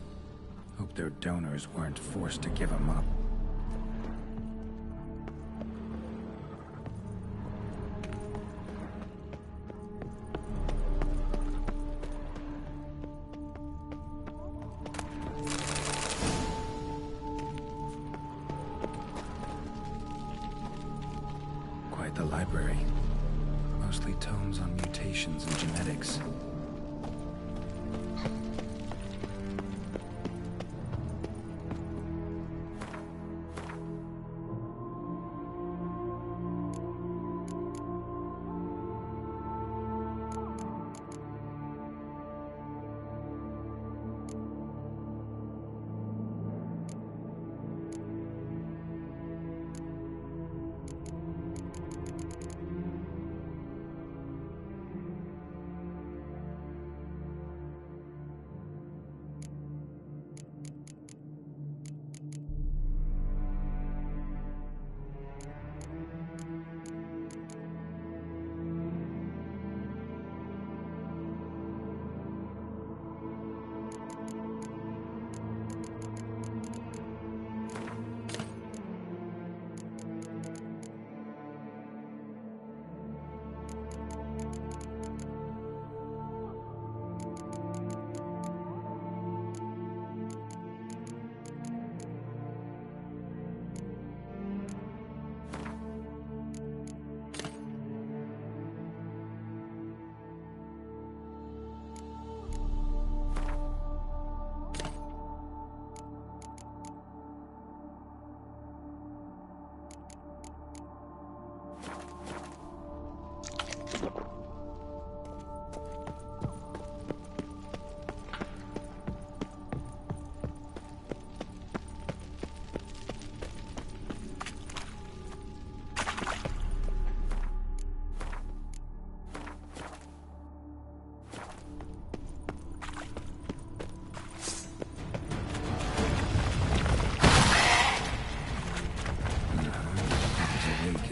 Hope their donors weren't forced to give them up. Quite the library. Mostly tomes on mutations and genetics.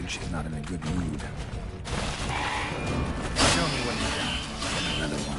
She's not in a good mood. Show me what you got. Another one.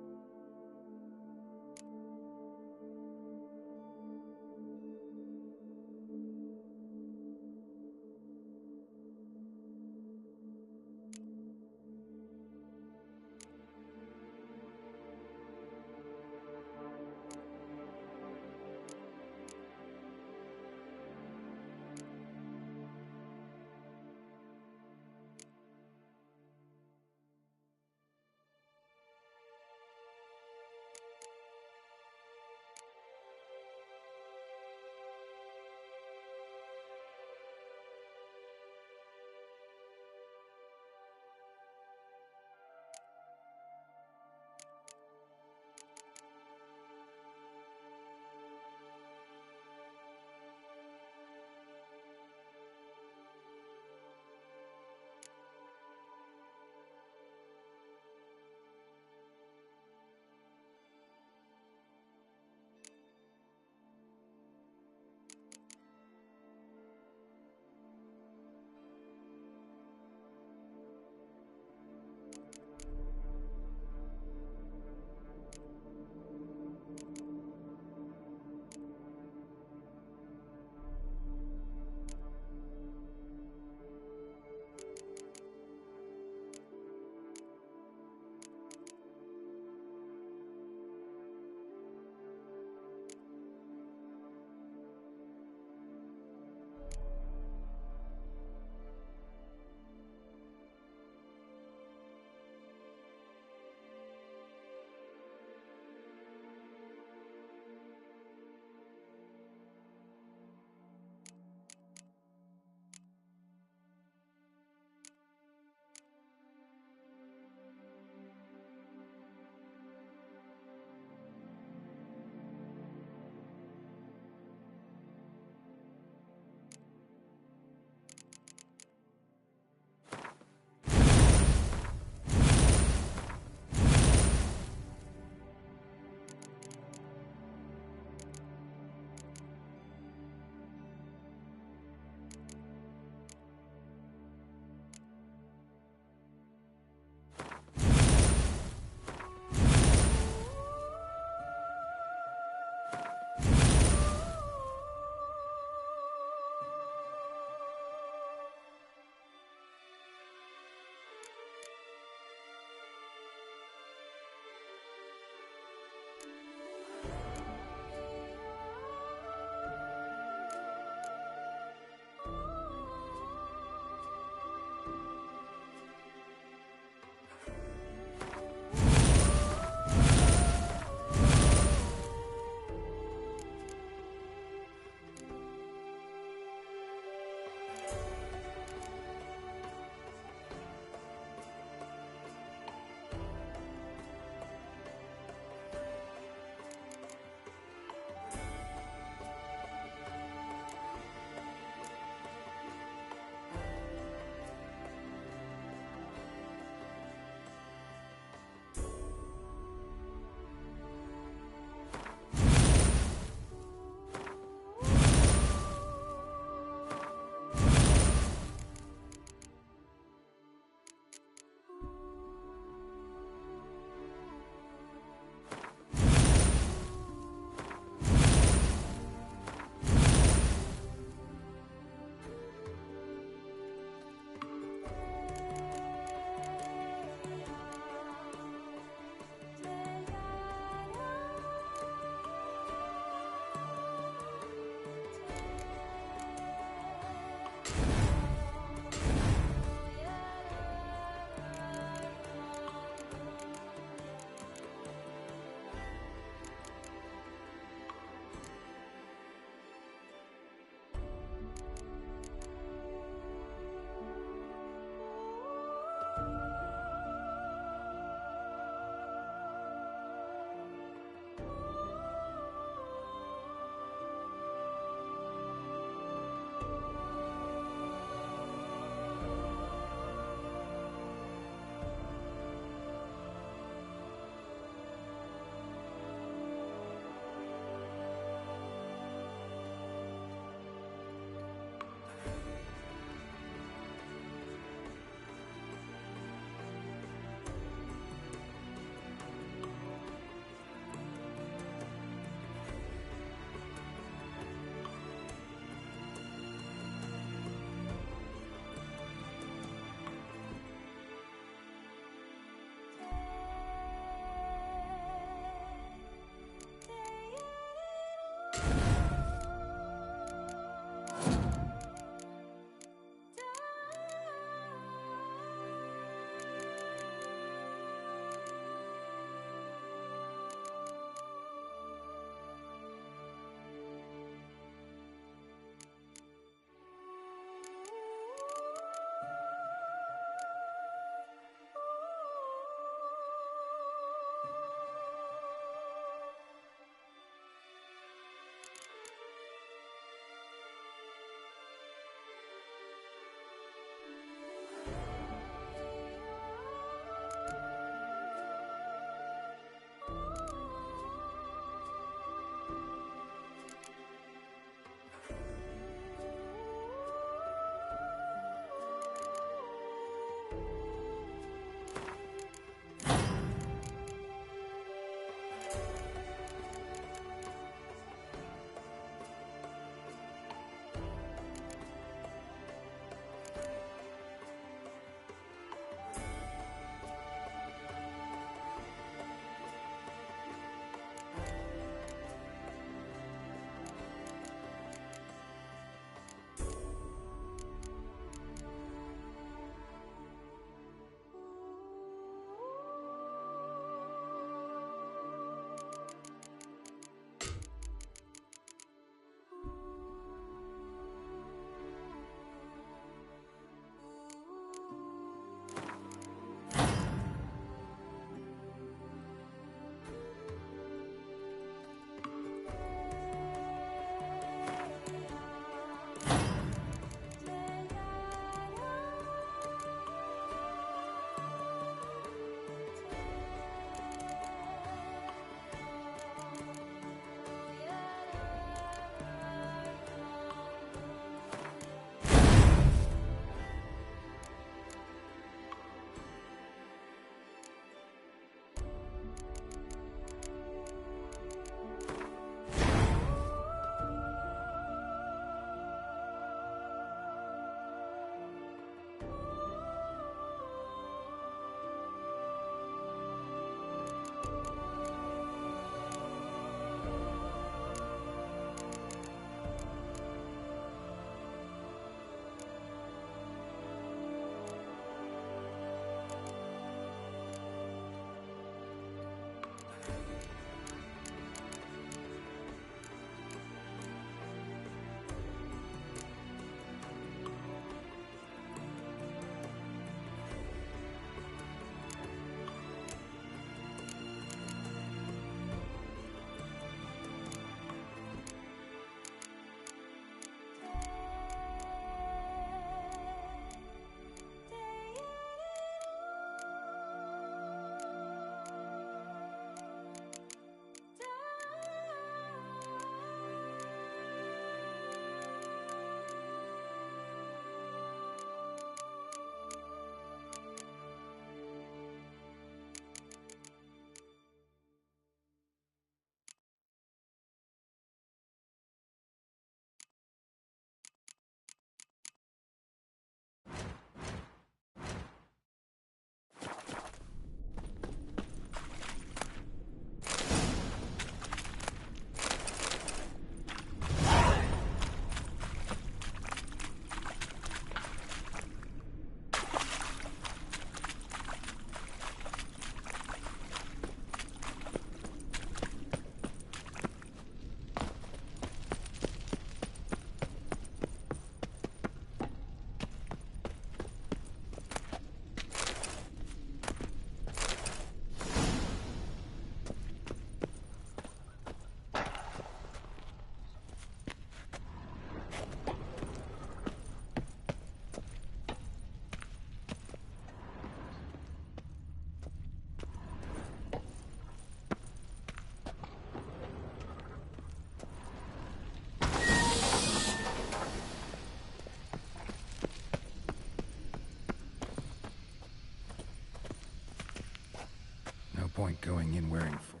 point going in wearing full.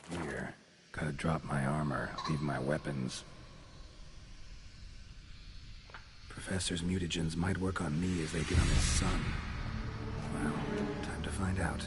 Here. Gotta drop my armor, leave my weapons. Professor's mutagens might work on me as they did on his son. Well, time to find out.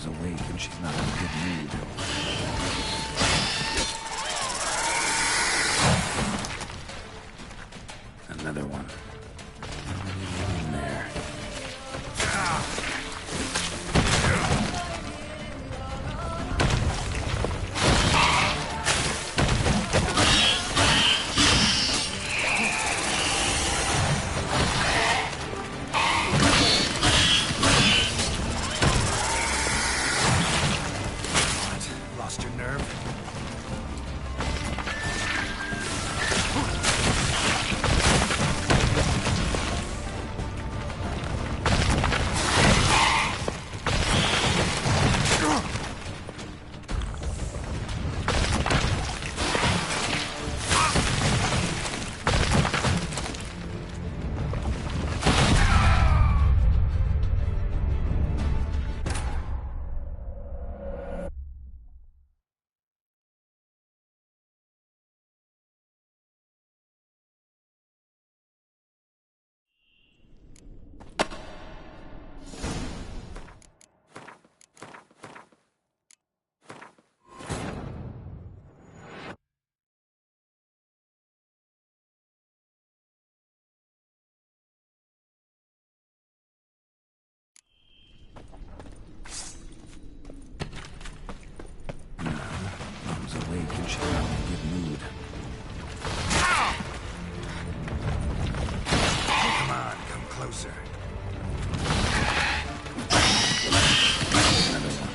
awake and she's not in a good mood. Another one. In there. Lost your nerve? Mom's awake and she's not in a good mood. Come on, come closer. Another one.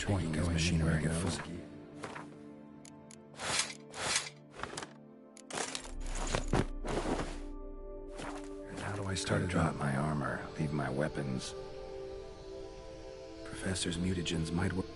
Point going machinery goes. How do I start to drop my armor? armor, leave my weapons. Professor's mutagens might work.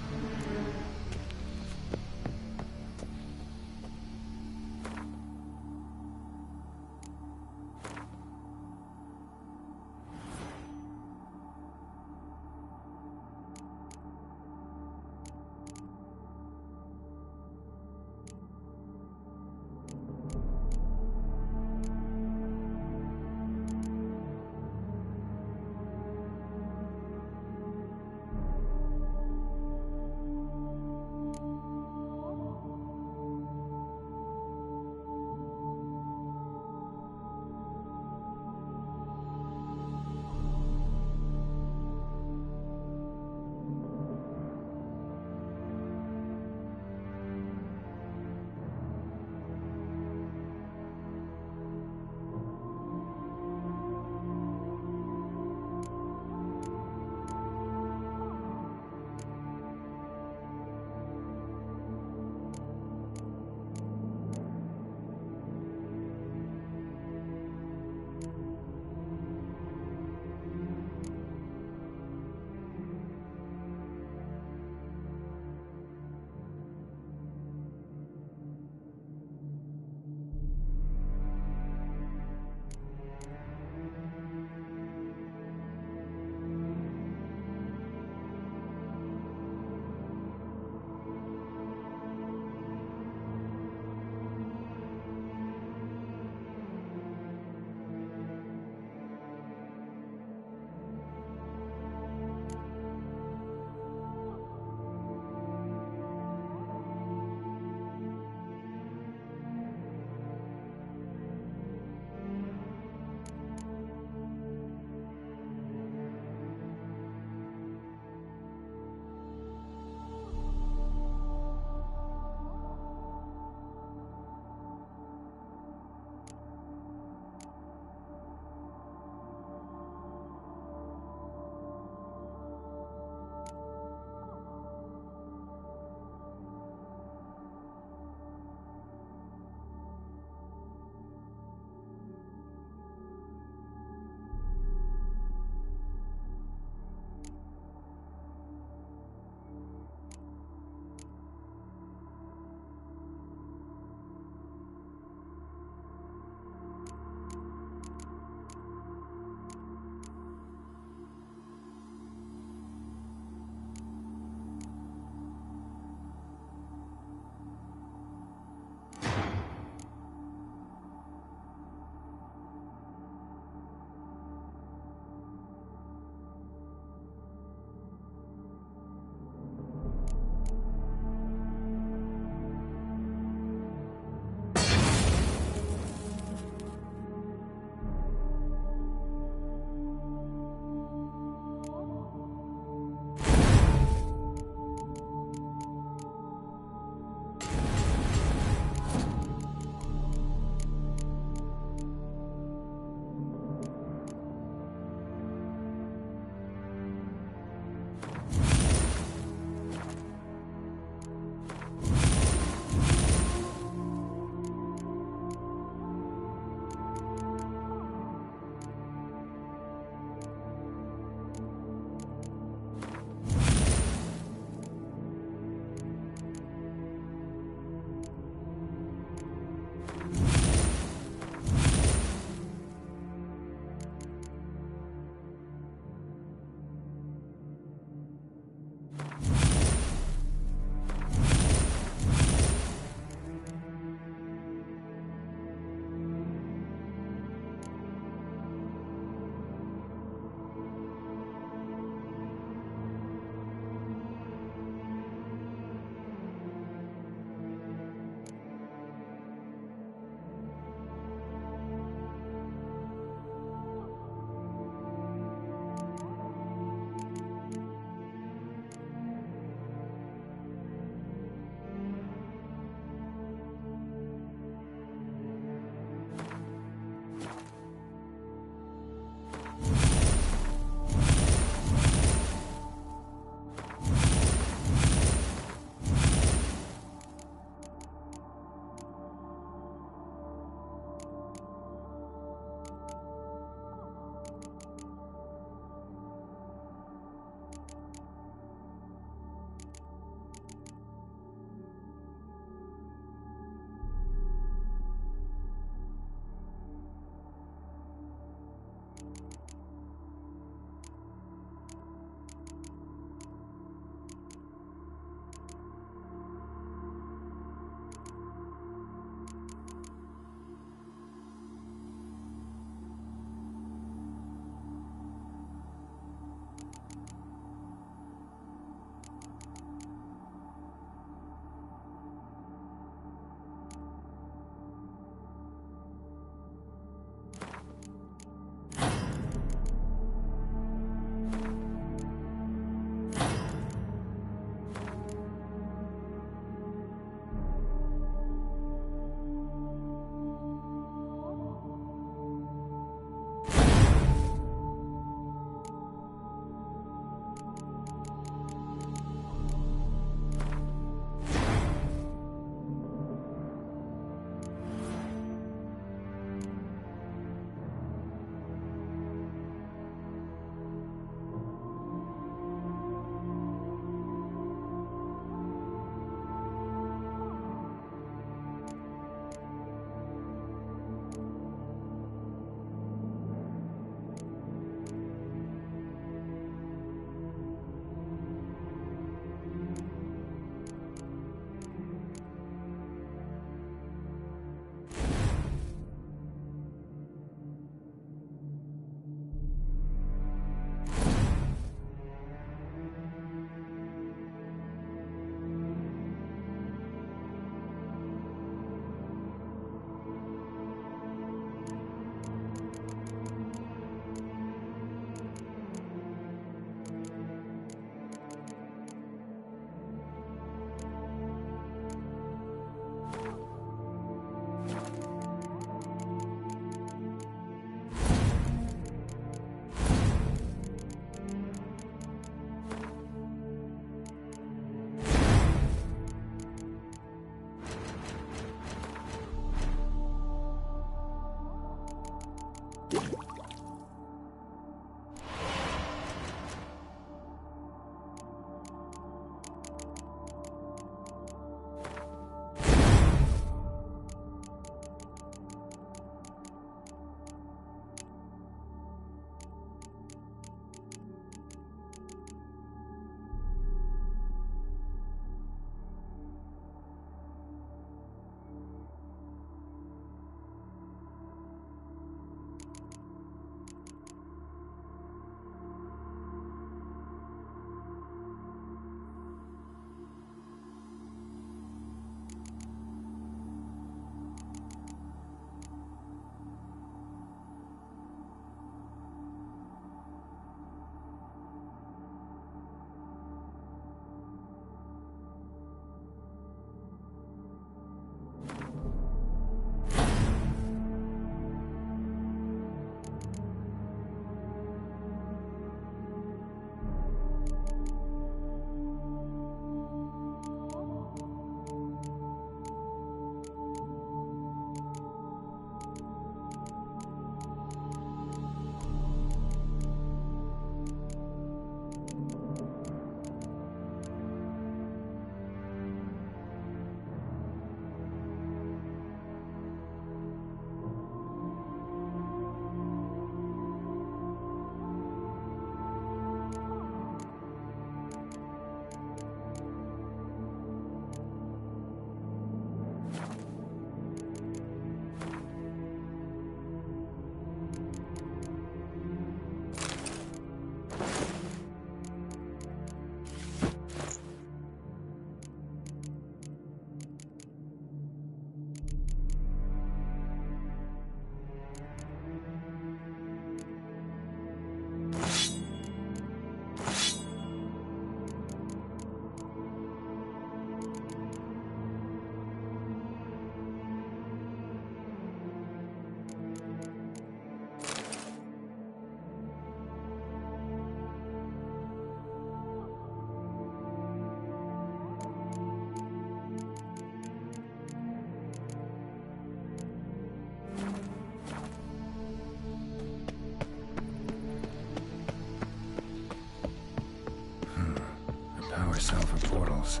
himself of portals.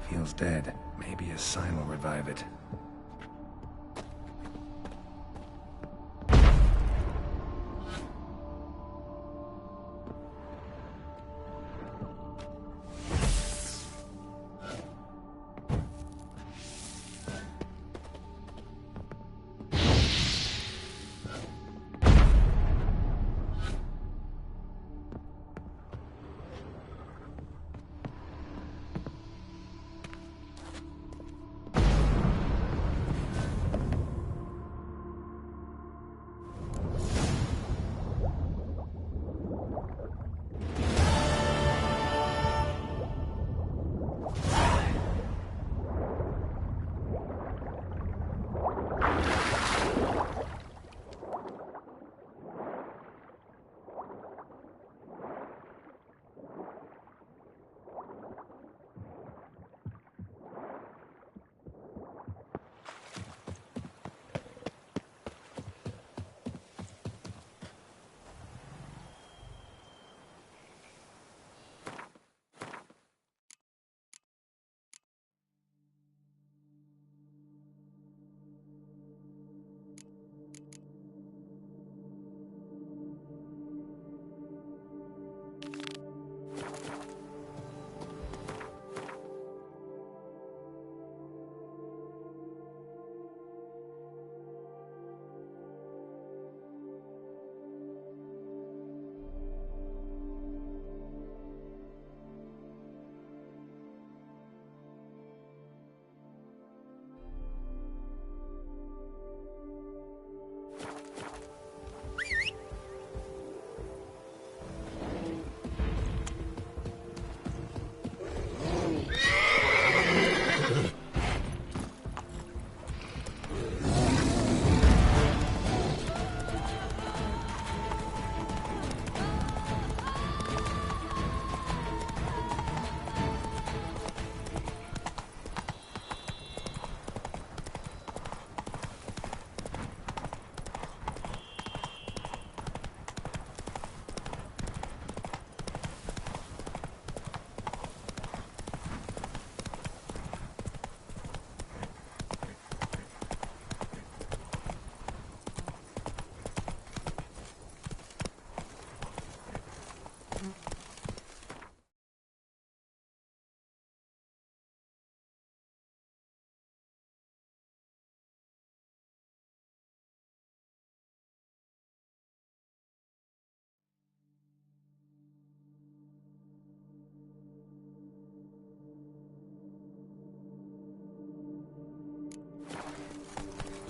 Feels dead. Maybe a sign will revive it.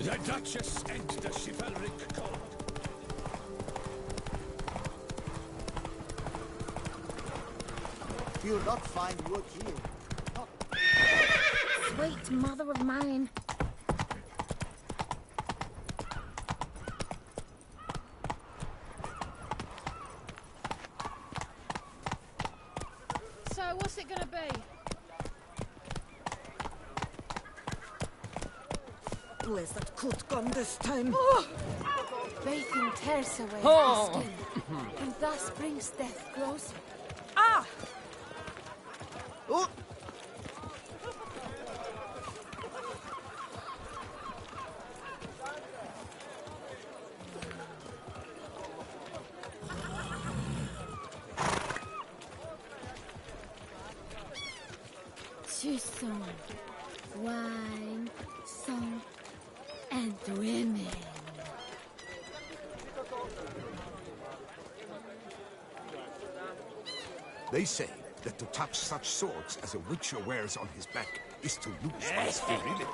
The Duchess and the chivalric code. You'll not find wood here. Sweet mother of mine. So, what's it gonna be? Where's that coot gone this time? Bathing tears away Oh. the skin, and thus brings death closer. Ah! Oh! Chisholm, wine, song, and women. They say that to touch such swords as a witcher wears on his back is to lose one's virility.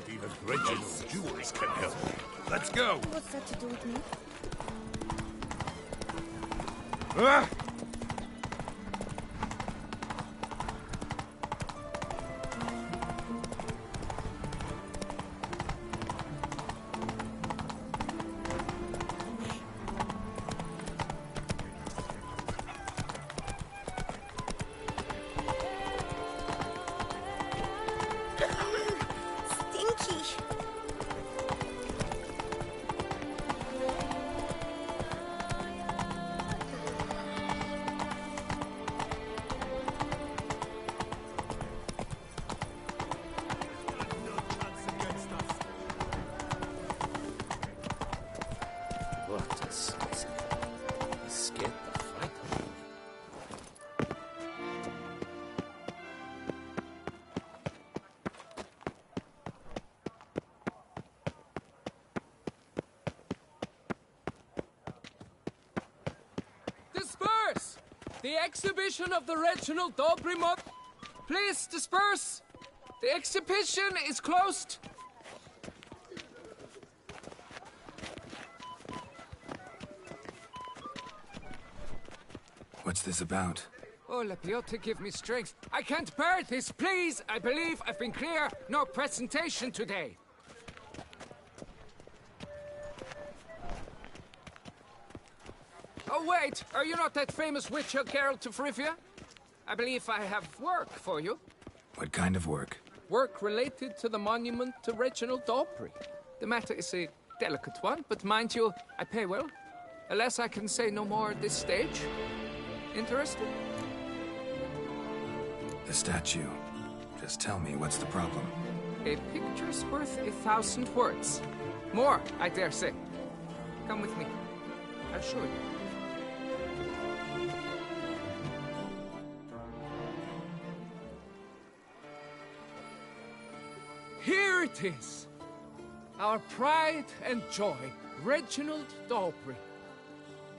Even Reginald's jewels can help. Let's go! What's that to do with me? Ah! Disperse! The exhibition of the Reginald Dobry mod. Please disperse! The exhibition is closed. What's this about? Oh, Lepiote, give me strength. I can't bear this, please! I believe I've been clear. No presentation today. Oh, wait! Are you not that famous witcher, Geralt of Rivia? I believe I have work for you. What kind of work? Work related to the monument to Reginald Dobry. The matter is a delicate one, but mind you, I pay well. Alas, I can say no more at this stage. Interested? The statue. Just tell me, what's the problem? A picture's worth 1,000 words. More, I dare say. Come with me. I'll show you. Here it is! Our pride and joy, Reginald Dobry.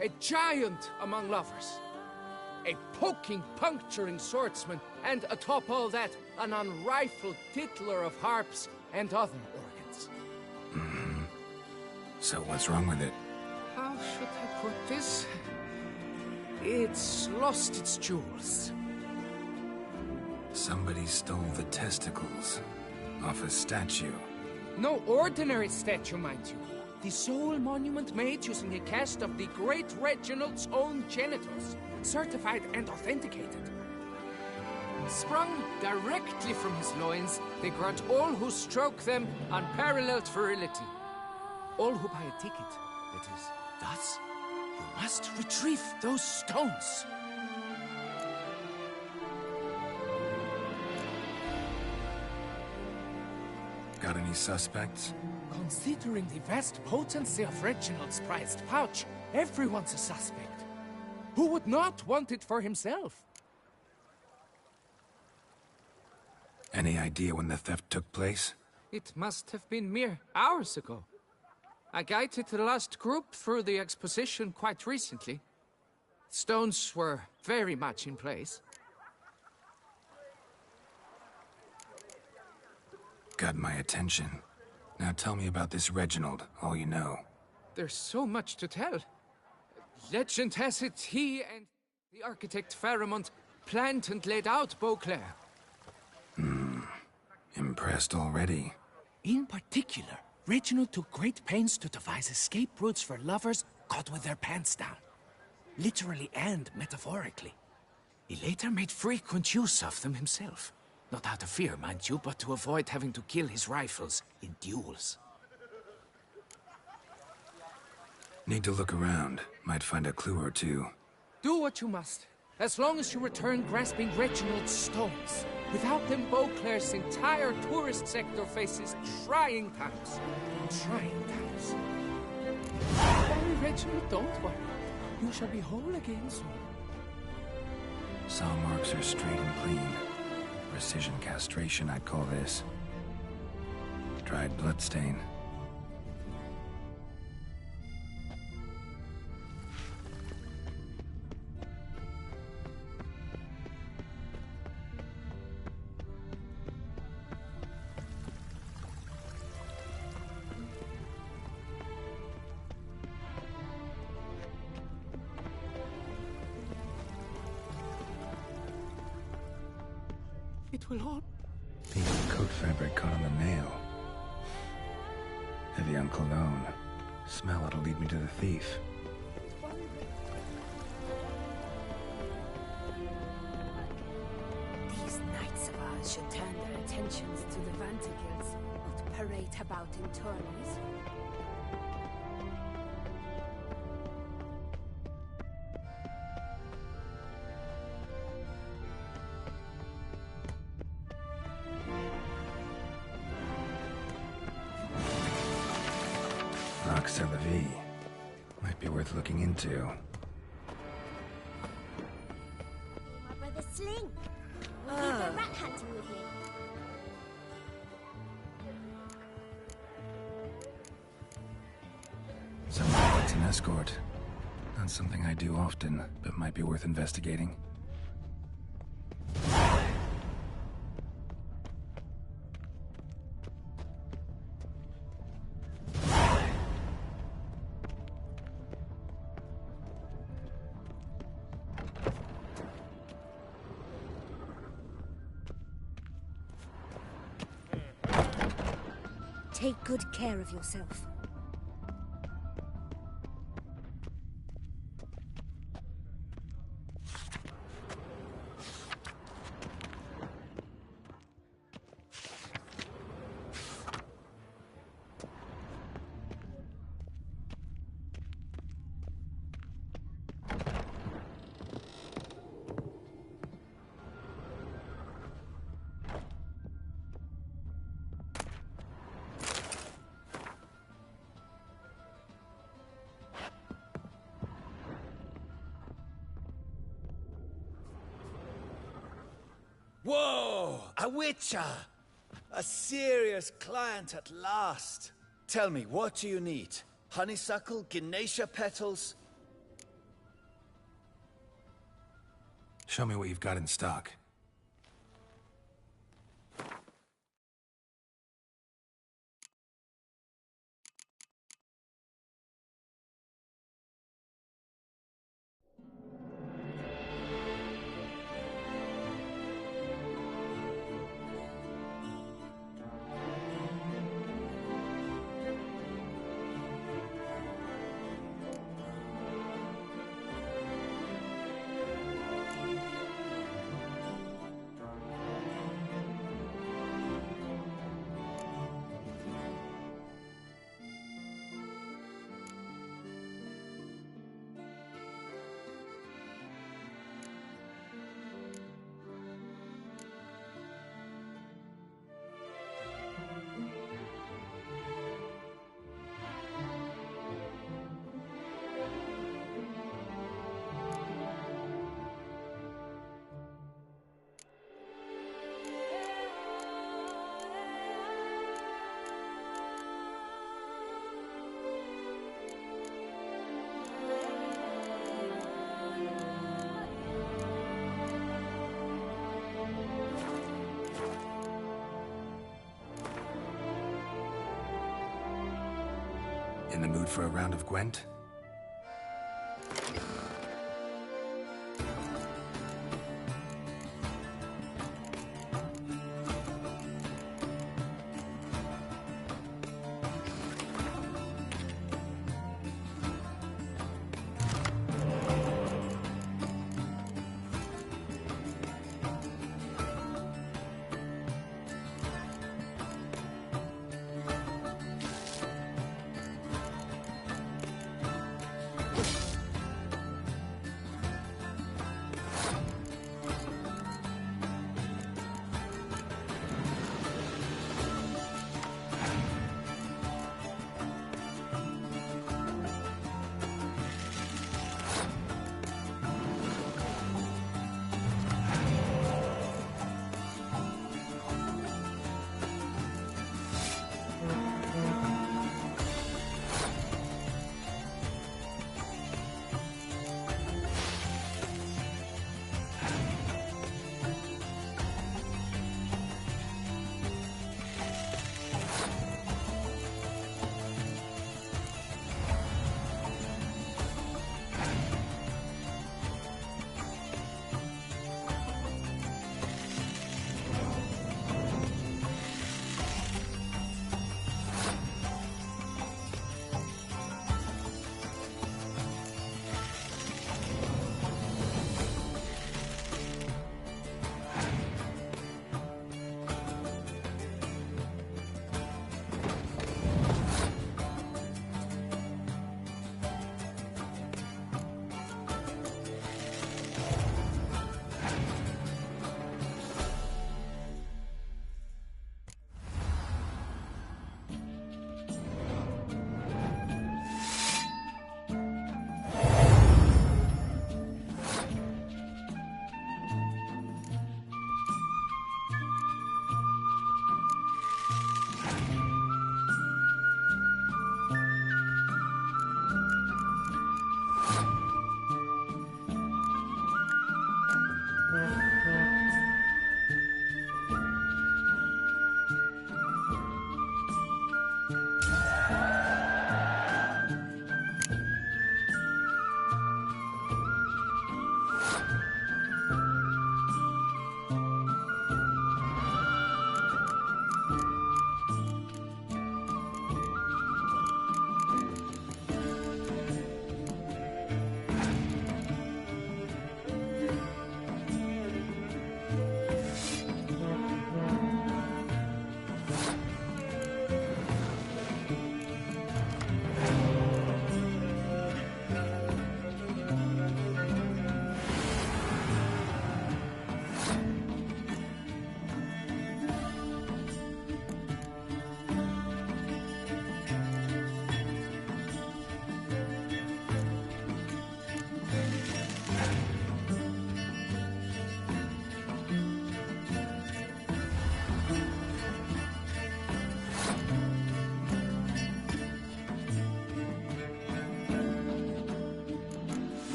A giant among lovers. A poking, puncturing swordsman, and atop all that, an unrifled tittler of harps and other organs. Mm-hmm. So what's wrong with it? How should I put this? It's lost its jewels. Somebody stole the testicles off a statue. No ordinary statue, mind you. The sole monument made using a cast of the great Reginald's own genitals, certified and authenticated. Sprung directly from his loins, they grant all who stroke them unparalleled virility. All who buy a ticket, that is. Thus, you must retrieve those stones. Got any suspects? Considering the vast potency of Reginald's prized pouch, everyone's a suspect. Who would not want it for himself? Any idea when the theft took place? It must have been mere hours ago. I guided the last group through the exposition quite recently. Stones were very much in place. Got my attention. Now tell me about this Reginald, all you know. There's so much to tell. Legend has it he and the architect Pharamond planned and laid out Beauclair. Impressed already. In particular, Reginald took great pains to devise escape routes for lovers caught with their pants down. Literally and metaphorically. He later made frequent use of them himself. Not out of fear, mind you, but to avoid having to kill his rifles in duels. Need to look around. Might find a clue or two. Do what you must, as long as you return grasping Reginald's stones. Without them, Beauclair's entire tourist sector faces trying times. Trying times. Worry, Reginald, don't worry. You shall be whole again soon. Saw marks are straight and clean. Precision castration, I'd call this. Dried bloodstain. It will all... Piece of coat fabric caught on the nail. Heavy on cologne. Smell it'll lead me to the thief. These knights of ours should turn their attentions to the Vantigils, not parade about in tourneys. Nox Elavi. Might be worth looking into. My brother Sling. Will you go rat hunting with me? Someone needs an escort. Not something I do often, but might be worth investigating. Take good care of yourself. Whoa! A witcher! A serious client at last. Tell me, what do you need? Honeysuckle, Ginacia petals? Show me what you've got in stock. In the mood for a round of Gwent?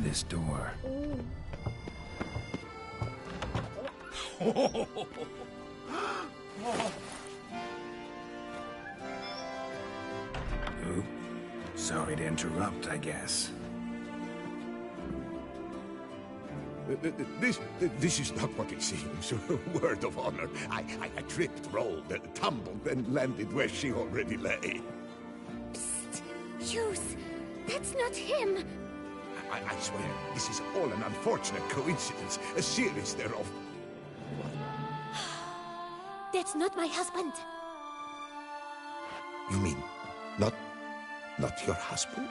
this door. Ooh, sorry to interrupt, I guess. This is not what it seems. Word of honor. I tripped, rolled, tumbled, and landed where she already lay. Psst! Hughes! That's not him! I swear, this is all an unfortunate coincidence. A series thereof. That's not my husband. You mean, not your husband?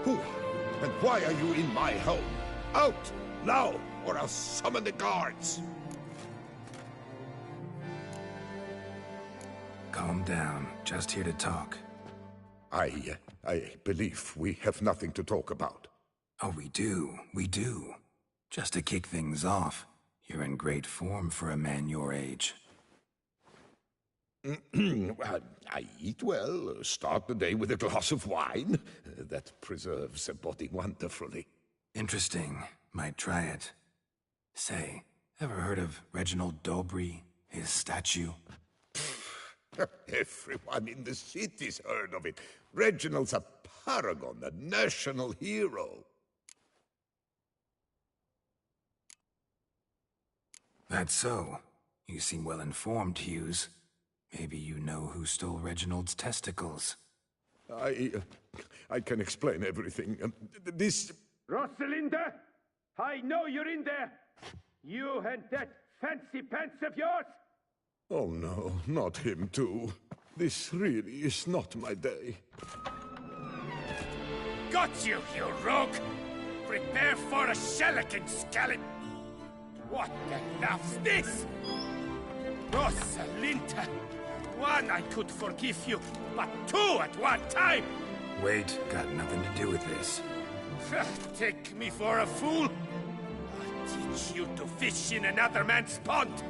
Who are you, and why are you in my home? Out, now, or I'll summon the guards. Calm down. Just here to talk. I believe we have nothing to talk about. Oh, we do. We do. Just to kick things off, you're in great form for a man your age. I eat well, start the day with a glass of wine. That preserves a body wonderfully. Interesting. Might try it. Say, ever heard of Reginald Dobry, his statue? Everyone in the city's heard of it. Reginald's a paragon, a national hero. That's so. You seem well informed, Hughes. Maybe you know who stole Reginald's testicles. I can explain everything. This... Rosalinda! I know you're in there! You and that fancy pants of yours! Oh no, not him too. This really is not my day. Got you, you rogue! Prepare for a shellacking, scallop! What the laugh's this? Rosalinda! One, I could forgive you, but two at one time! Wait, got nothing to do with this. Take me for a fool? I'll teach you to fish in another man's pond!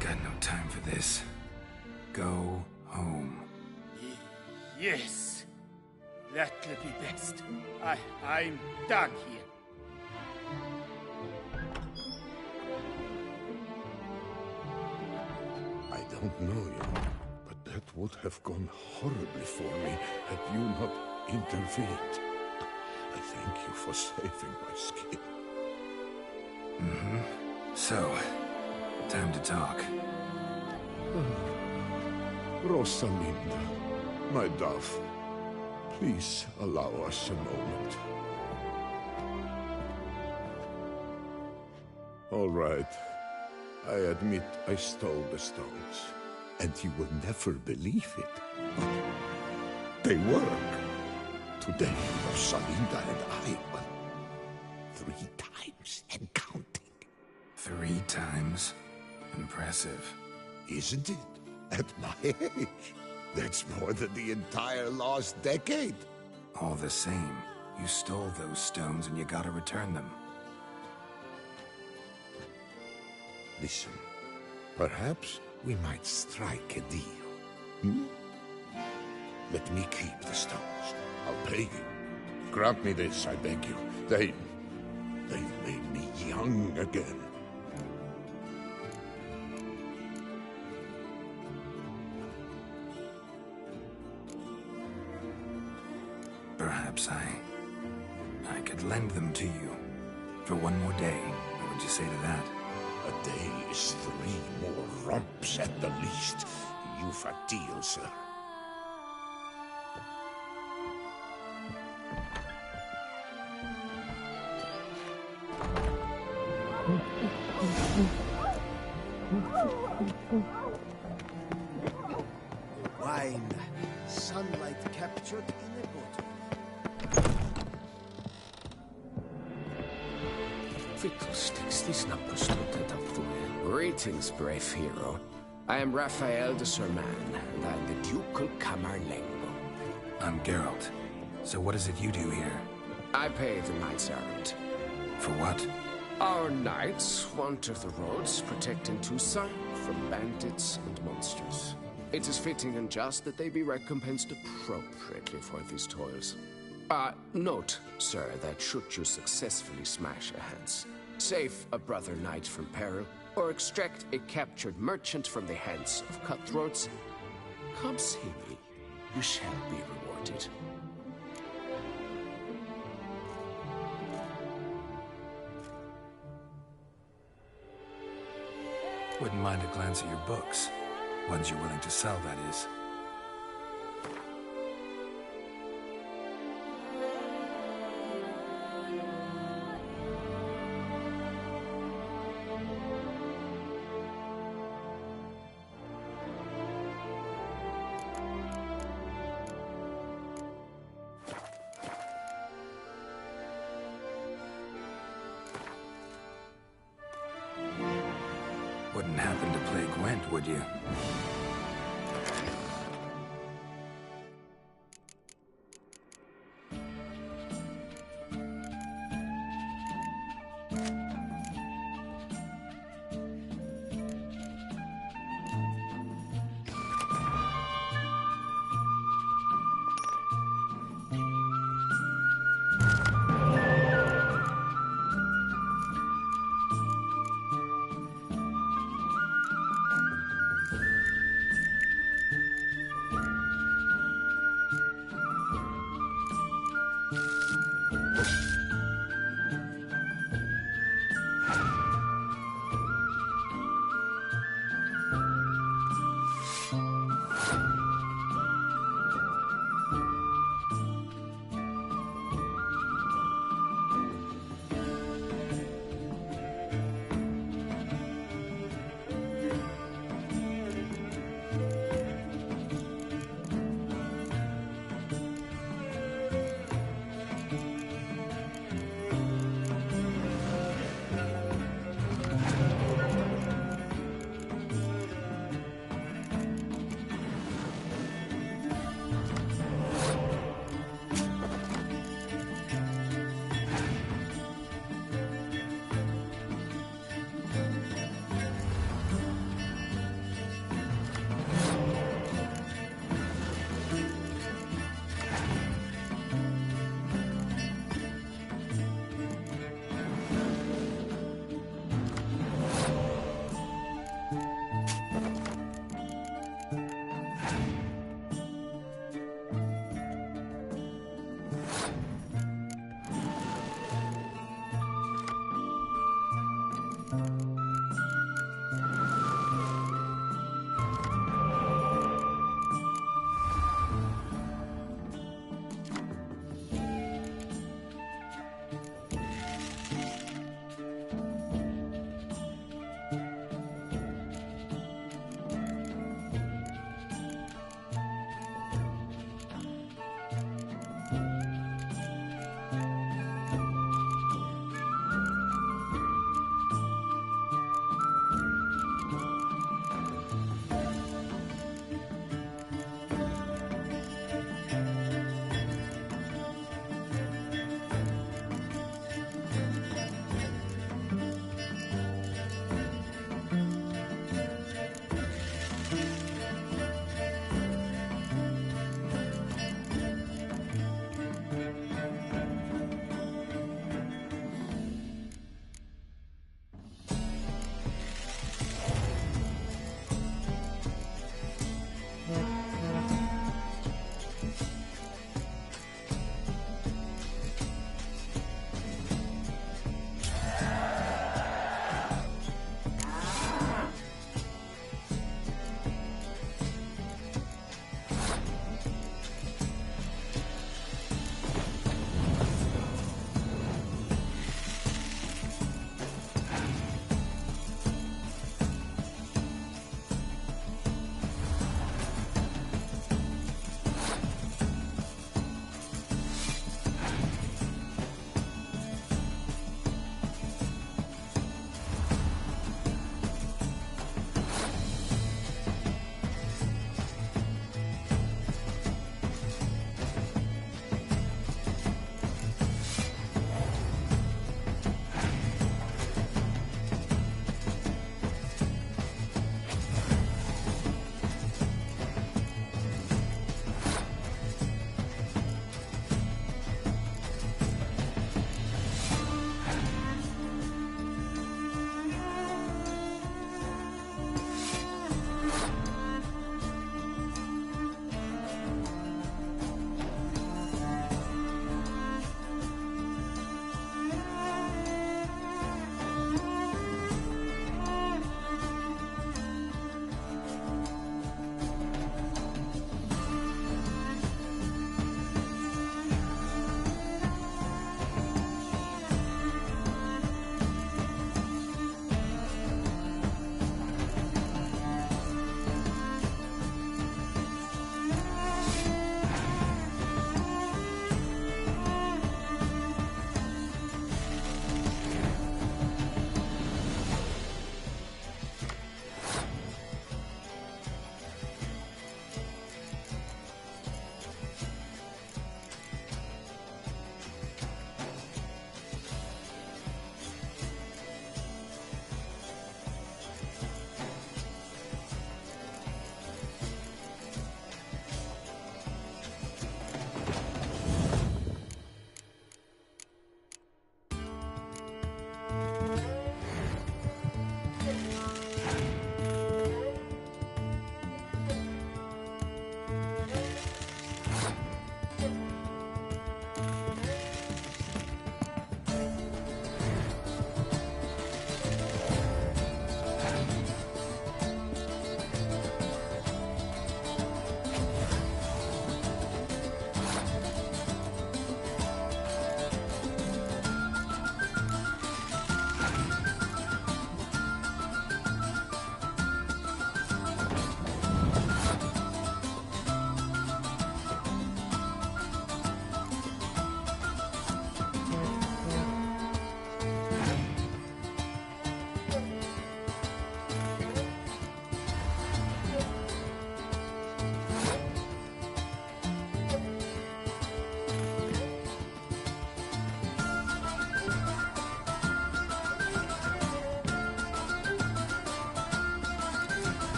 Got no time for this. Go home. Yes. That'll be best. I'm done here. I don't know you, but that would have gone horribly for me had you not intervened. I thank you for saving my skin. Mm-hmm. So, time to talk. Rosalinda, my dove, please allow us a moment. All right. I admit I stole the stones, and you will never believe it, but they work. Today, Rosalinda and I, well, 3 times and counting. 3 times? Impressive. Isn't it? At my age. That's more than the entire last decade. All the same, you stole those stones and you gotta return them. Listen, perhaps we might strike a deal. Let me keep the stones. I'll pay you. Grant me this, I beg you. They've made me young again. Perhaps I could lend them to you. For 1 more day. What would you say to that? A day is 3 more romps at the least. You've a deal, sir. Wine. Sunlight captured in a bottle. Fiddlesticks, these numbers don't add up to me. Greetings, brave hero. I am Raphael de Serman, and I'm the Ducal Camerlengo. I'm Geralt. So what is it you do here? I pay the knights errant. For what? Our knights wander the roads, protecting Toussaint from bandits and monsters. It is fitting and just that they be recompensed appropriately for these toils. Note, sir, that should you successfully smash a Hans, save a brother knight from peril, or extract a captured merchant from the hands of cutthroats, come see me. You shall be rewarded. Wouldn't mind a glance at your books. Ones you're willing to sell, that is. Wouldn't happen to play Gwent, would you?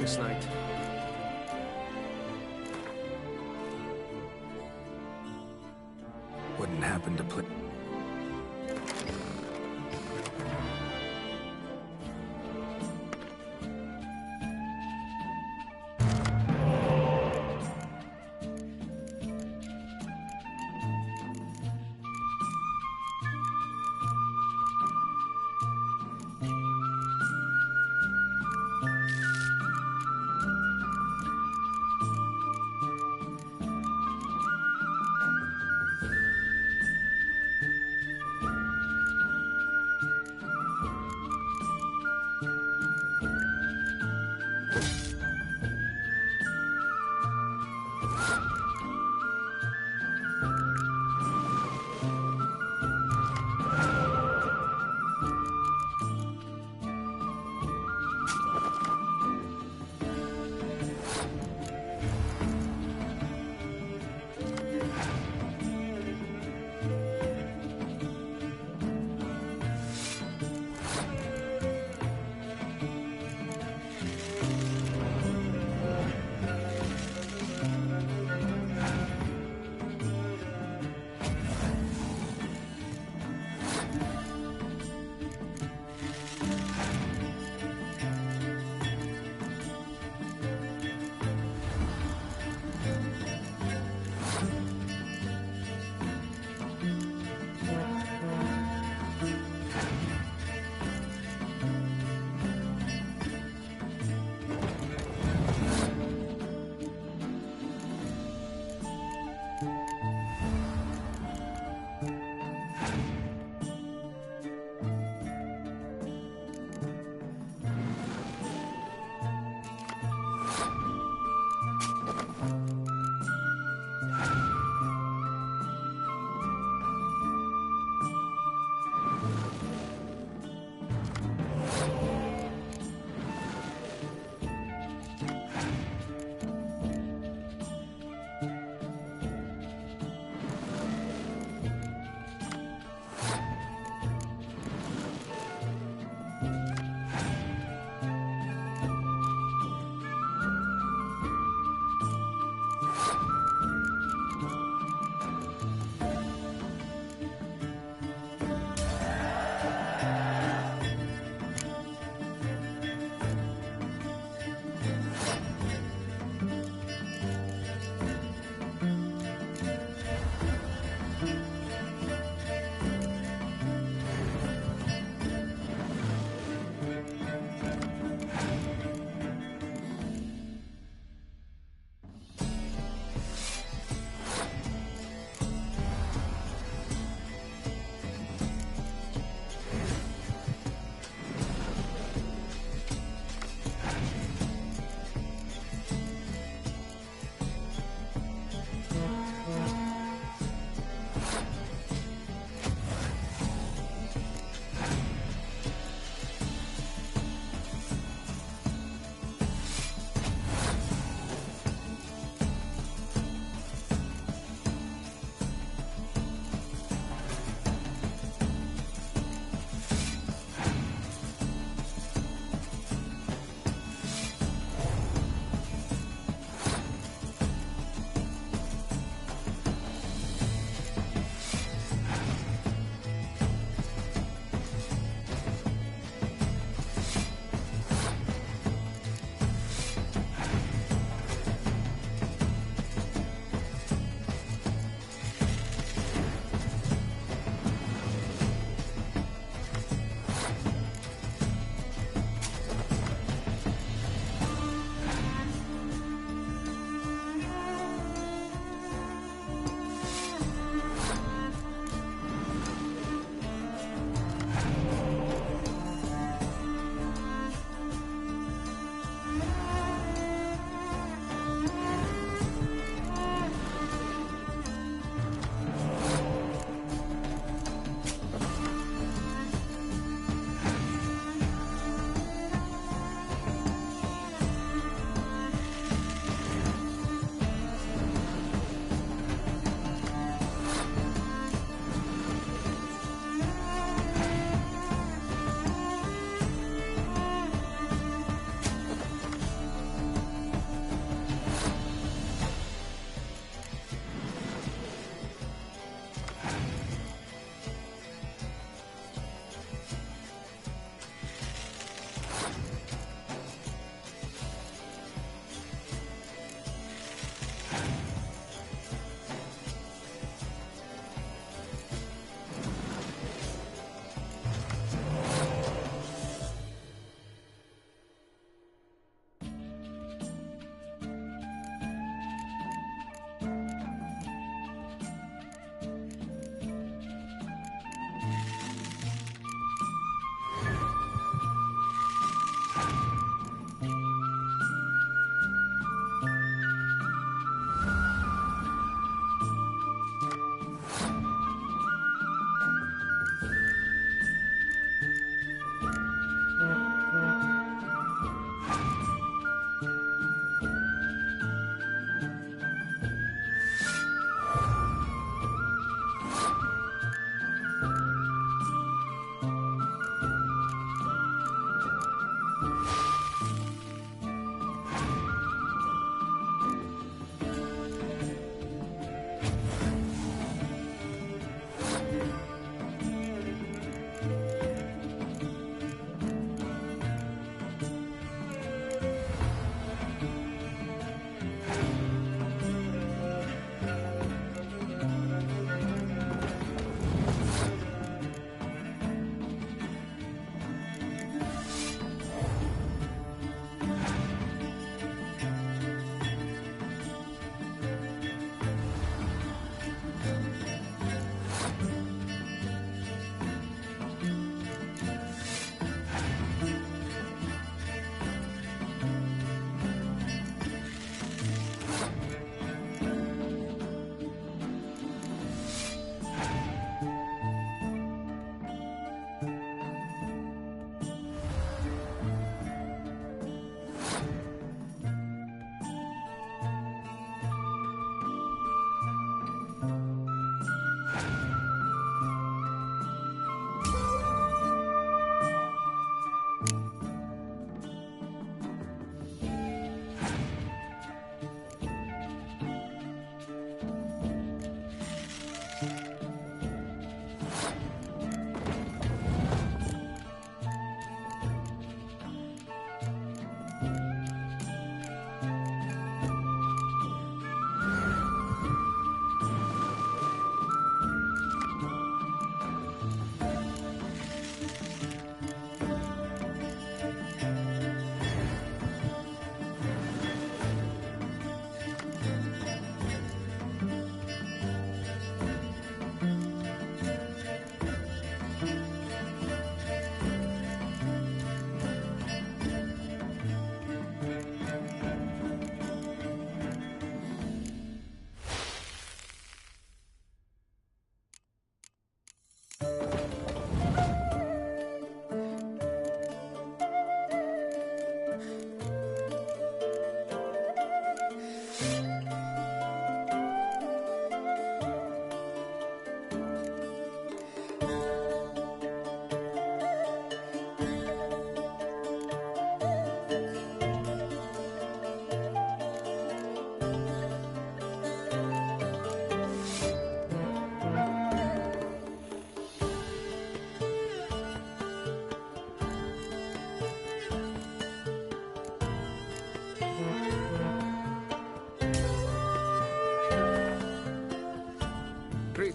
this night. Wouldn't happen to play...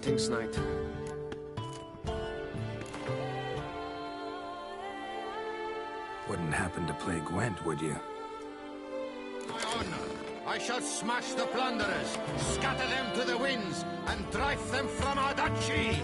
Greetings, Knight. Wouldn't happen to play Gwent, would you? My honor, I shall smash the plunderers, scatter them to the winds, and drive them from our duchy!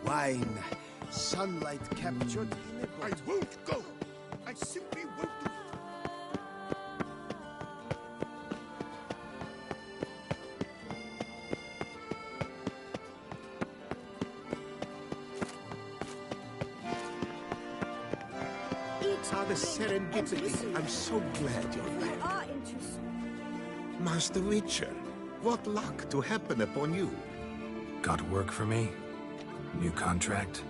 Wine. Sunlight captured in a I bottle. won't go! I simply won't do it! the serendipity. I'm so glad you're We back. are in too soon. Master Witcher, what luck to happen upon you. Got work for me? New contract?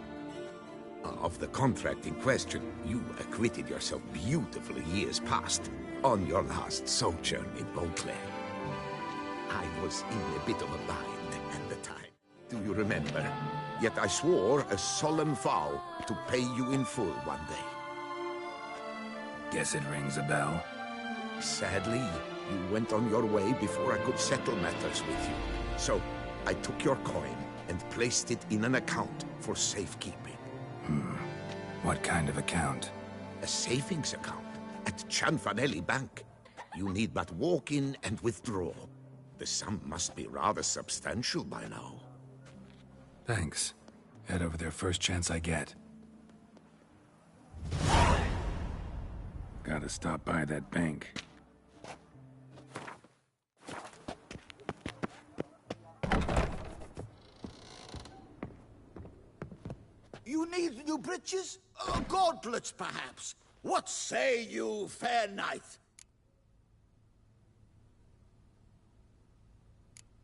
Of the contract in question, you acquitted yourself beautifully years past, on your last sojourn in Beauclair. I was in a bit of a bind at the time. Do you remember? Yet I swore a solemn vow to pay you in full one day. Guess it rings a bell. Sadly, you went on your way before I could settle matters with you. So, I took your coin and placed it in an account for safekeeping. What kind of account? A savings account at Cianfanelli Bank. You need but walk in and withdraw. The sum must be rather substantial by now. Thanks. Head over there first chance I get. Gotta stop by that bank. You need new breeches? Gauntlets, perhaps? What say you, fair knight?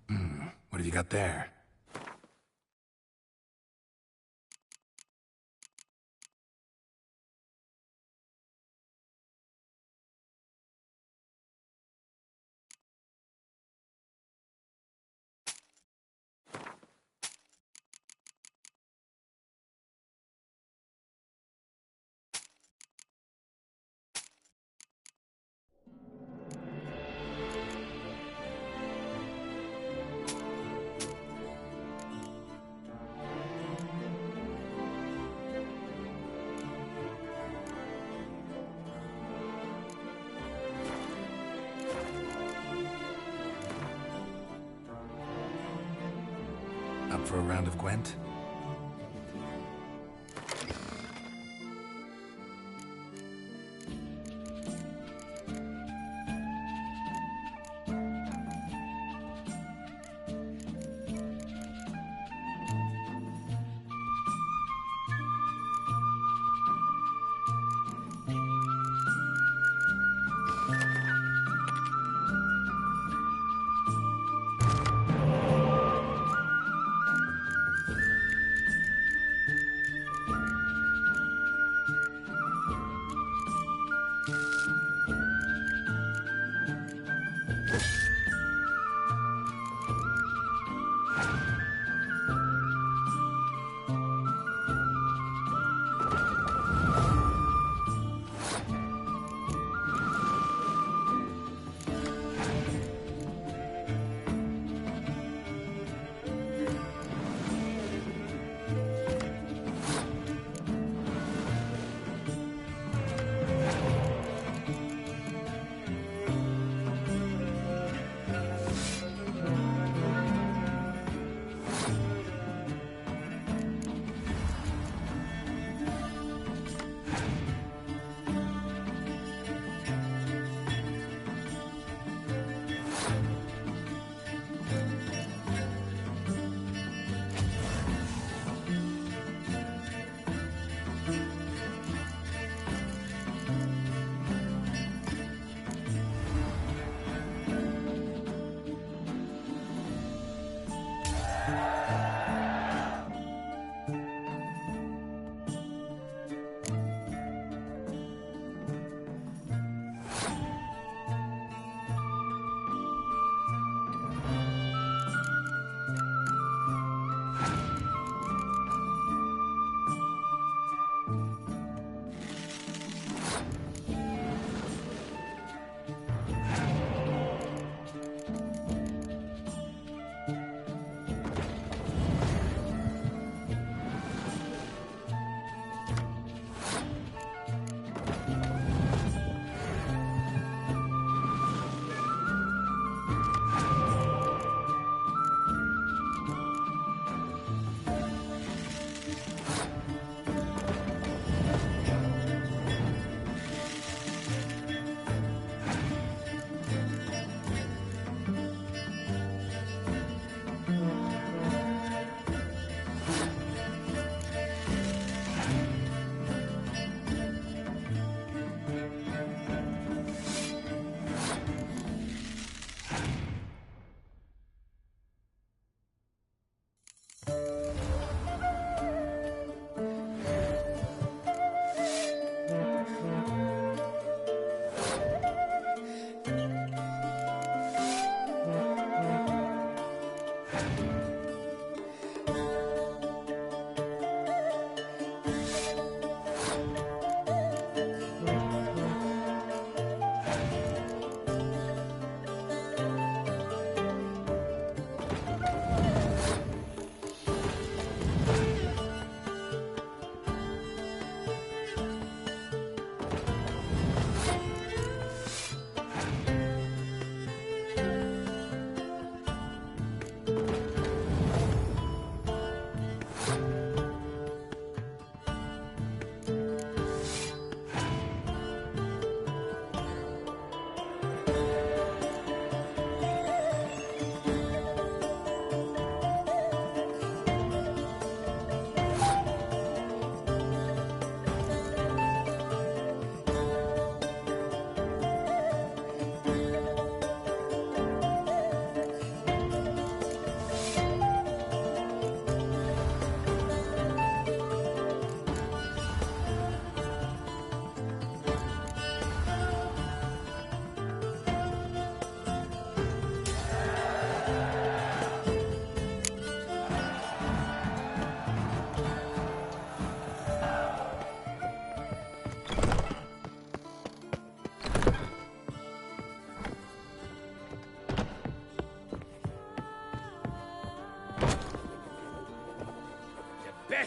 What have you got there? Up for a round of Gwent?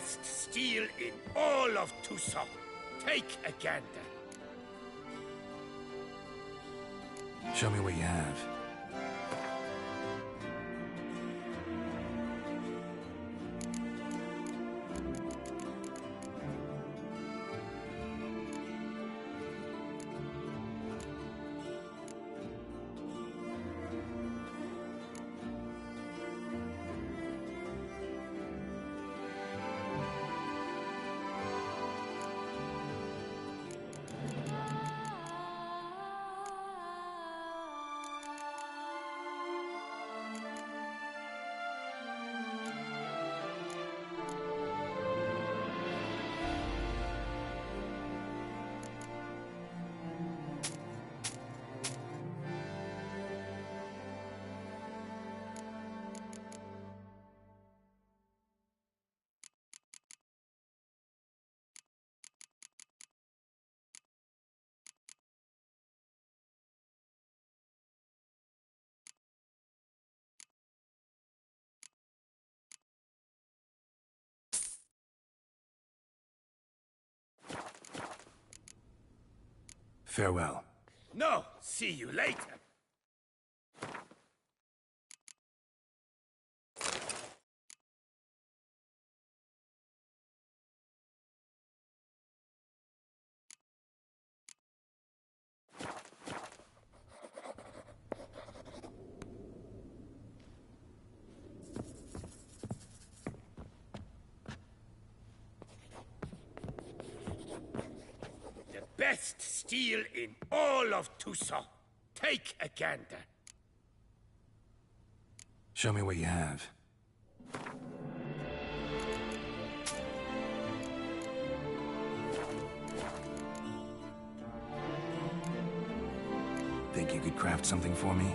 best steel in all of Tucson. Take a gander. Show me what you have. Farewell. No, see you later. Best steel in all of Tucson. Take a gander. Show me what you have. Think you could craft something for me?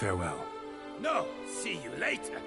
Farewell. No, see you later.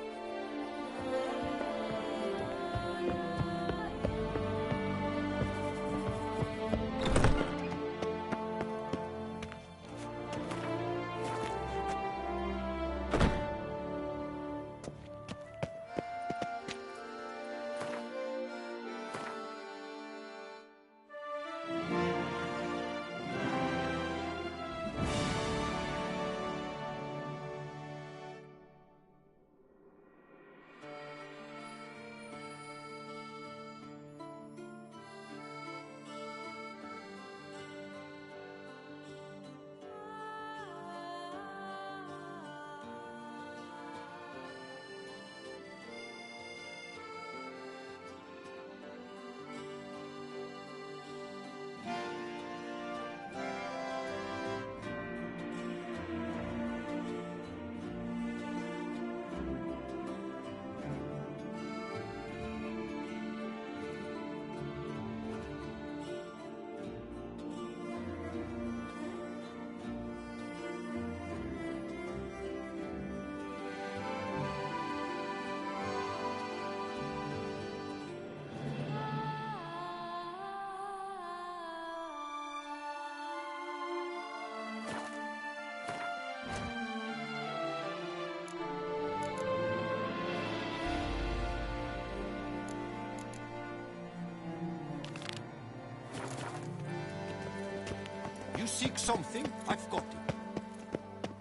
You seek something? I've got it.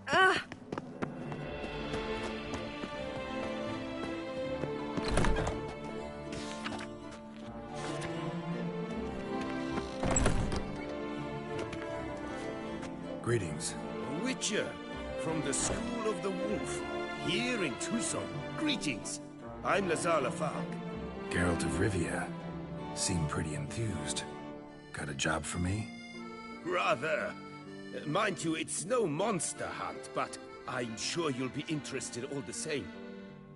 Ah! Greetings. A Witcher from the School of the Wolf, here in Tucson. Greetings. I'm Lazar Lafargue. Geralt of Rivia. Seem pretty enthused. Got a job for me? Rather. Mind you, it's no monster hunt, but I'm sure you'll be interested all the same.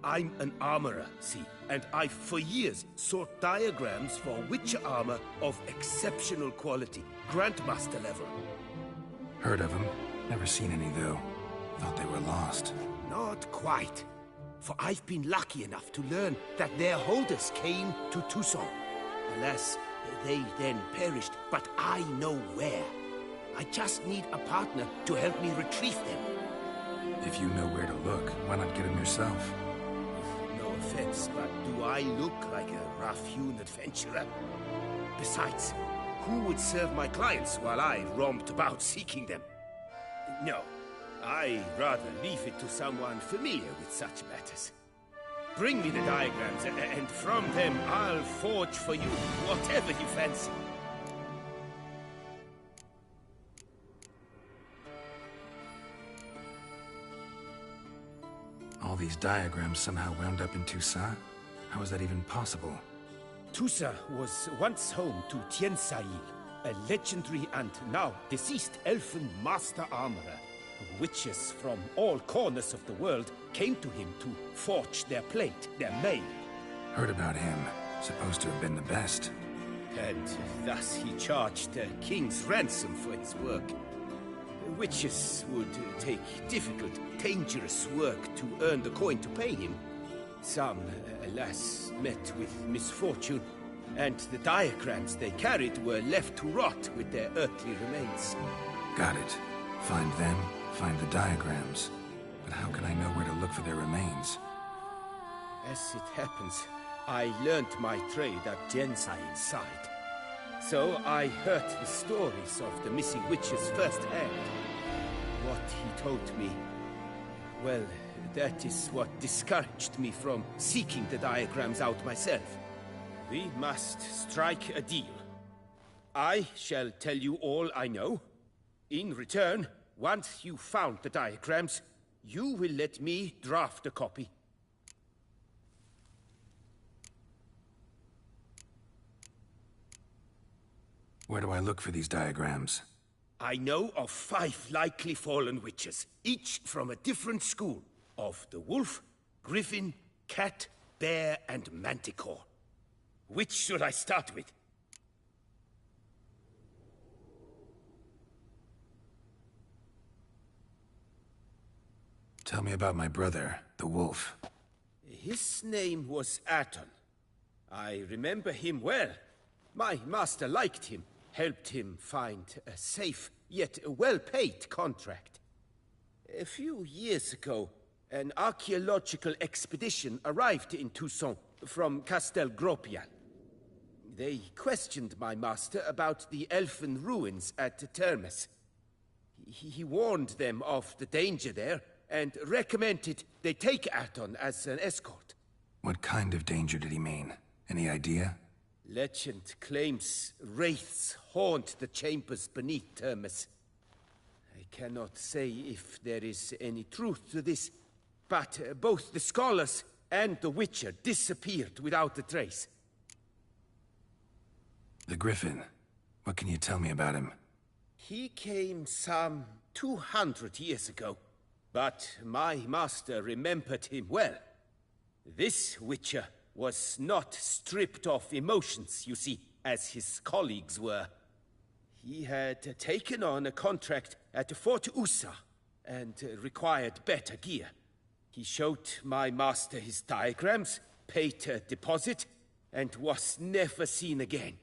I'm an armorer, see, and I've for years sought diagrams for Witcher armor of exceptional quality, Grandmaster level. Heard of them. Never seen any, though. Thought they were lost. Not quite. For I've been lucky enough to learn that their holders came to Toussaint. Alas, they then perished, but I know where. I just need a partner to help me retrieve them. If you know where to look, why not get them yourself? No offense, but do I look like a rough-hewn adventurer? Besides, who would serve my clients while I romped about seeking them? No, I'd rather leave it to someone familiar with such matters. Bring me the diagrams, and from them I'll forge for you whatever you fancy. All these diagrams somehow wound up in Toussaint? How is that even possible? Toussaint was once home to Tiensail, a legendary and now deceased elfin master armorer. Witches from all corners of the world came to him to forge their plate, their mail. Heard about him. Supposed to have been the best. And thus he charged a king's ransom for his work. Witches would take difficult, dangerous work to earn the coin to pay him. Some, alas, met with misfortune, and the diagrams they carried were left to rot with their earthly remains. Got it. Find them, find the diagrams. But how can I know where to look for their remains? As it happens, I learned my trade at Tiensail's side. So I heard the stories of the missing witches firsthand. What he told me, well, that is what discouraged me from seeking the diagrams out myself. We must strike a deal. I shall tell you all I know. In return, once you've found the diagrams, you will let me draft a copy. Where do I look for these diagrams? I know of 5 likely fallen witches, each from a different school, of the wolf, griffin, cat, bear, and manticore. Which should I start with? Tell me about my brother, the wolf. His name was Aton. I remember him well. My master liked him, helped him find a safe, yet well-paid contract. A few years ago, an archaeological expedition arrived in Toussaint from Castel Gropian. They questioned my master about the elfin ruins at Termes. He warned them of the danger there, and recommended they take Aton as an escort. What kind of danger did he mean? Any idea? Legend claims wraiths haunt the chambers beneath Termes. I cannot say if there is any truth to this, but both the scholars and the Witcher disappeared without a trace. The Griffin. What can you tell me about him? He came some 200 years ago, but my master remembered him well. This Witcher was not stripped of emotions, you see, as his colleagues were. He had taken on a contract at Fort Usa and required better gear. He showed my master his diagrams, paid a deposit, and was never seen again.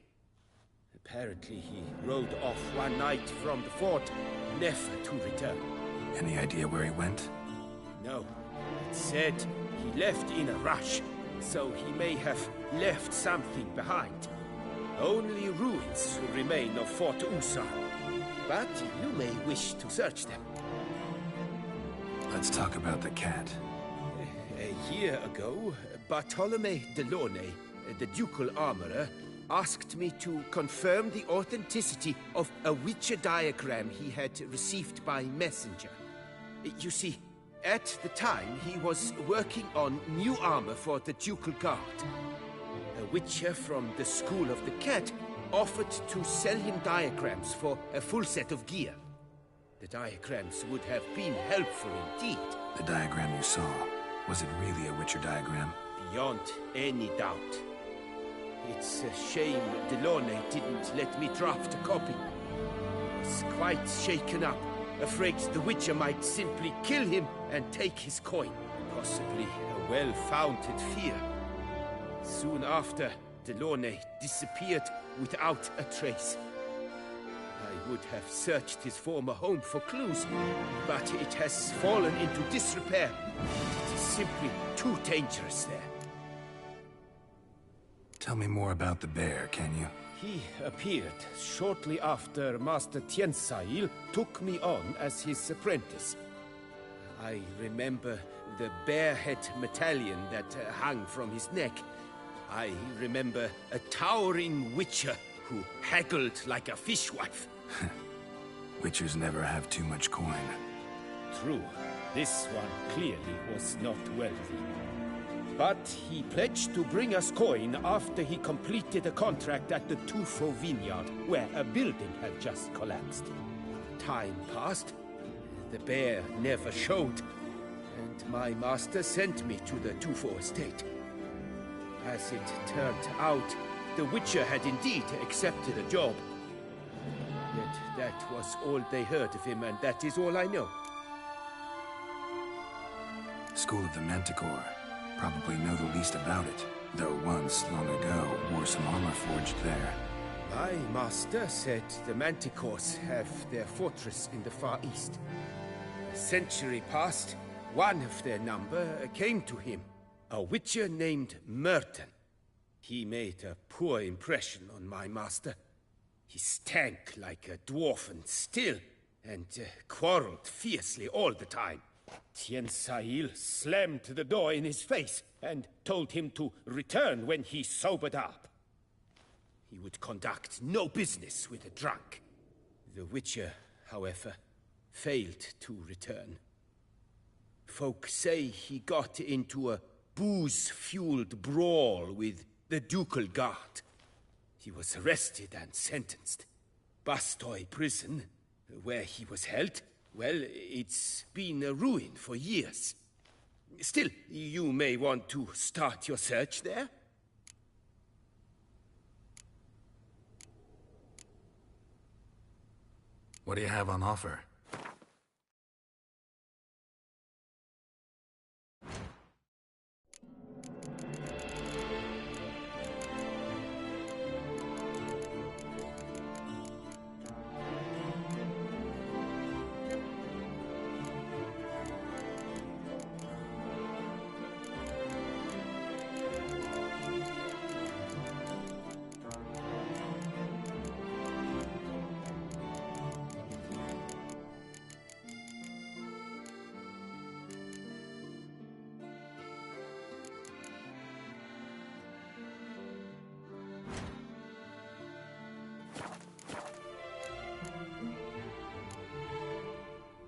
Apparently he rode off one night from the fort, never to return. Any idea where he went? No. It said he left in a rush, so he may have left something behind. Only ruins remain of Fort Usa, but you may wish to search them. Let's talk about the cat. A year ago, Bartolome Delaunay, the ducal armorer, asked me to confirm the authenticity of a Witcher diagram he had received by messenger. You see, at the time he was working on new armor for the ducal guard. a witcher from the School of the Cat offered to sell him diagrams for a full set of gear. The diagrams would have been helpful indeed. The diagram you saw, was it really a Witcher diagram? Beyond any doubt. It's a shame Delaunay didn't let me draft a copy. I was quite shaken up, afraid the Witcher might simply kill him and take his coin. Possibly a well-founded fear. Soon after, Delaunay disappeared without a trace. I would have searched his former home for clues, but it has fallen into disrepair. It is simply too dangerous there. Tell me more about the bear, can you? He appeared shortly after Master Tiensail took me on as his apprentice. I remember the bear-head medallion that hung from his neck. I remember a towering witcher who haggled like a fishwife. Witchers never have too much coin. True. This one clearly was not wealthy. But he pledged to bring us coin after he completed a contract at the Tufo vineyard, where a building had just collapsed. Time passed. The bear never showed, and my master sent me to the Tufo estate. As it turned out, the Witcher had indeed accepted a job. Yet that was all they heard of him, and that is all I know. School of the Manticore. Probably know the least about it, though once, long ago, wore some armor forged there. My master said the Manticores have their fortress in the Far East. A century past, one of their number came to him, a witcher named Merton. He made a poor impression on my master. He stank like a dwarfen still, and quarreled fiercely all the time. Tiensail slammed the door in his face and told him to return when he sobered up. He would conduct no business with a drunk. The Witcher, however, failed to return. Folk say he got into a booze-fueled brawl with the Ducal Guard. He was arrested and sentenced. Bastoy Prison, where he was held, well, it's been a ruin for years. Still, you may want to start your search there. What do you have on offer?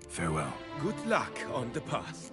Farewell. Good luck on the path.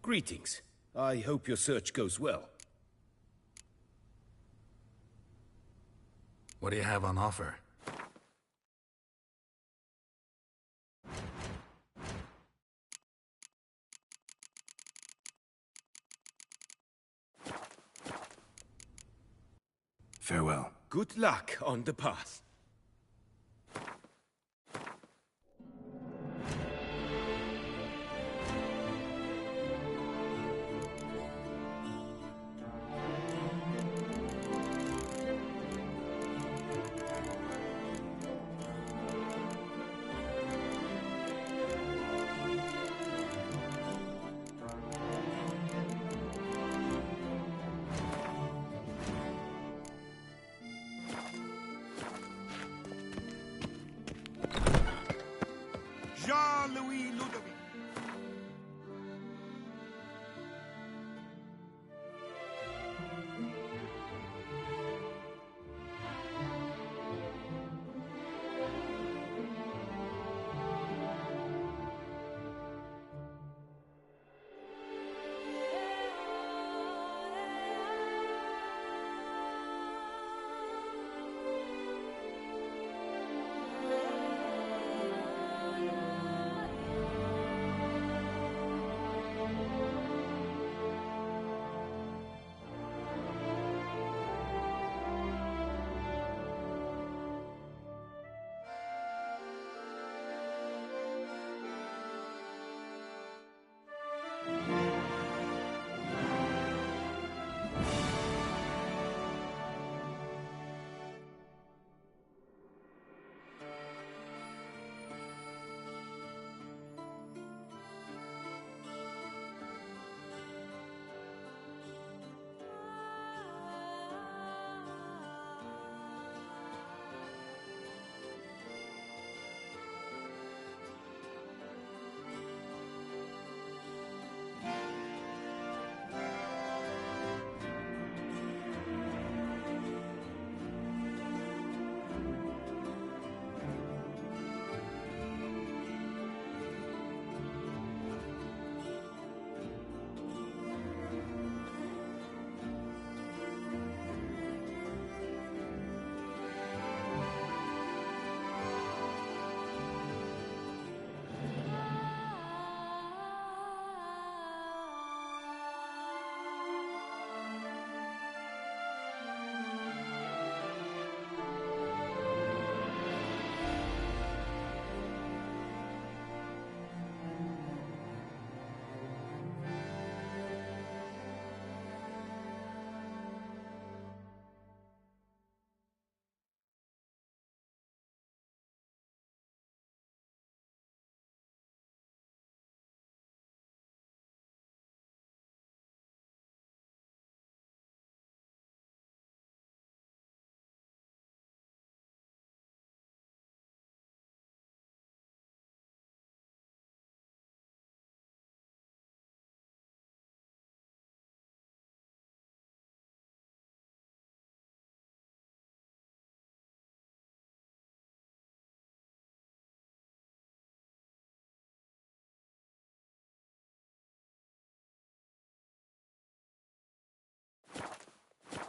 Greetings. I hope your search goes well. What do you have on offer? Farewell. Good luck on the path. Jean-Louis Ludovic.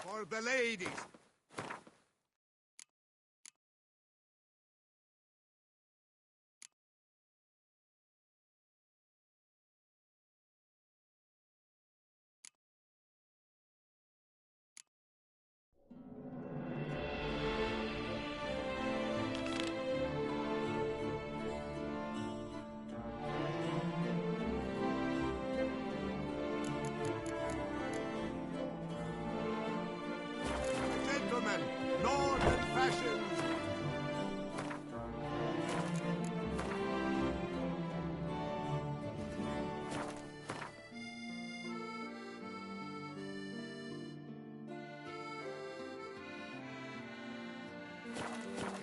For the ladies. Gentlemen, northern fashions.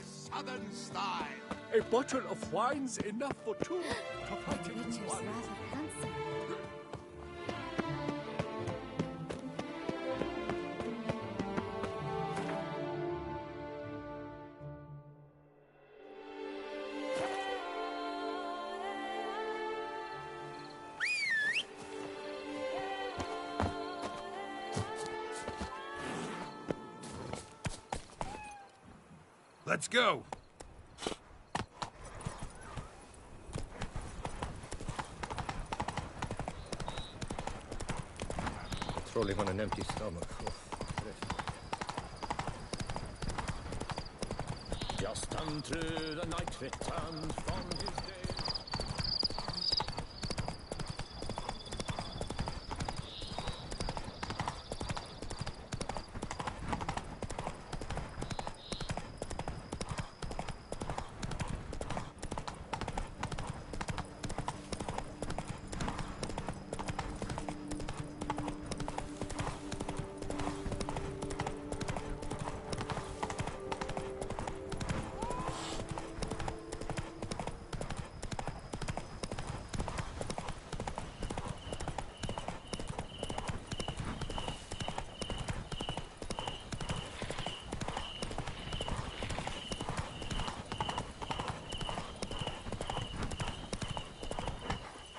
Southern style. A bottle of wine's enough for two. Provided one. Rather handsome. Let's go. Trolling on an empty stomach. Just unto the night returned from his day.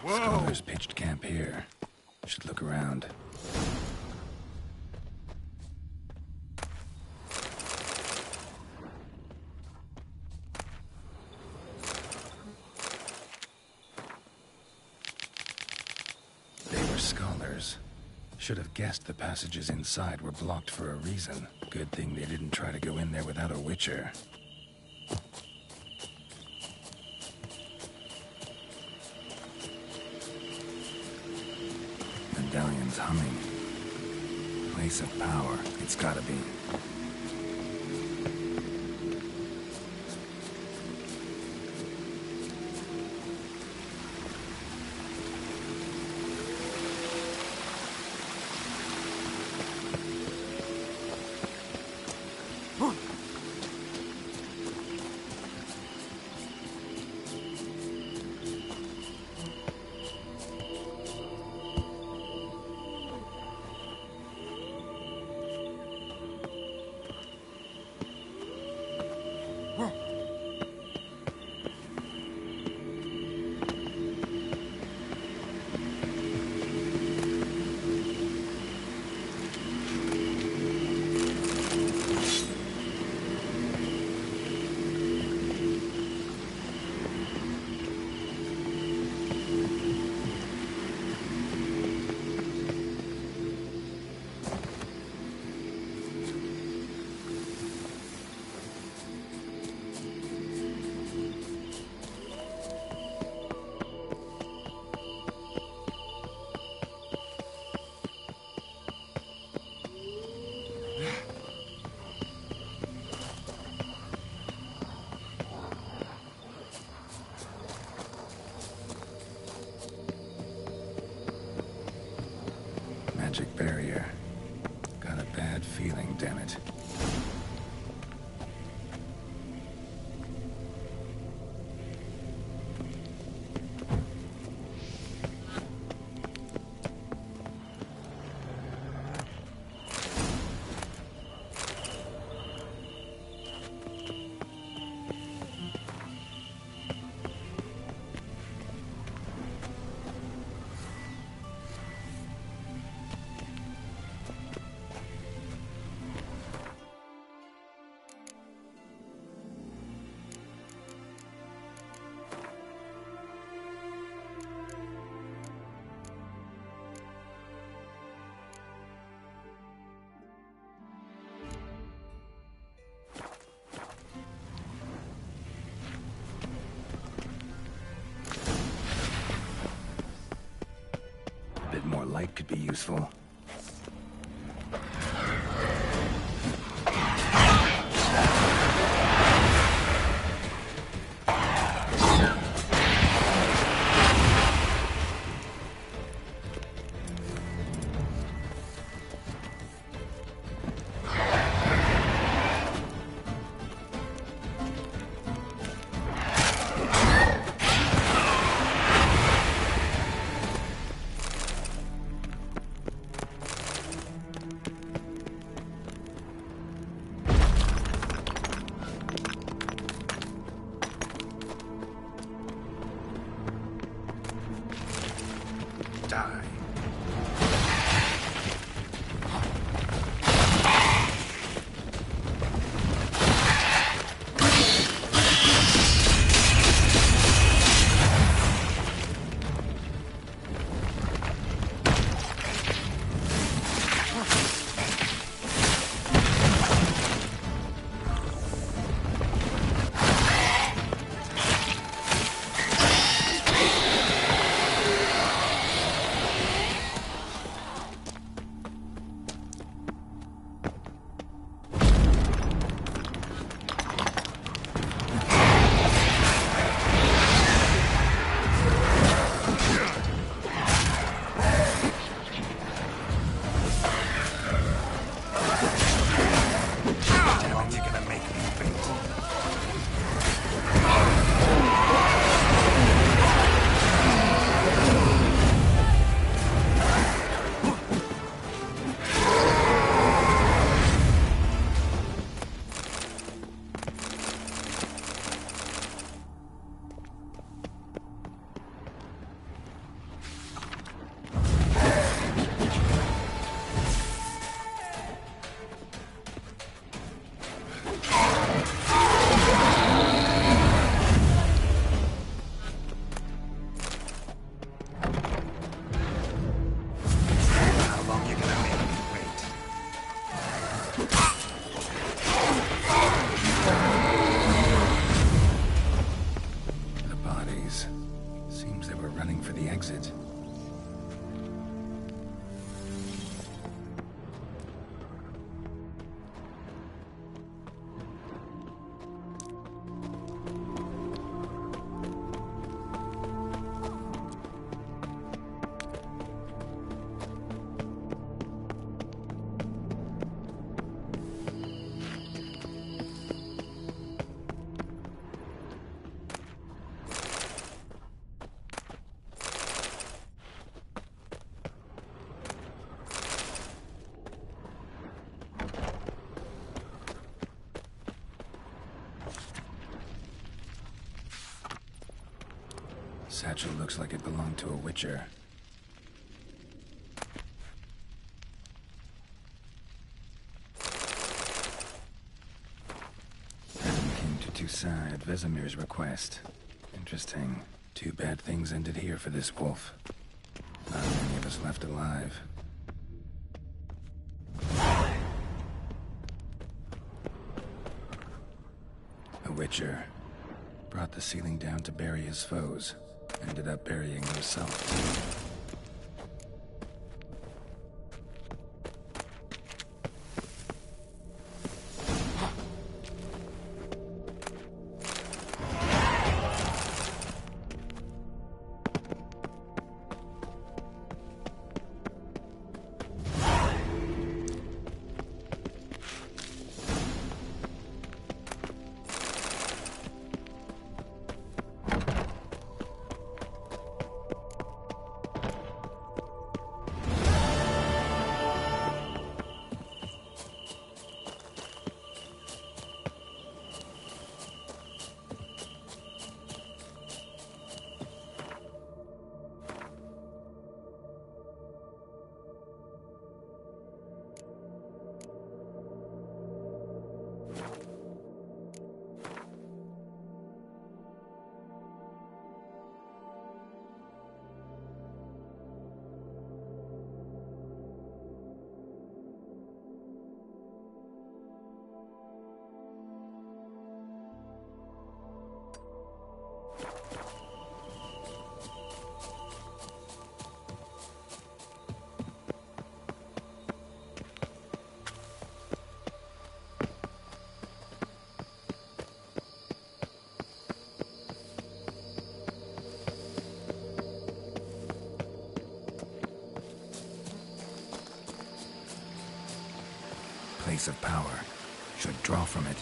Scholars pitched camp here. Should look around. They were scholars. Should have guessed the passages inside were blocked for a reason. Good thing they didn't try to go in there without a witcher. Medallion's humming. Place of power. It's gotta be. Magic barrier. Got a bad feeling, damn it. Bit more light could be useful. The bodies. Seems they were running for the exit. Satchel looks like it belonged to a Witcher. Adam came to Toussaint at Vesemir's request. Interesting. Too bad things ended here for this wolf. Not many of us left alive. A Witcher. Brought the ceiling down to bury his foes. Ended up burying himself. Place of power. Should draw from it.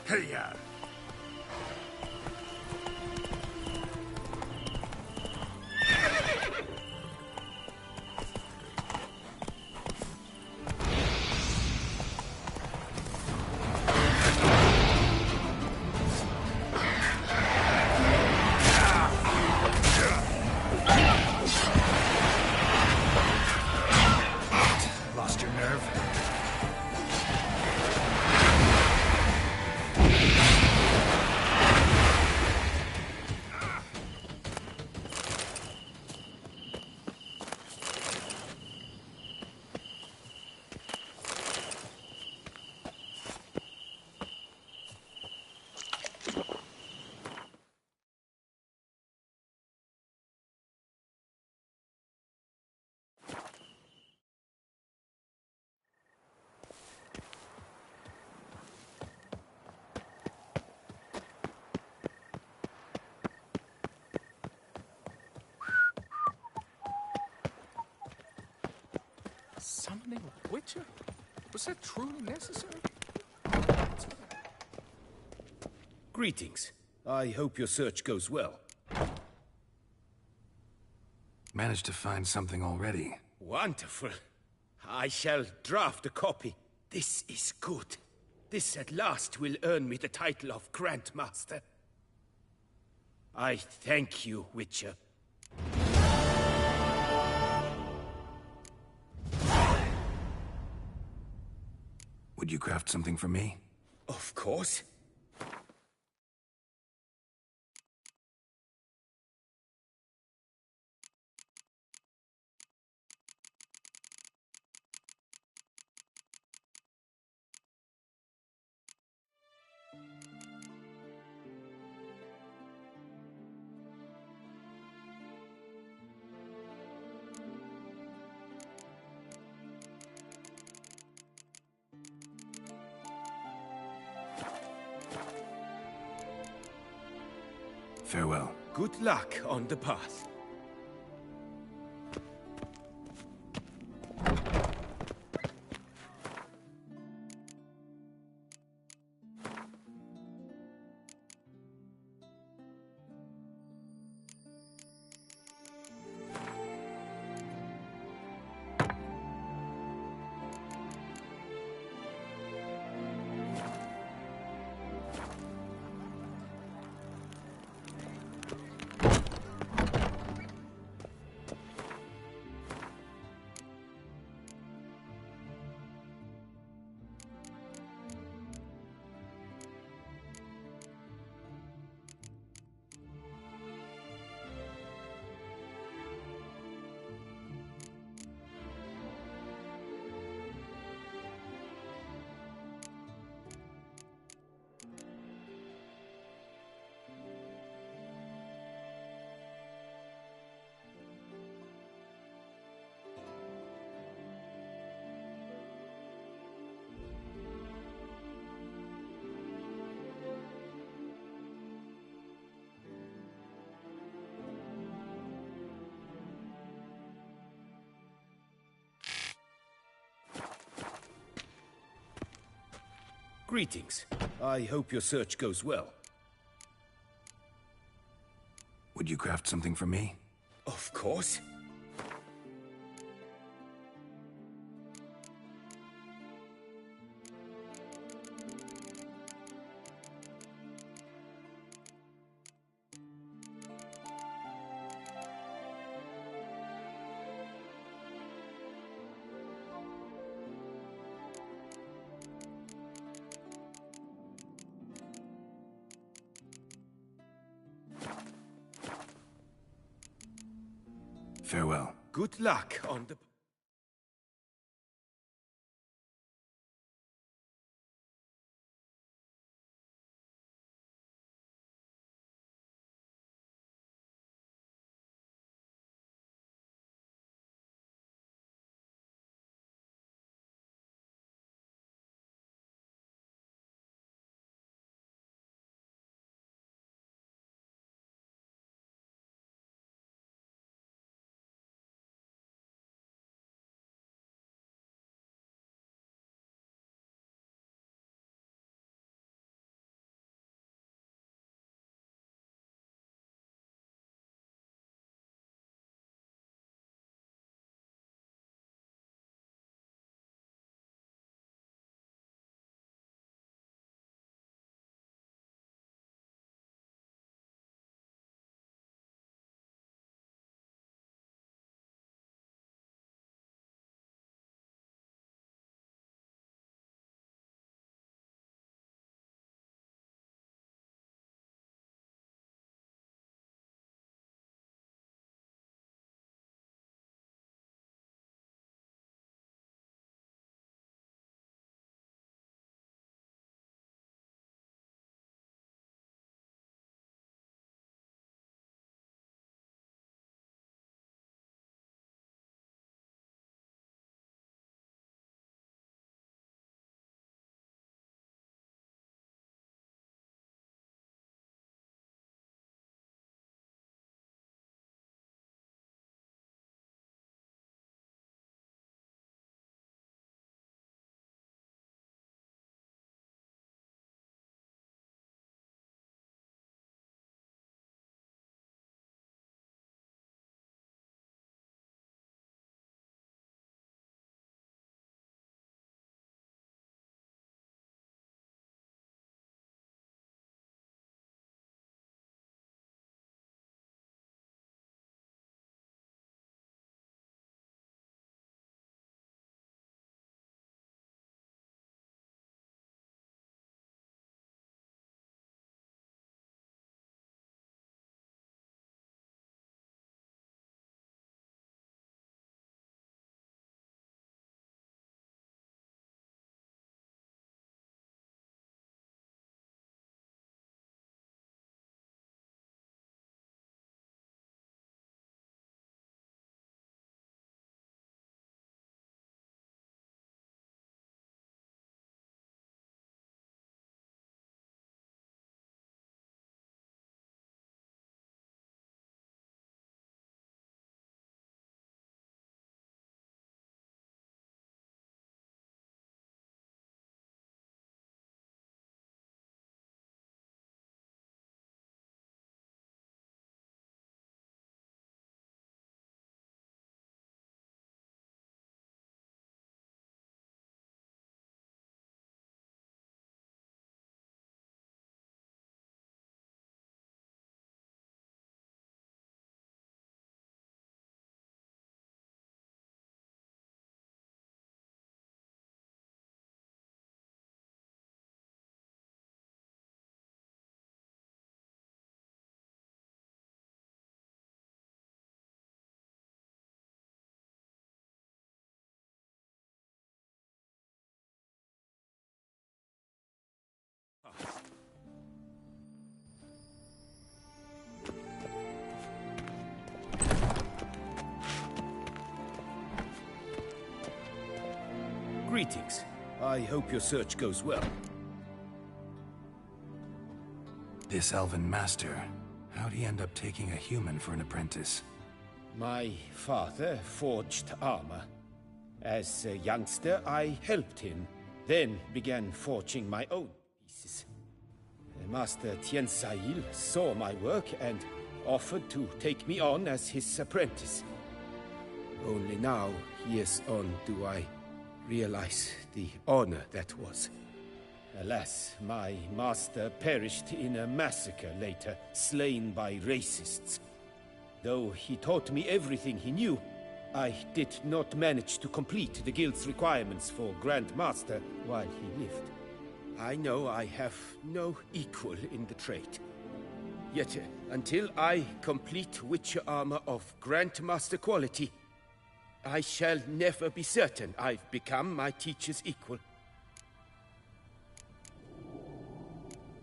Hey-ya! Lost your nerve? Summoning a Witcher? Was that truly necessary? Greetings. I hope your search goes well. Managed to find something already. Wonderful. I shall draft a copy. This is good. This at last will earn me the title of Grandmaster. I thank you, Witcher. Would you craft something for me? Of course. Farewell. Good luck on the path. Greetings. I hope your search goes well. Would you craft something for me? Of course. Farewell. Good luck on the... Greetings. I hope your search goes well. This elven master, how'd he end up taking a human for an apprentice? My father forged armor. As a youngster, I helped him, then began forging my own pieces. Master Tiansail saw my work and offered to take me on as his apprentice. Only now, years on, do I realize the honor that was. Alas, my master perished in a massacre later, slain by racists. Though he taught me everything he knew, I did not manage to complete the guild's requirements for Grand Master while he lived. I know I have no equal in the trade. Yet, until I complete Witcher armor of Grandmaster quality, I shall never be certain I've become my teacher's equal.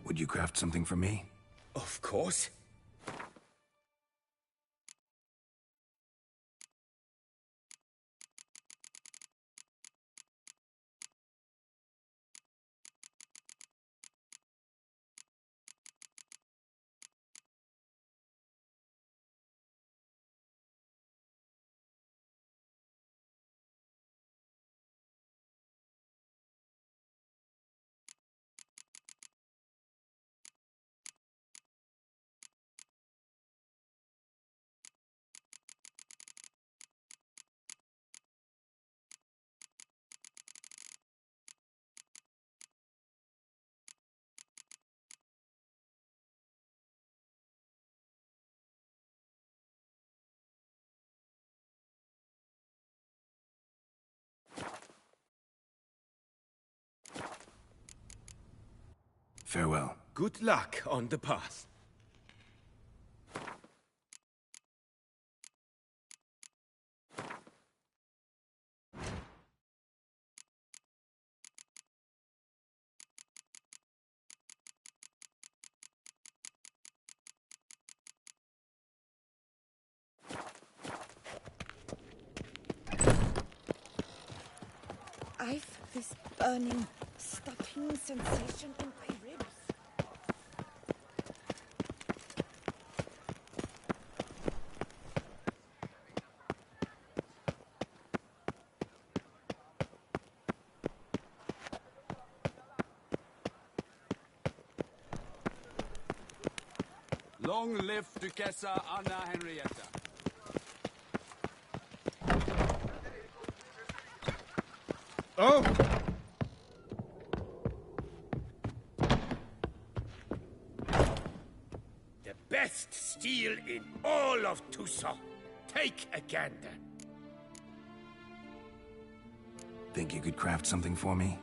Would you craft something for me? Of course. Farewell. Good luck on the path. I've this burning, stopping sensation in my ribs. Long live Duchessa Anna Henrietta. Oh! The best steel in all of Toussaint. Take a gander. Think you could craft something for me?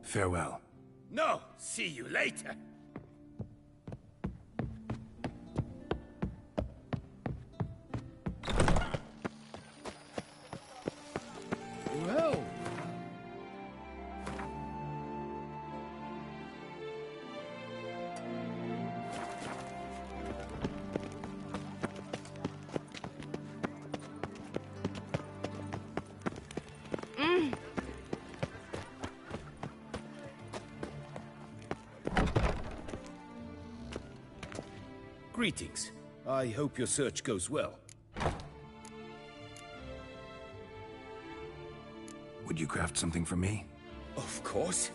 Farewell. No, see you later. Well. Greetings. I hope your search goes well. Would you craft something for me? Of course.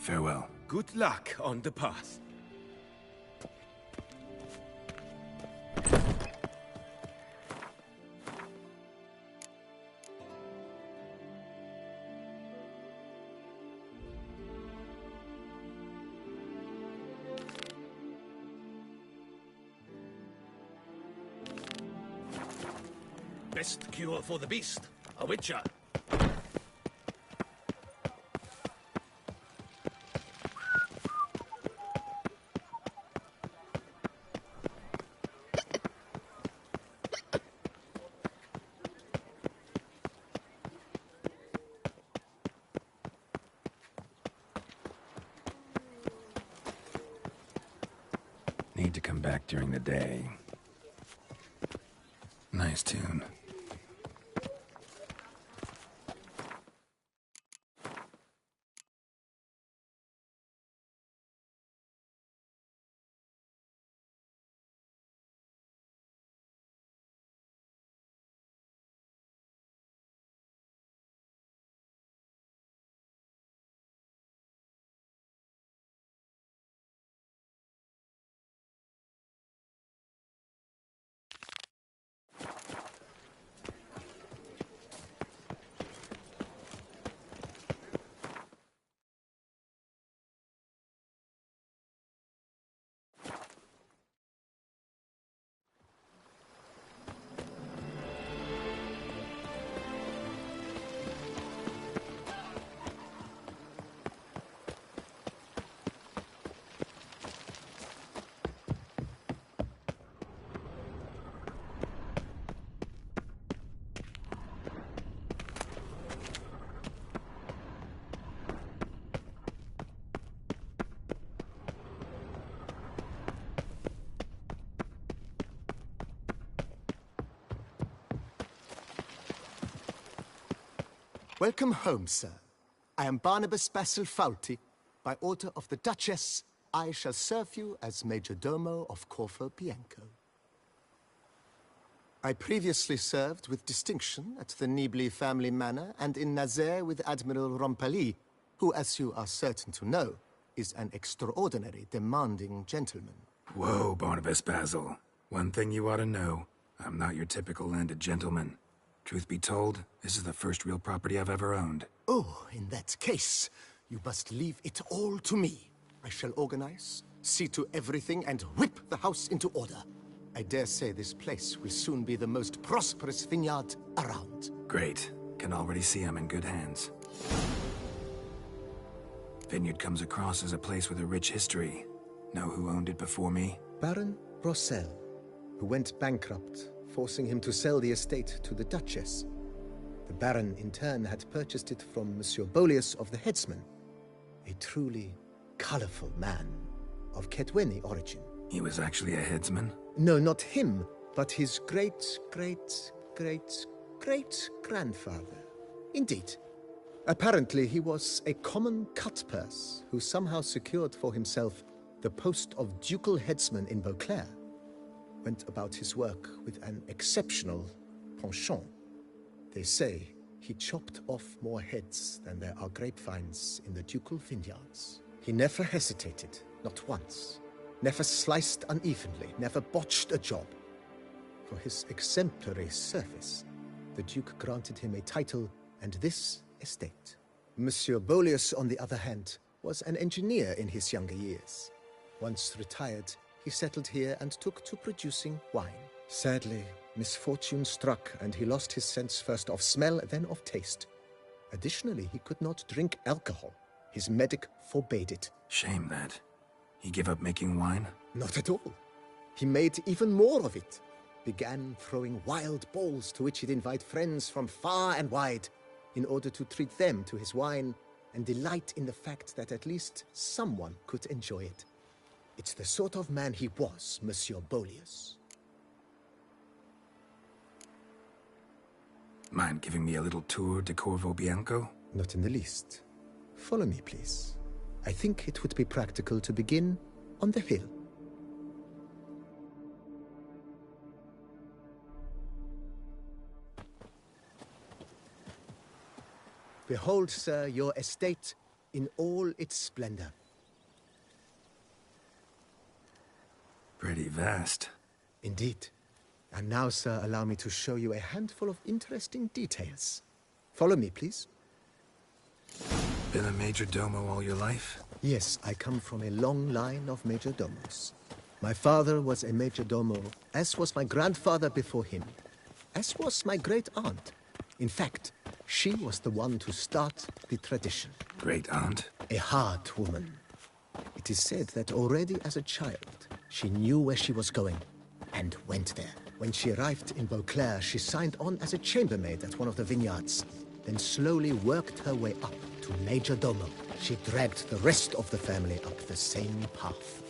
Farewell. Good luck on the path. Best cure for the beast, a witcher. Need to come back during the day. Nice tune. Welcome home, sir. I am Barnabas Basil Fawlty. By order of the Duchess, I shall serve you as Major Domo of Corvo Bianco. I previously served with distinction at the Nibli family manor and in Nazaire with Admiral Rompali, who, as you are certain to know, is an extraordinary, demanding gentleman. Whoa, Barnabas Basil. One thing you ought to know. I'm not your typical landed gentleman. Truth be told, this is the first real property I've ever owned. Oh, in that case, you must leave it all to me. I shall organize, see to everything, and whip the house into order. I dare say this place will soon be the most prosperous vineyard around. Great. Can already see I'm in good hands. Vineyard comes across as a place with a rich history. Know who owned it before me? Baron Rossel, who went bankrupt, forcing him to sell the estate to the Duchess. The Baron, in turn, had purchased it from Monsieur Bolius of the Headsman, a truly colorful man of Ketweni origin. He was actually a headsman? No, not him, but his great-great-great-great-grandfather. Indeed. Apparently, he was a common cut-purse who somehow secured for himself the post of ducal headsman in Beauclair. Went about his work with an exceptional penchant. They say he chopped off more heads than there are grapevines in the ducal vineyards. He never hesitated, not once. Never sliced unevenly, never botched a job. For his exemplary service, the Duke granted him a title and this estate. Monsieur Bolius, on the other hand, was an engineer in his younger years. Once retired, he settled here and took to producing wine. Sadly, misfortune struck and he lost his sense first of smell, then of taste. Additionally, he could not drink alcohol. His medic forbade it. Shame that. He gave up making wine? Not at all. He made even more of it. Began throwing wild balls to which he'd invite friends from far and wide in order to treat them to his wine and delight in the fact that at least someone could enjoy it. It's the sort of man he was, Monsieur Bolius. Mind giving me a little tour de Corvo Bianco? Not in the least. Follow me, please. I think it would be practical to begin on the hill. Behold, sir, your estate in all its splendor. Pretty vast. Indeed. And now, sir, allow me to show you a handful of interesting details. Follow me, please. Been a major domo all your life? Yes, I come from a long line of major domos. My father was a major domo, as was my grandfather before him, as was my great-aunt. In fact, she was the one to start the tradition. Great-aunt? A hard woman. It is said that already as a child, she knew where she was going, and went there. When she arrived in Beauclair, she signed on as a chambermaid at one of the vineyards, then slowly worked her way up to Major Domo. She dragged the rest of the family up the same path.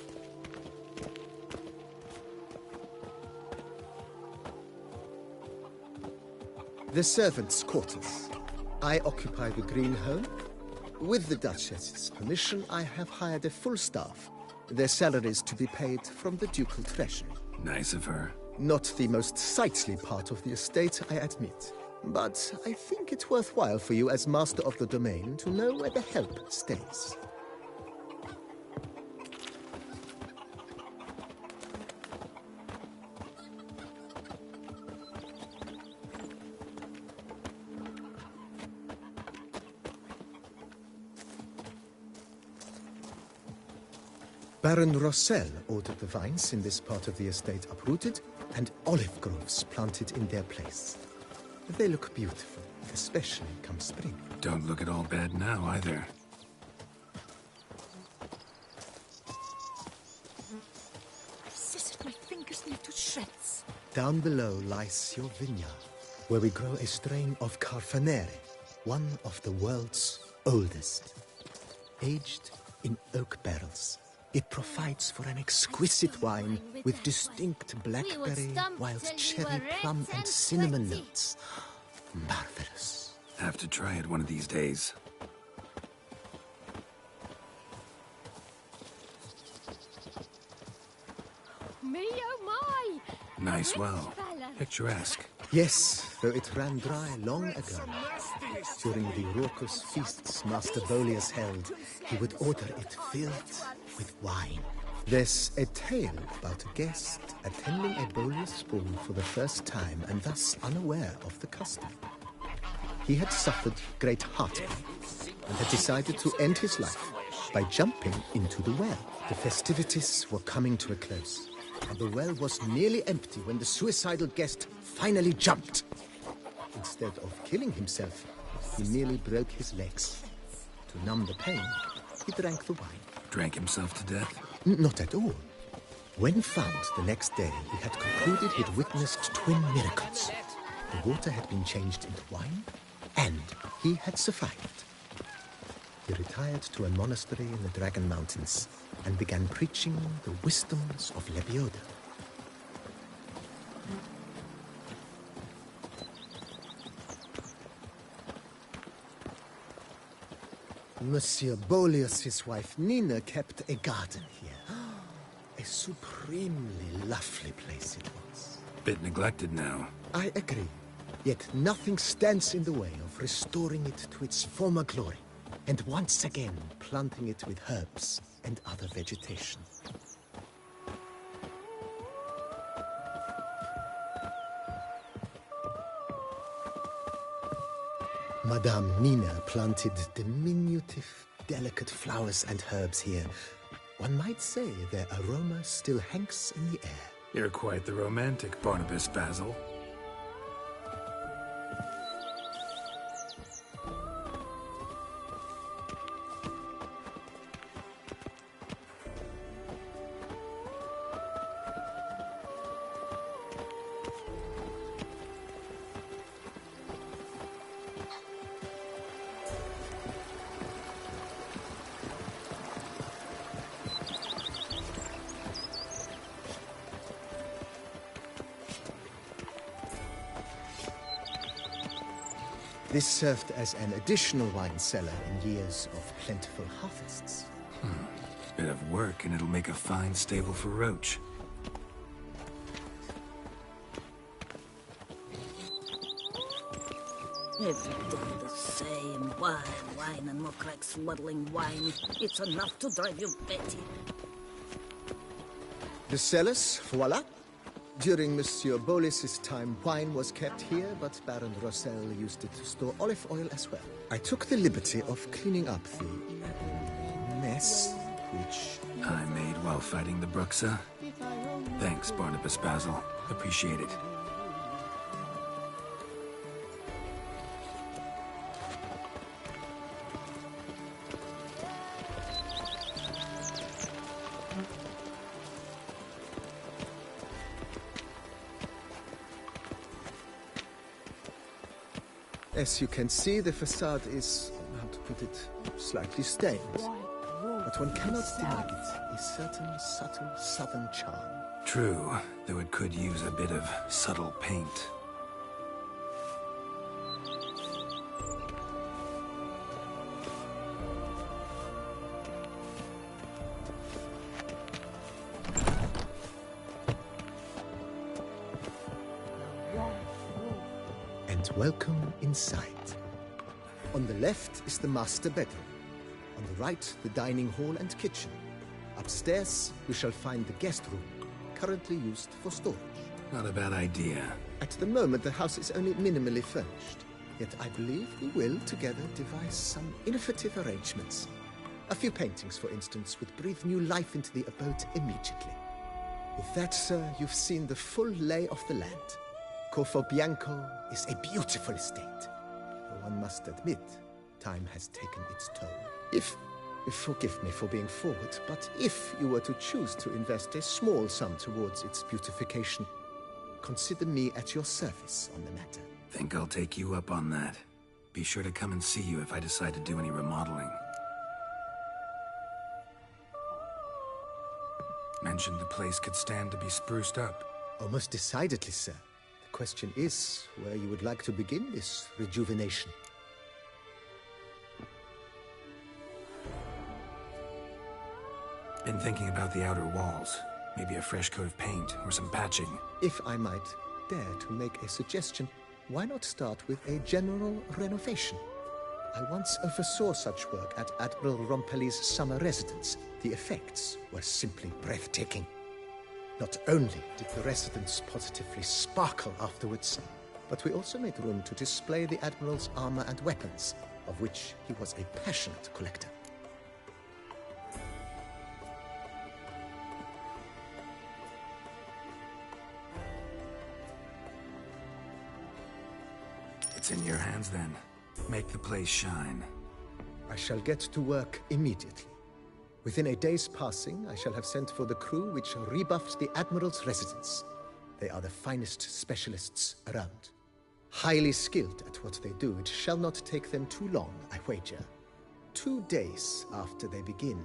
The servants' quarters. I occupy the green home. With the Duchess's permission, I have hired a full staff. Their salaries to be paid from the ducal treasury. Nice of her. Not the most sightly part of the estate, I admit. But I think it's worthwhile for you as master of the domain to know where the help stays. Baron Rossel ordered the vines in this part of the estate uprooted and olive groves planted in their place. They look beautiful, especially come spring. Don't look at all bad now, either. I've scissored my fingers into shreds. Down below lies your vineyard, where we grow a strain of Carfanere, one of the world's oldest. Aged in oak barrels, it provides for an exquisite wine with distinct blackberry, wild cherry, plum, and cinnamon notes. Marvelous. Have to try it one of these days. Me oh my! Nice well. Picturesque. Yes, though it ran dry long ago. During the raucous feasts Master Bolius held, he would order it filled with wine. There's a tale about a guest attending a Bolius spoon for the first time and thus unaware of the custom. He had suffered great heartache and had decided to end his life by jumping into the well. The festivities were coming to a close, and the well was nearly empty when the suicidal guest finally jumped. Instead of killing himself, he merely broke his legs. To numb the pain, he drank the wine. Drank himself to death? Not at all. When found the next day, he had concluded he'd witnessed twin miracles. The water had been changed into wine, and he had survived. He retired to a monastery in the Dragon Mountains and began preaching the wisdoms of Lebioda. Monsieur Bolius' wife Nina kept a garden here. A supremely lovely place it was. Bit neglected now. I agree. Yet nothing stands in the way of restoring it to its former glory, and once again planting it with herbs and other vegetation. Madame Nina planted diminutive, delicate flowers and herbs here. One might say their aroma still hangs in the air. You're quite the romantic, Barnabas Basil. This served as an additional wine cellar in years of plentiful harvests. Bit of work, and it'll make a fine stable for Roach. Every day the same. Wine, wine, and look like smuddling wine. It's enough to drive you batty. The cellars, voila. During Monsieur Bolis's time, wine was kept here, but Baron Rossel used it to store olive oil as well. I took the liberty of cleaning up the mess, which I made while fighting the Bruxa. Thanks, Barnabas Basil. Appreciate it. As you can see, the facade is, how to put it, slightly stained. But one cannot deny it, a certain subtle southern charm. True, though it could use a bit of subtle paint. And welcome inside. On the left is the master bedroom. On the right, the dining hall and kitchen. Upstairs, we shall find the guest room, currently used for storage. Not a bad idea. At the moment, the house is only minimally furnished. Yet I believe we will, together, devise some innovative arrangements. A few paintings, for instance, would breathe new life into the abode immediately. With that, sir, you've seen the full lay of the land. Corvo Bianco is a beautiful estate. Though one must admit, time has taken its toll. Forgive me for being forward, but if you were to choose to invest a small sum towards its beautification, consider me at your service on the matter. Think I'll take you up on that. Be sure to come and see you if I decide to do any remodeling. Mentioned the place could stand to be spruced up. Oh, most decidedly, sir. The question is where you would like to begin this rejuvenation. Been thinking about the outer walls. Maybe a fresh coat of paint or some patching. If I might dare to make a suggestion, why not start with a general renovation? I once oversaw such work at Admiral Rompelli's summer residence. The effects were simply breathtaking. Not only did the residence positively sparkle afterwards, but we also made room to display the Admiral's armor and weapons, of which he was a passionate collector. It's in your hands then. Make the place shine. I shall get to work immediately. Within a day's passing, I shall have sent for the crew which rebuffed the Admiral's residence. They are the finest specialists around. Highly skilled at what they do, it shall not take them too long, I wager. 2 days after they begin,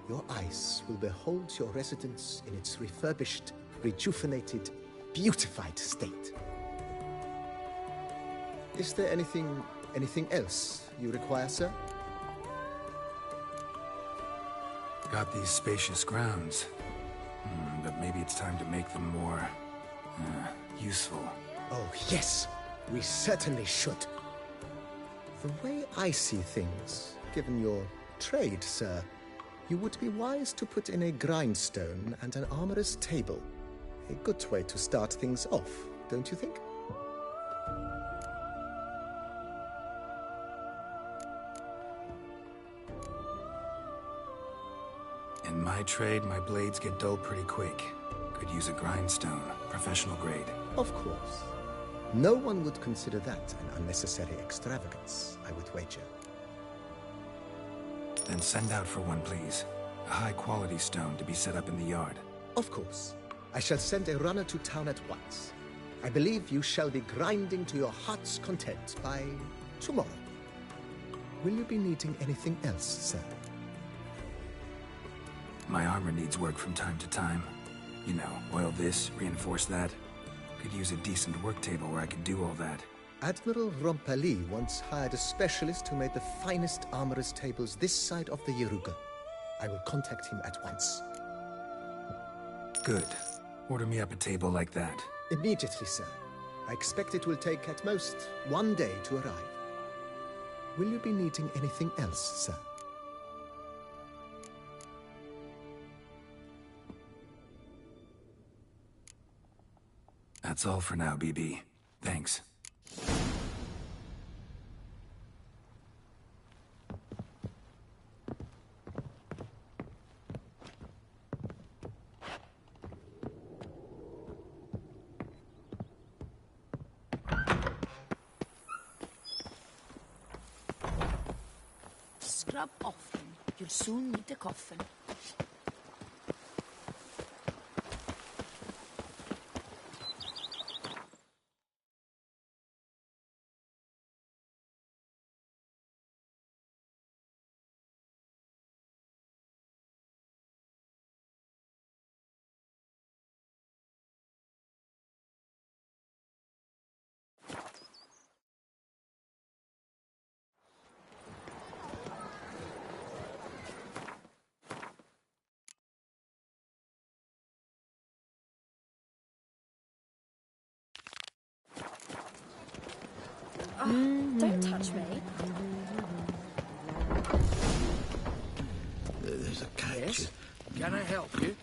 your eyes will behold your residence in its refurbished, rejuvenated, beautified state. Is there anything else you require, sir? Got these spacious grounds. But maybe it's time to make them more... useful. Oh, yes. We certainly should. The way I see things, given your trade, sir, you would be wise to put in a grindstone and an armorer's table. A good way to start things off, don't you think? In my trade, my blades get dull pretty quick. Could use a grindstone, professional grade. Of course. No one would consider that an unnecessary extravagance, I would wager. Then send out for one, please. A high-quality stone to be set up in the yard. Of course. I shall send a runner to town at once. I believe you shall be grinding to your heart's content by tomorrow. Will you be needing anything else, sir? My armor needs work from time to time. You know, oil this, reinforce that. Could use a decent work table where I could do all that. Admiral Rompelli once hired a specialist who made the finest armorer's tables this side of the Yaruga. I will contact him at once. Good. Order me up a table like that. Immediately, sir. I expect it will take at most 1 day to arrive. Will you be needing anything else, sir? That's all for now, BB. Thanks. Scrub often. You'll soon need a coffin. Don't touch me. There's a catch. Yes? Can I help you?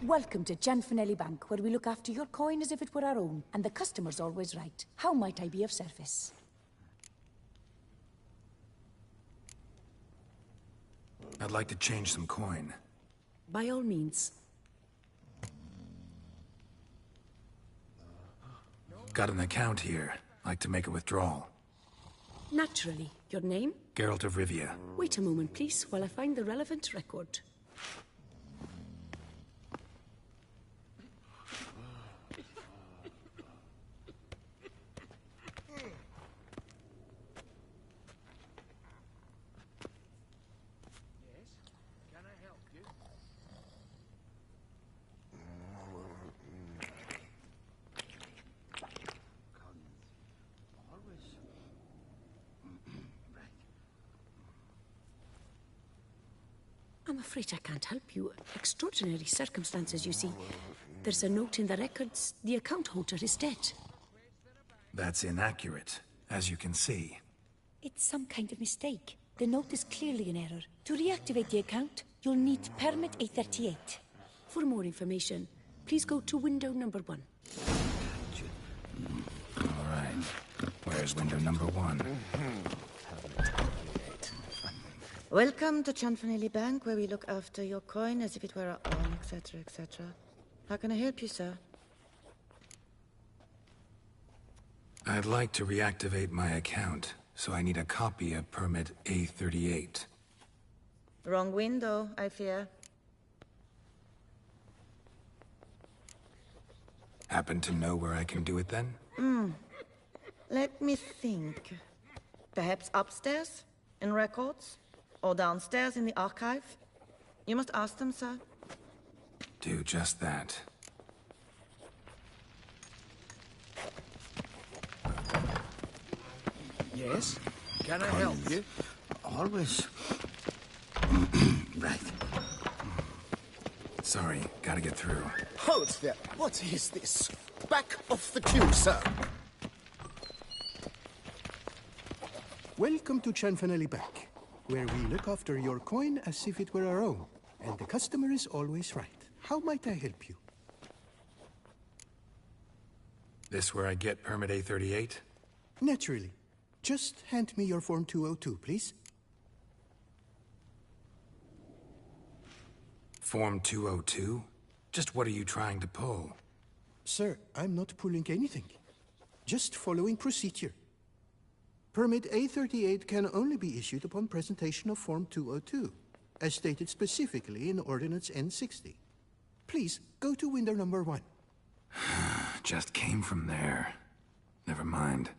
Welcome to Gianfinelli Bank, where we look after your coin as if it were our own, and the customer's always right. How might I be of service? I'd like to change some coin. By all means. Got an account here. Like to make a withdrawal. Naturally. Your name? Geralt of Rivia. Wait a moment, please, while I find the relevant record. I'm afraid I can't help you. Extraordinary circumstances, you see. There's a note in the records. The account holder is dead. That's inaccurate, as you can see. It's some kind of mistake. The note is clearly an error. To reactivate the account, you'll need permit A38. For more information, please go to window number 1. All right. Where's window number 1? Welcome to Gianfinelli Bank, where we look after your coin as if it were our own, etc., etc. How can I help you, sir? I'd like to reactivate my account, so I need a copy of permit A38. Wrong window, I fear. Happen to know where I can do it then? Let me think. Perhaps upstairs, in records? Or downstairs in the archive? You must ask them, sir. Do just that. Yes? Can I help you? Always. Right. Sorry, gotta get through. Hold there. What is this? Back off the queue, sir. Welcome to Gianfinelli Bank, where we look after your coin as if it were our own, and the customer is always right. How might I help you? This where I get permit A38? Naturally. Just hand me your Form 202, please. Form 202? Just what are you trying to pull? Sir, I'm not pulling anything. Just following procedure. Permit A38 can only be issued upon presentation of Form 202, as stated specifically in Ordinance N60. Please, go to window number 1. Just came from there. Never mind.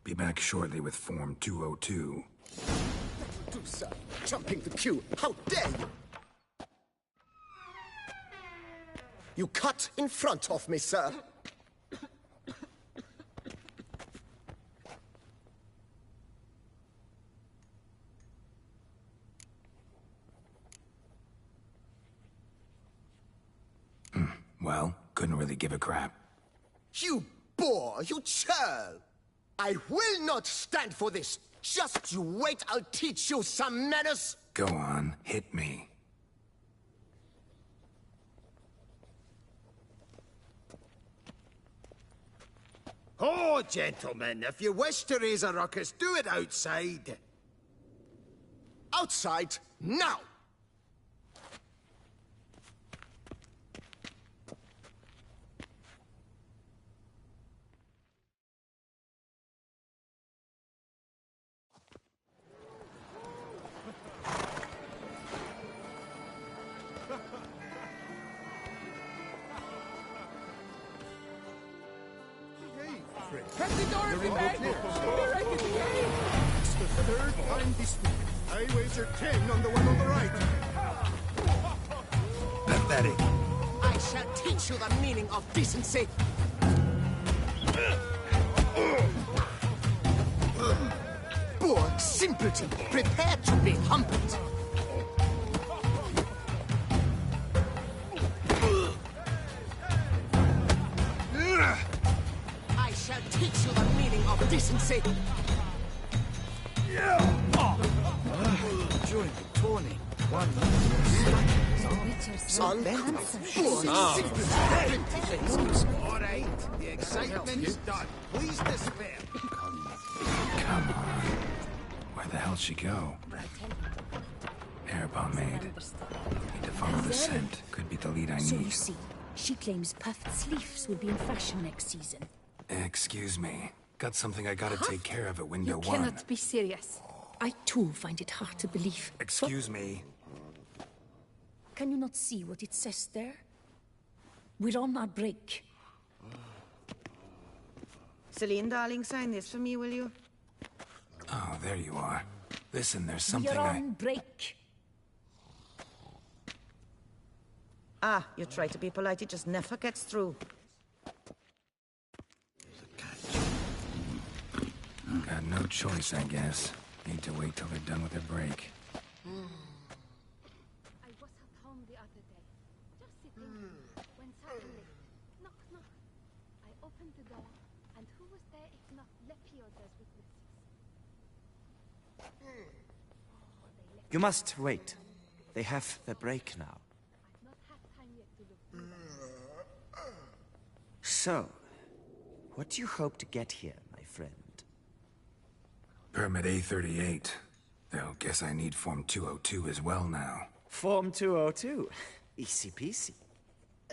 Be back shortly with Form 202. Do, sir. Jumping the queue. How dare you! You cut in front of me, sir. Well, couldn't really give a crap. You boor! You churl! I will not stand for this! Just you wait, I'll teach you some manners! Go on, hit me. Oh, gentlemen, if you wish to raise a ruckus, do it outside. Outside, now! Cut the door, man! We're right at the game! It's the third time this week. I wager 10 on the one on the right. Pathetic. I shall teach you the meaning of decency. Poor simpleton, prepare to be humbled. I shall teach you the meaning of decency. During the tourney, one all right, the excitement's done. Please despair. Come on. Where the hell'd she go? Air pomade. Need to follow the scent. Could be the lead I So you need. see, she claims puffed sleeves will be in fashion next season. Excuse me. Got something I gotta take care of at window You one. cannot Be serious. I too find it hard to believe. Excuse me. Can you not see what it says there? We're on our break. Celine, darling, sign this for me, will you? Oh, there you are. Listen, there's We're something on break. Ah, you try to be polite, it just never gets through. Got no choice, I guess. Need to wait till they're done with their break. I was at home the other day, just sitting, when suddenly, knock, knock. I opened the door, and who was there if not Lepiodas with Lucius? You must wait. They have the break now. I've not had time yet to look through them. So, what do you hope to get here, my friend? Permit A38. Though, guess I need Form 202 as well now. Form 202. Easy peasy.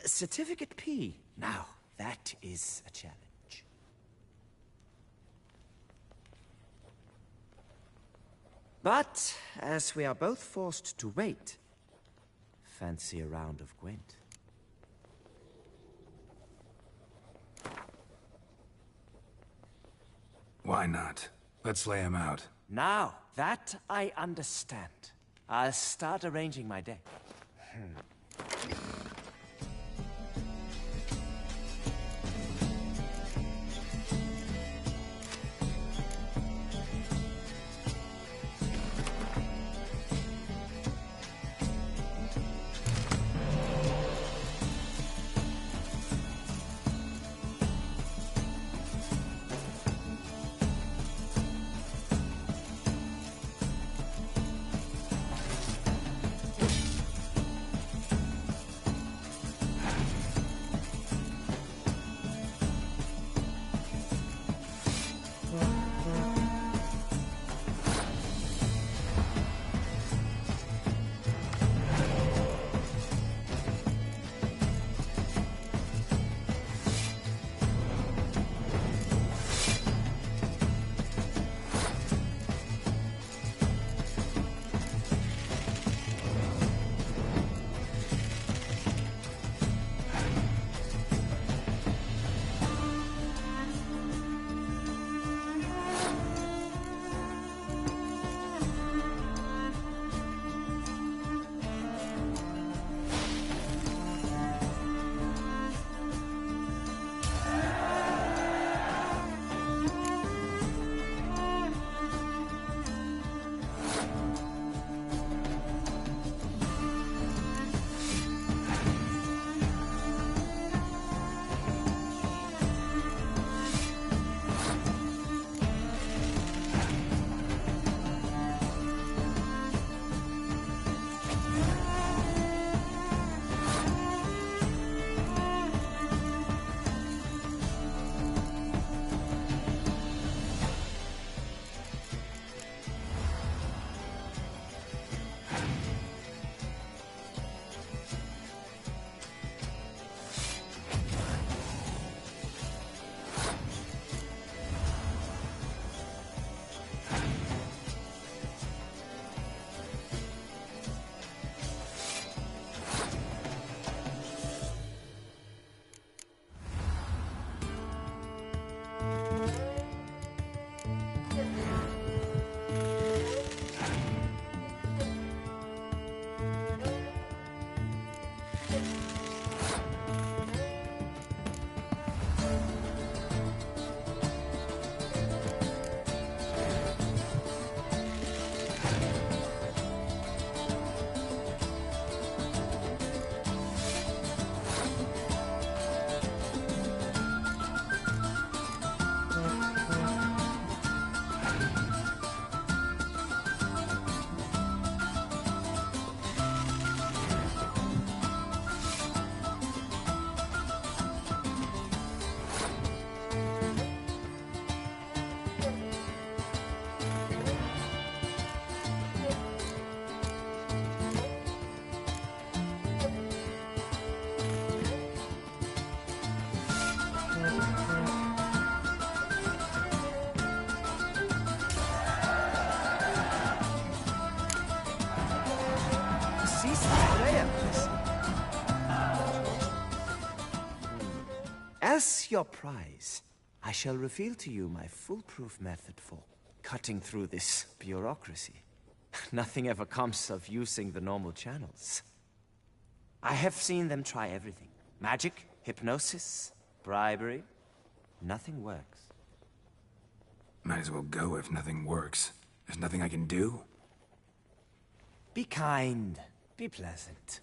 Certificate P. Now, that is a challenge. But, as we are both forced to wait, fancy a round of Gwent. Why not? Let's lay him out. Now, that I understand. I'll start arranging my deck. As your prize, I shall reveal to you my foolproof method for cutting through this bureaucracy. Nothing ever comes of using the normal channels. I have seen them try everything. Magic, hypnosis, bribery. Nothing works. Might as well go if nothing works. There's nothing I can do? Be kind. Be pleasant.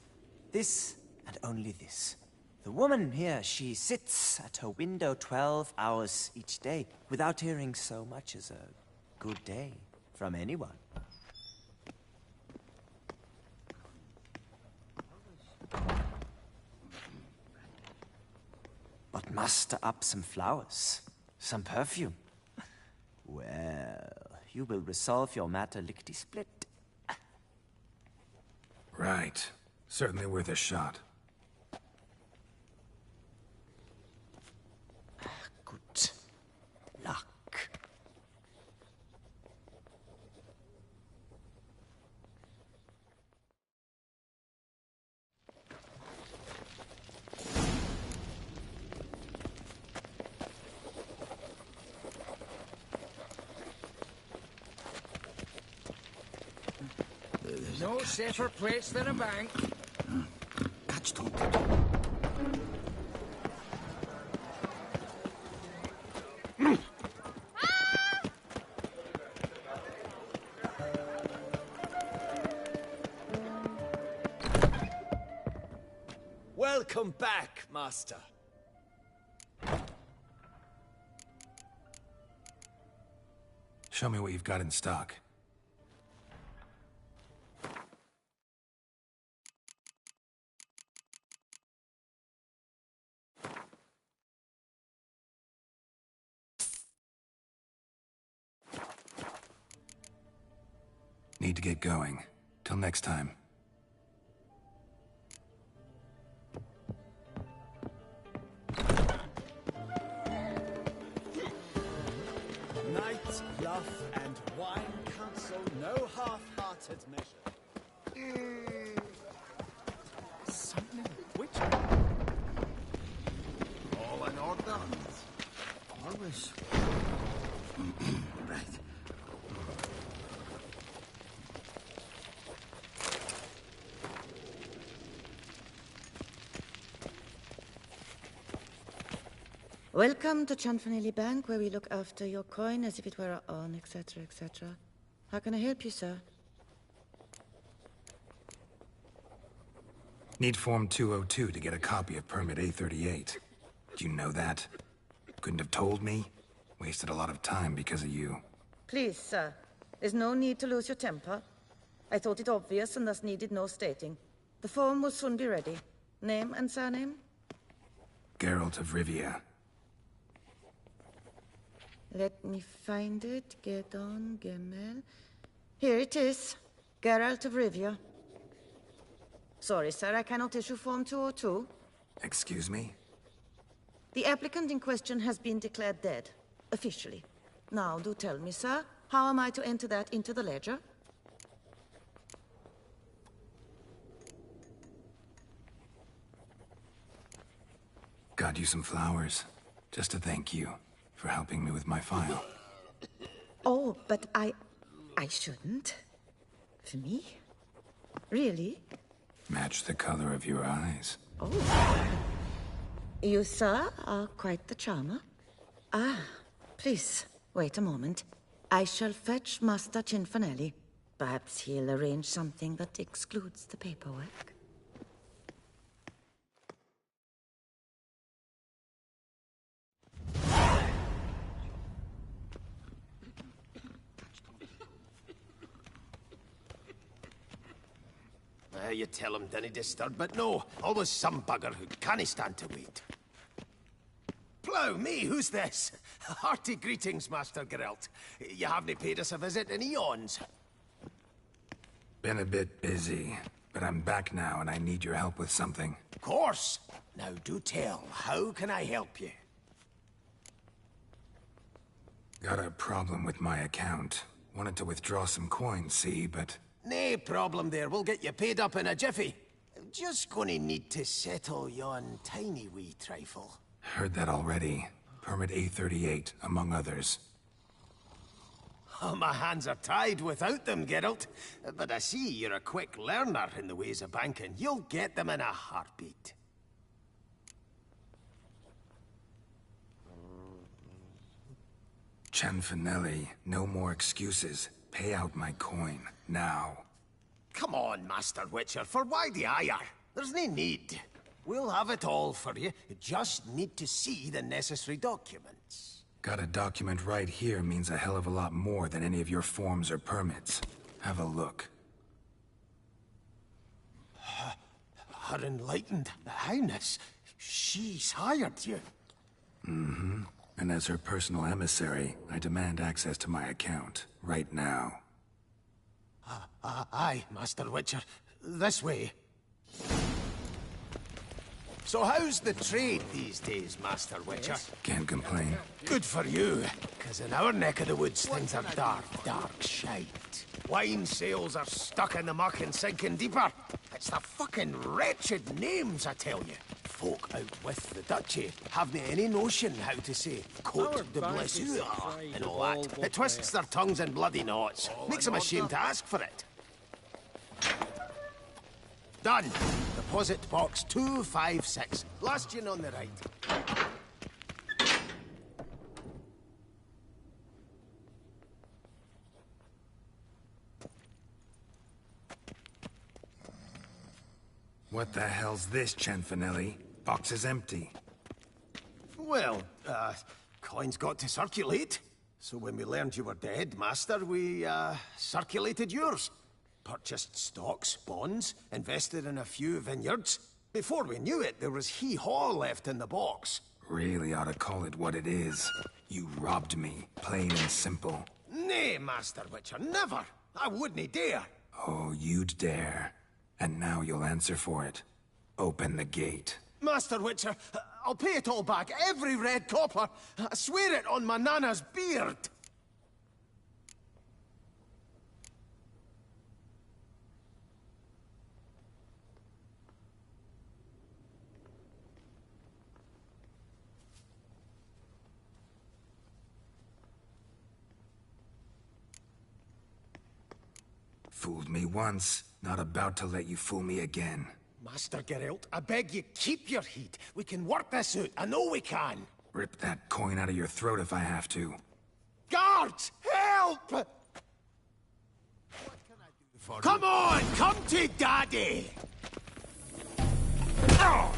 This and only this. The woman here, she sits at her window 12 hours each day without hearing so much as a good day from anyone. But muster up some flowers, some perfume. Well, you will resolve your matter lickety-split. Right. Certainly worth a shot. Good luck. No safer place than a bank. Catch them. Welcome back, Master. Show me what you've got in stock. Need to get going. Till next time. Night, bluff, and wine counsel no half-hearted measure. Something which? All in order. Always. Right. Welcome to Chanfanelli Bank, where we look after your coin as if it were our own, etc., etc. How can I help you, sir? Need Form 202 to get a copy of Permit A38. Do you know that? Couldn't have told me? Wasted a lot of time because of you. Please, sir. There's no need to lose your temper. I thought it obvious and thus needed no stating. The form will soon be ready. Name and surname? Geralt of Rivia. Let me find it. Gedon Gemel. Here it is. Geralt of Rivia. Sorry, sir, I cannot issue Form 202. Excuse me? The applicant in question has been declared dead, officially. Now, do tell me, sir, how am I to enter that into the ledger? Got you some flowers, just to thank you for helping me with my file. Oh, but I shouldn't. For me? Really? Match the color of your eyes. Oh. You, sir, are quite the charmer. Ah, please, wait a moment. I shall fetch Master Cinfanelli. Perhaps he'll arrange something that excludes the paperwork. You tell him, dinna disturb, but no, always some bugger who can't stand to wait. Plough me, who's this? Hearty greetings, Master Geralt. You haven't paid us a visit in eons. Been a bit busy, but I'm back now and I need your help with something. Of course. Now do tell, how can I help you? Got a problem with my account. Wanted to withdraw some coins, see, but... Nae problem there, we'll get you paid up in a jiffy. Just gonna need to settle yon tiny wee trifle. Heard that already. Permit A38, among others. Oh, my hands are tied without them, Geralt. But I see you're a quick learner in the ways of banking. You'll get them in a heartbeat. Cianfanelli, no more excuses. Pay out my coin, now. Come on, Master Witcher, for why the ire? There's no need. We'll have it all for you. You just need to see the necessary documents. Got a document right here means a hell of a lot more than any of your forms or permits. Have a look. Her Enlightened Highness, she's hired you. Mm-hmm. And as her personal emissary, I demand access to my account, right now. Aye, Master Witcher. This way. So how's the trade these days, Master Witcher? Can't complain. Good for you, because in our neck of the woods things are dark, dark shite. Wine sales are stuck in the muck and sinking deeper. It's the fucking wretched names, I tell you. Folk out with the duchy haven't any notion how to say Côte de Blessure and all that. It twists their tongues in bloody knots. Makes them ashamed to ask for it. Done. Deposit box 256. Last in on the right. What the hell's this, Cianfanelli? Box is empty. Well, coins got to circulate. So when we learned you were dead, Master, we, circulated yours. Purchased stocks, bonds, invested in a few vineyards. Before we knew it, there was hee-haw left in the box. Really ought to call it what it is. You robbed me, plain and simple. Nay, Master Witcher, never! I wouldn't dare! Oh, you'd dare. And now you'll answer for it. Open the gate. Master Witcher, I'll pay it all back, every red copper. I swear it on my nana's beard. Fooled me once, not about to let you fool me again. Master Geralt, I beg you, keep your heat. We can work this out. I know we can. Rip that coin out of your throat if I have to. Guards, help! Come on, come to Daddy! Oh,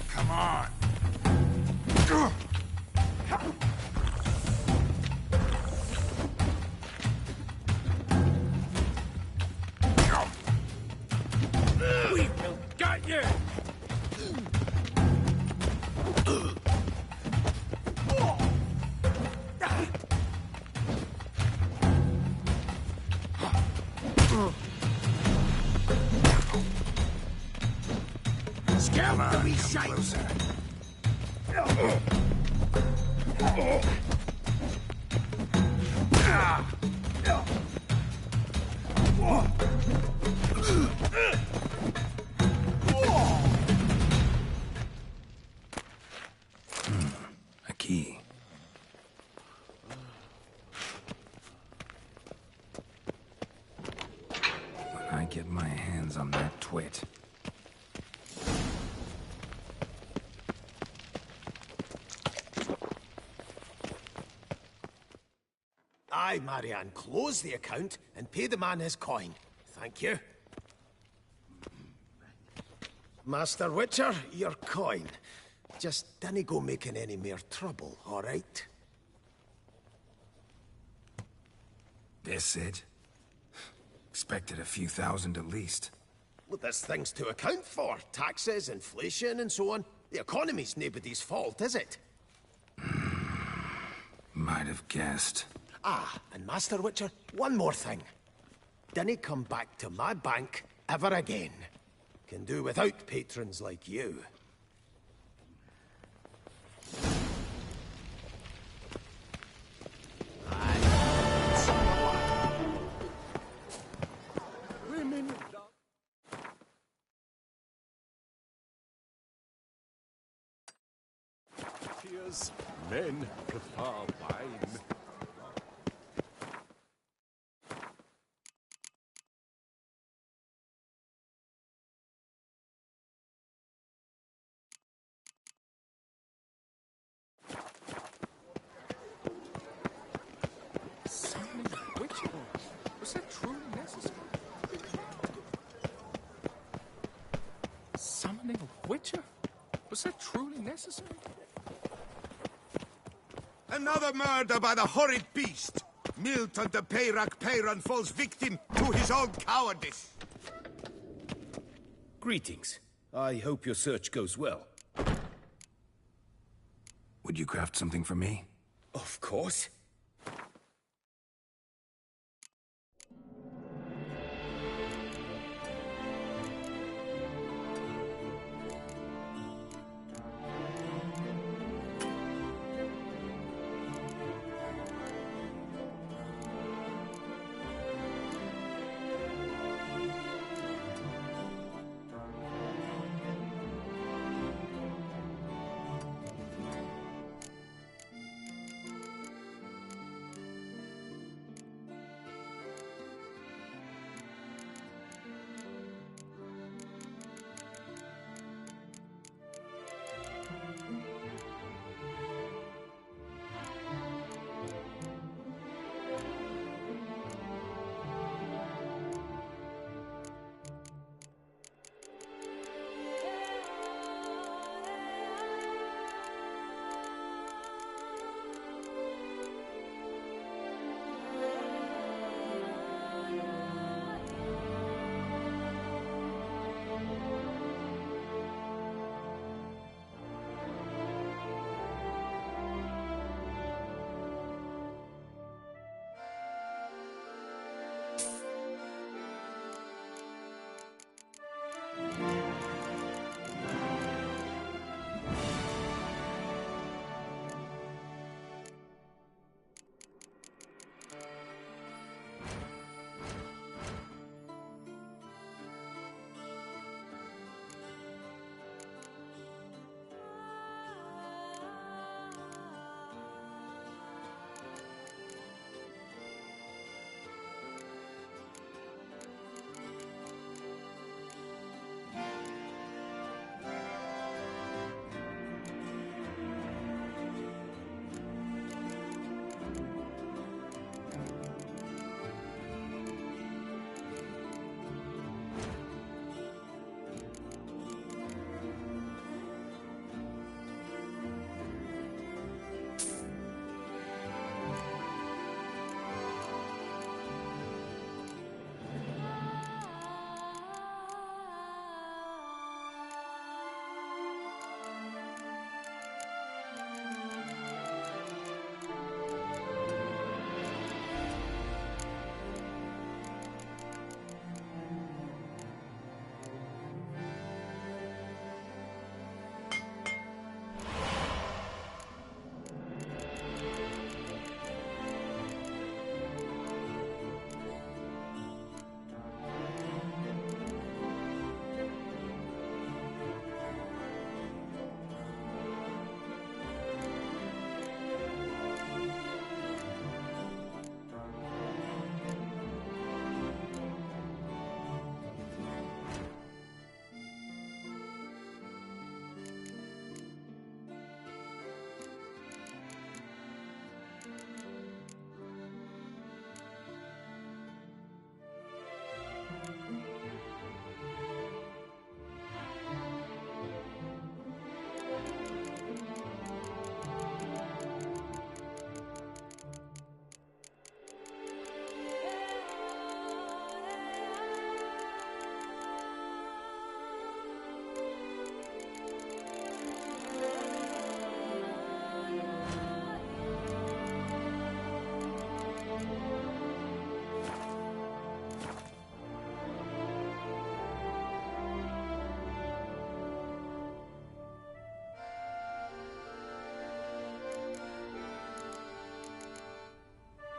come on. We will get you! Scalp the wee shite! A key. When I get my hands on that twit. Aye, Marianne, close the account and pay the man his coin. Thank you. Master Witcher, your coin. Just dinna go making any more trouble, all right? This it? Expected a few thousand at least. Well, there's things to account for. Taxes, inflation, and so on. The economy's nobody's fault, is it? Might have guessed. Ah, and Master Witcher, one more thing. Dinna come back to my bank ever again. Can do without patrons like you. As men prefer wine. Summoning a witch? Was that truly necessary? Summoning a witcher? Was that truly necessary? Another murder by the horrid beast! Milton de Peyrac Peyron falls victim to his own cowardice! Greetings. I hope your search goes well. Would you craft something for me? Of course.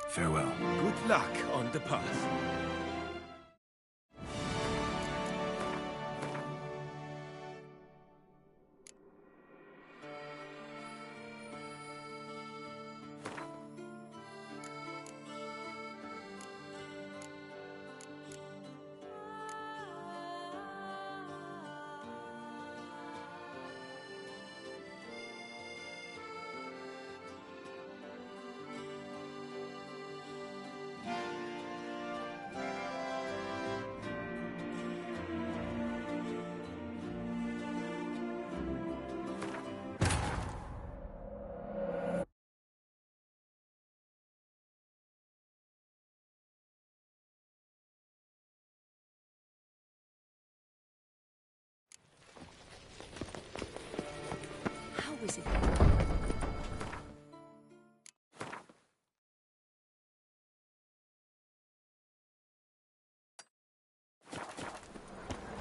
Farewell. Good luck on the path. wizard.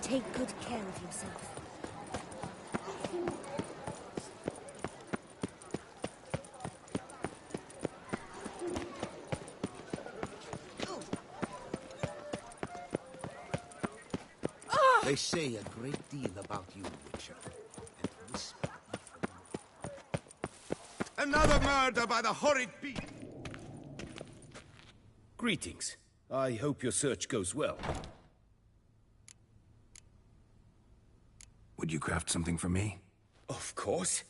Take good care of yourself. They say a great deal about you, Witcher. And whisper even more. Another murder by the horrid beast! Greetings. I hope your search goes well. Would you craft something for me? Of course.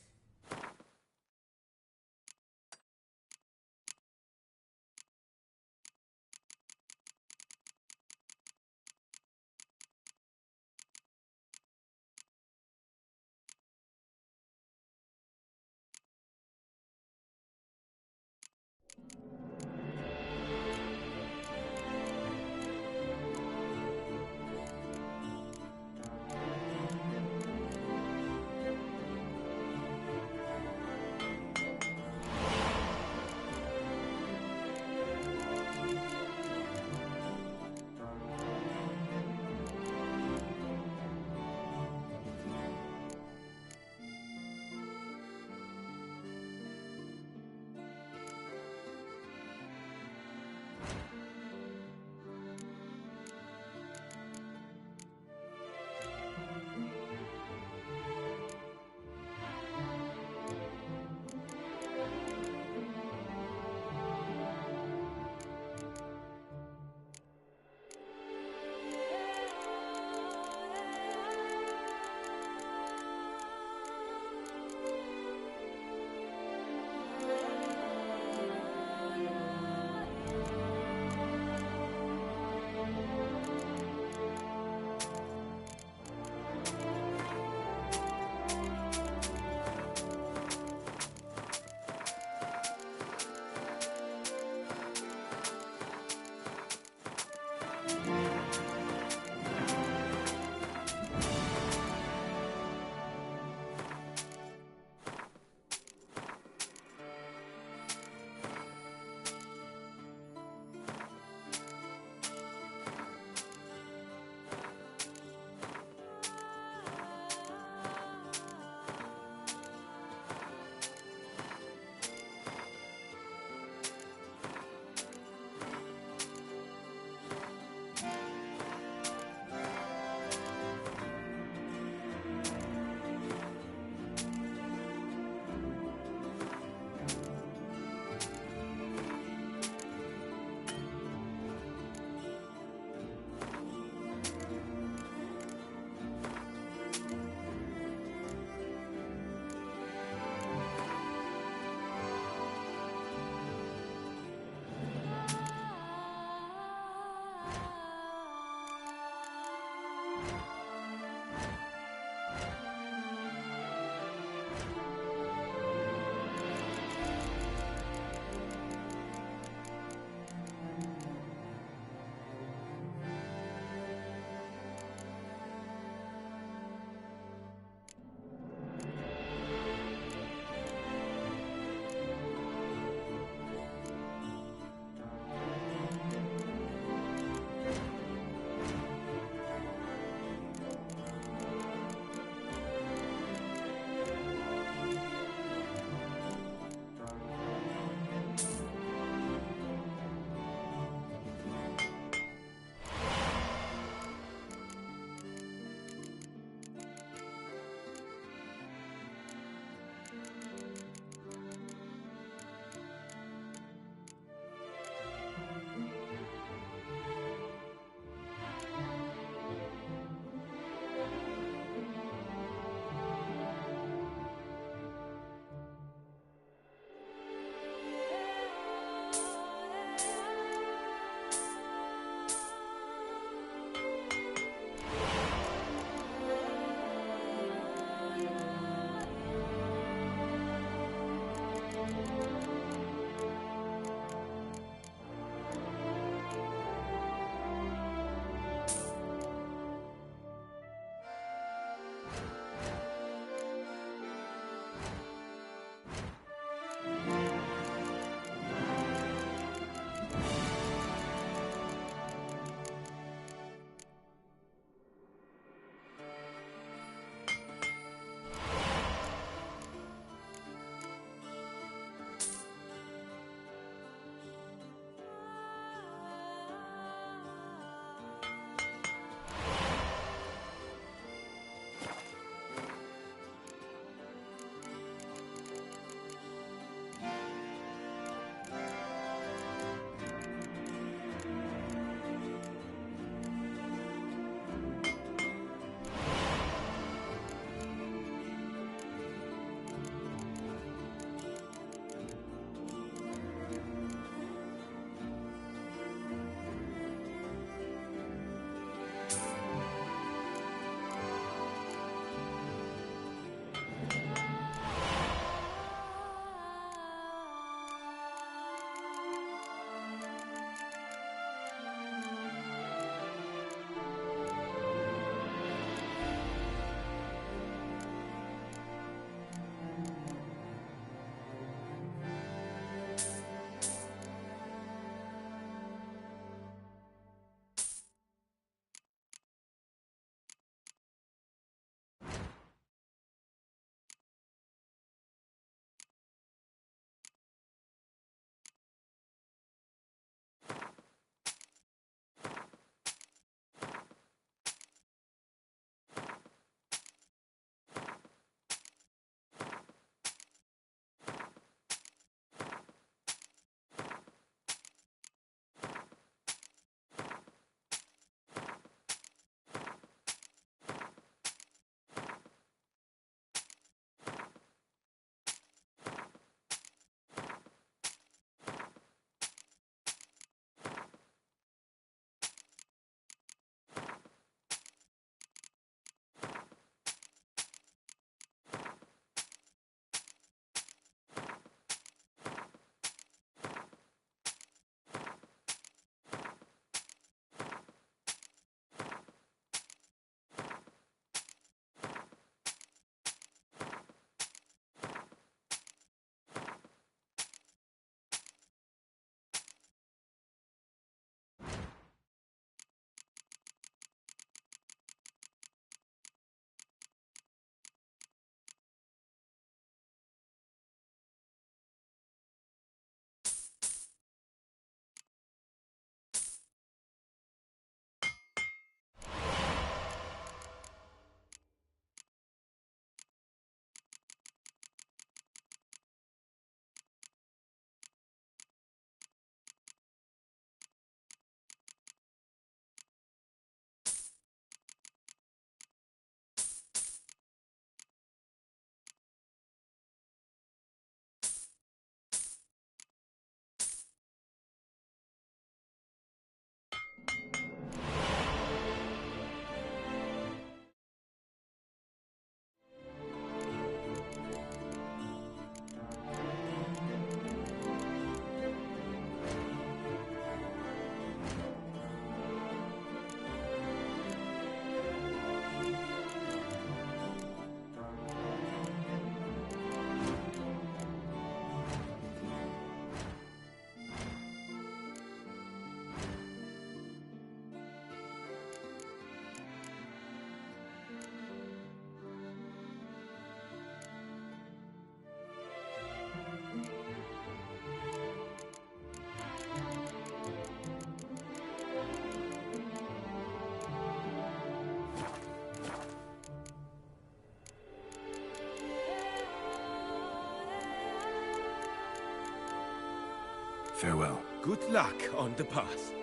Farewell. Good luck on the path.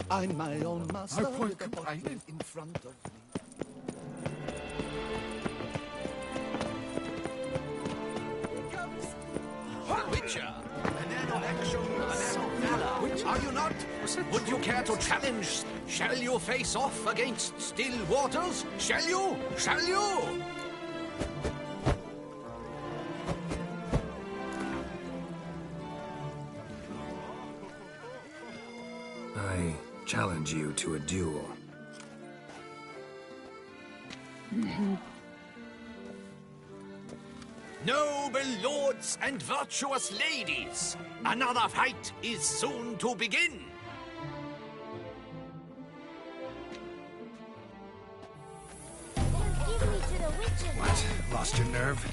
I'm my own master. I won't with a complain. bottle in front of me. Witcher, a man of action, a man of valor. Are you not? Would you care to challenge? Shall you face off against still waters? Shall you? Shall you? I challenge you to a duel. Noble lords and virtuous ladies, another fight is soon to begin. What? Lost your nerve?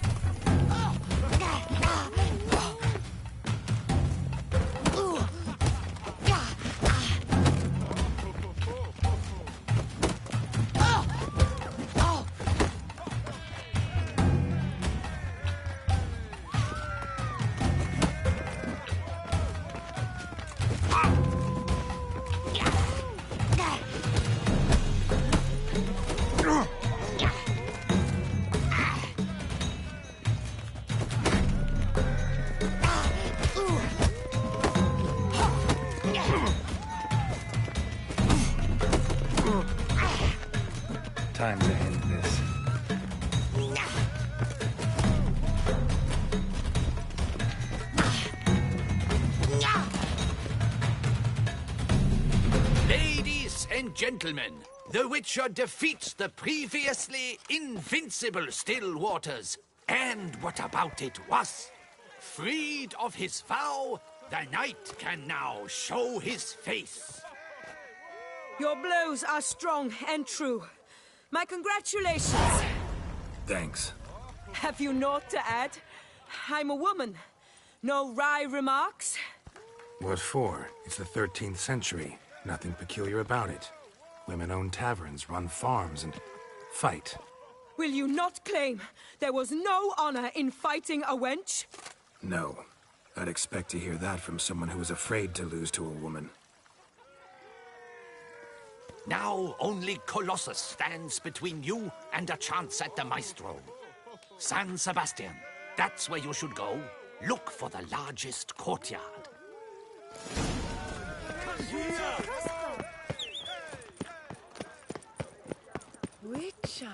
Time to end this. Ladies and gentlemen, the Witcher defeats the previously invincible Still Waters. And what about it was? Freed of his vow, the knight can now show his face. Your blows are strong and true. My congratulations. Thanks. Have you naught to add? I'm a woman. No wry remarks? What for? It's the 13th century. Nothing peculiar about it. Women own taverns, run farms, and Fight. Will you not claim there was no honor in fighting a wench? No. I'd expect to hear that from someone who was afraid to lose to a woman. Now only Colossus stands between you and a chance at the Maestro. San Sebastian, that's where you should go. Look for the largest courtyard. Witcher.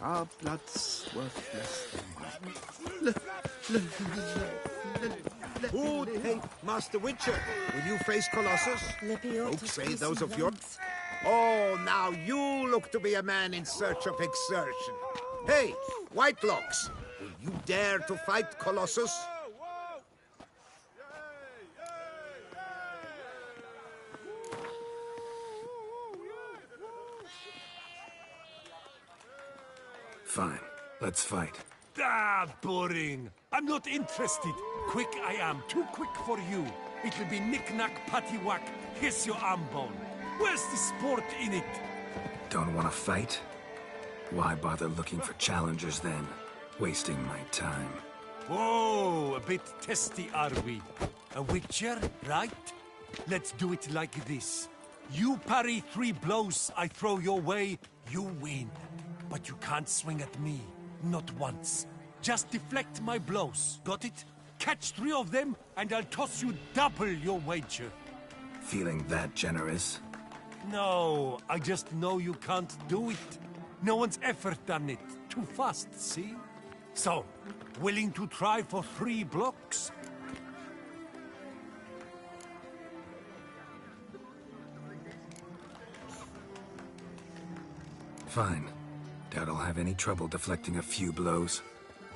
Our blood's worthless. Hey, Master Witcher, will you face Colossus? Lepiotus say those of your... Oh, now you look to be a man in search of exertion. Hey, Whitelocks, will you dare to fight Colossus? Fine. Let's fight. Ah, boring. I'm not interested. Quick I am. Too quick for you. It'll be knick-knack, paddywhack, hiss your arm bone. Where's the sport in it? Don't want to fight? Why bother looking for challengers then? Wasting my time. Whoa, a bit testy are we? A witcher, right? Let's do it like this. You parry 3 blows I throw your way, you win. But you can't swing at me. Not once. Just deflect my blows. Got it? Catch 3 of them, and I'll toss you double your wager. Feeling that generous? No, I just know you can't do it. No one's ever done it. Too fast, see? So, willing to try for 3 blocks? Fine. Doubt I'll have any trouble deflecting a few blows.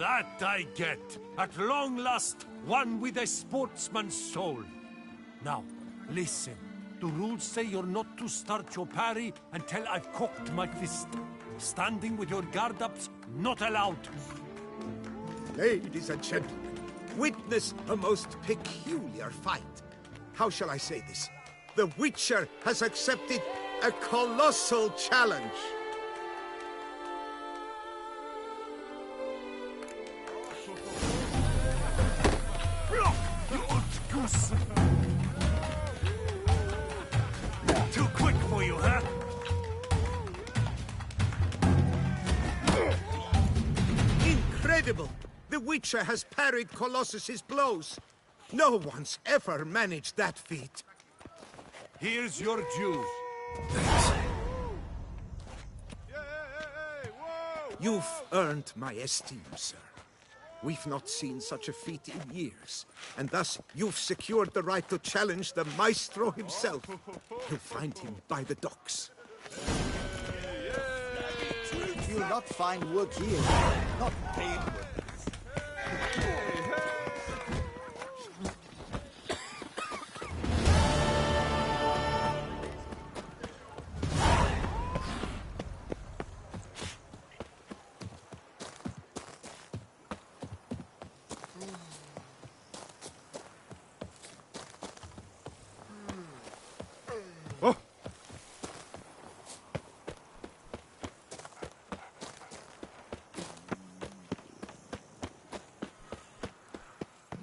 That I get. At long last, one with a sportsman's soul. Now, listen. The rules say you're not to start your parry until I've cocked my fist. Standing with your guard-ups, not allowed. Ladies and gentlemen, witness a most peculiar fight. How shall I say this? The Witcher has accepted a colossal challenge. Too quick for you, huh? Incredible! The Witcher has parried Colossus's blows. No one's ever managed that feat. Here's your due. You've earned my esteem, sir. We've not seen such a feat in years, and thus you've secured the right to challenge the Maestro himself. You'll find him by the docks. You'll not find work here, not paid work.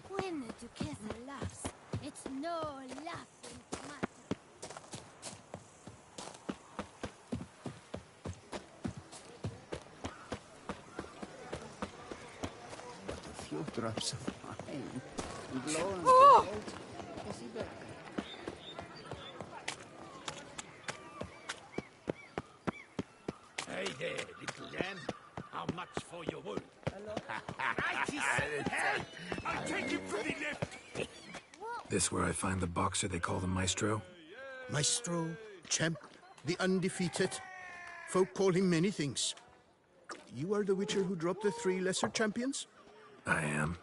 When the Duchessa laughs, it's no laughing matter. A few drops of wine. Blow and Oh! Is he back? Hey there, little lamb. How much for your wool? I'll take him for the left. This where I find the boxer they call the Maestro? Maestro, champ, the undefeated. Folk call him many things. You are the Witcher who dropped the 3 lesser champions? I am.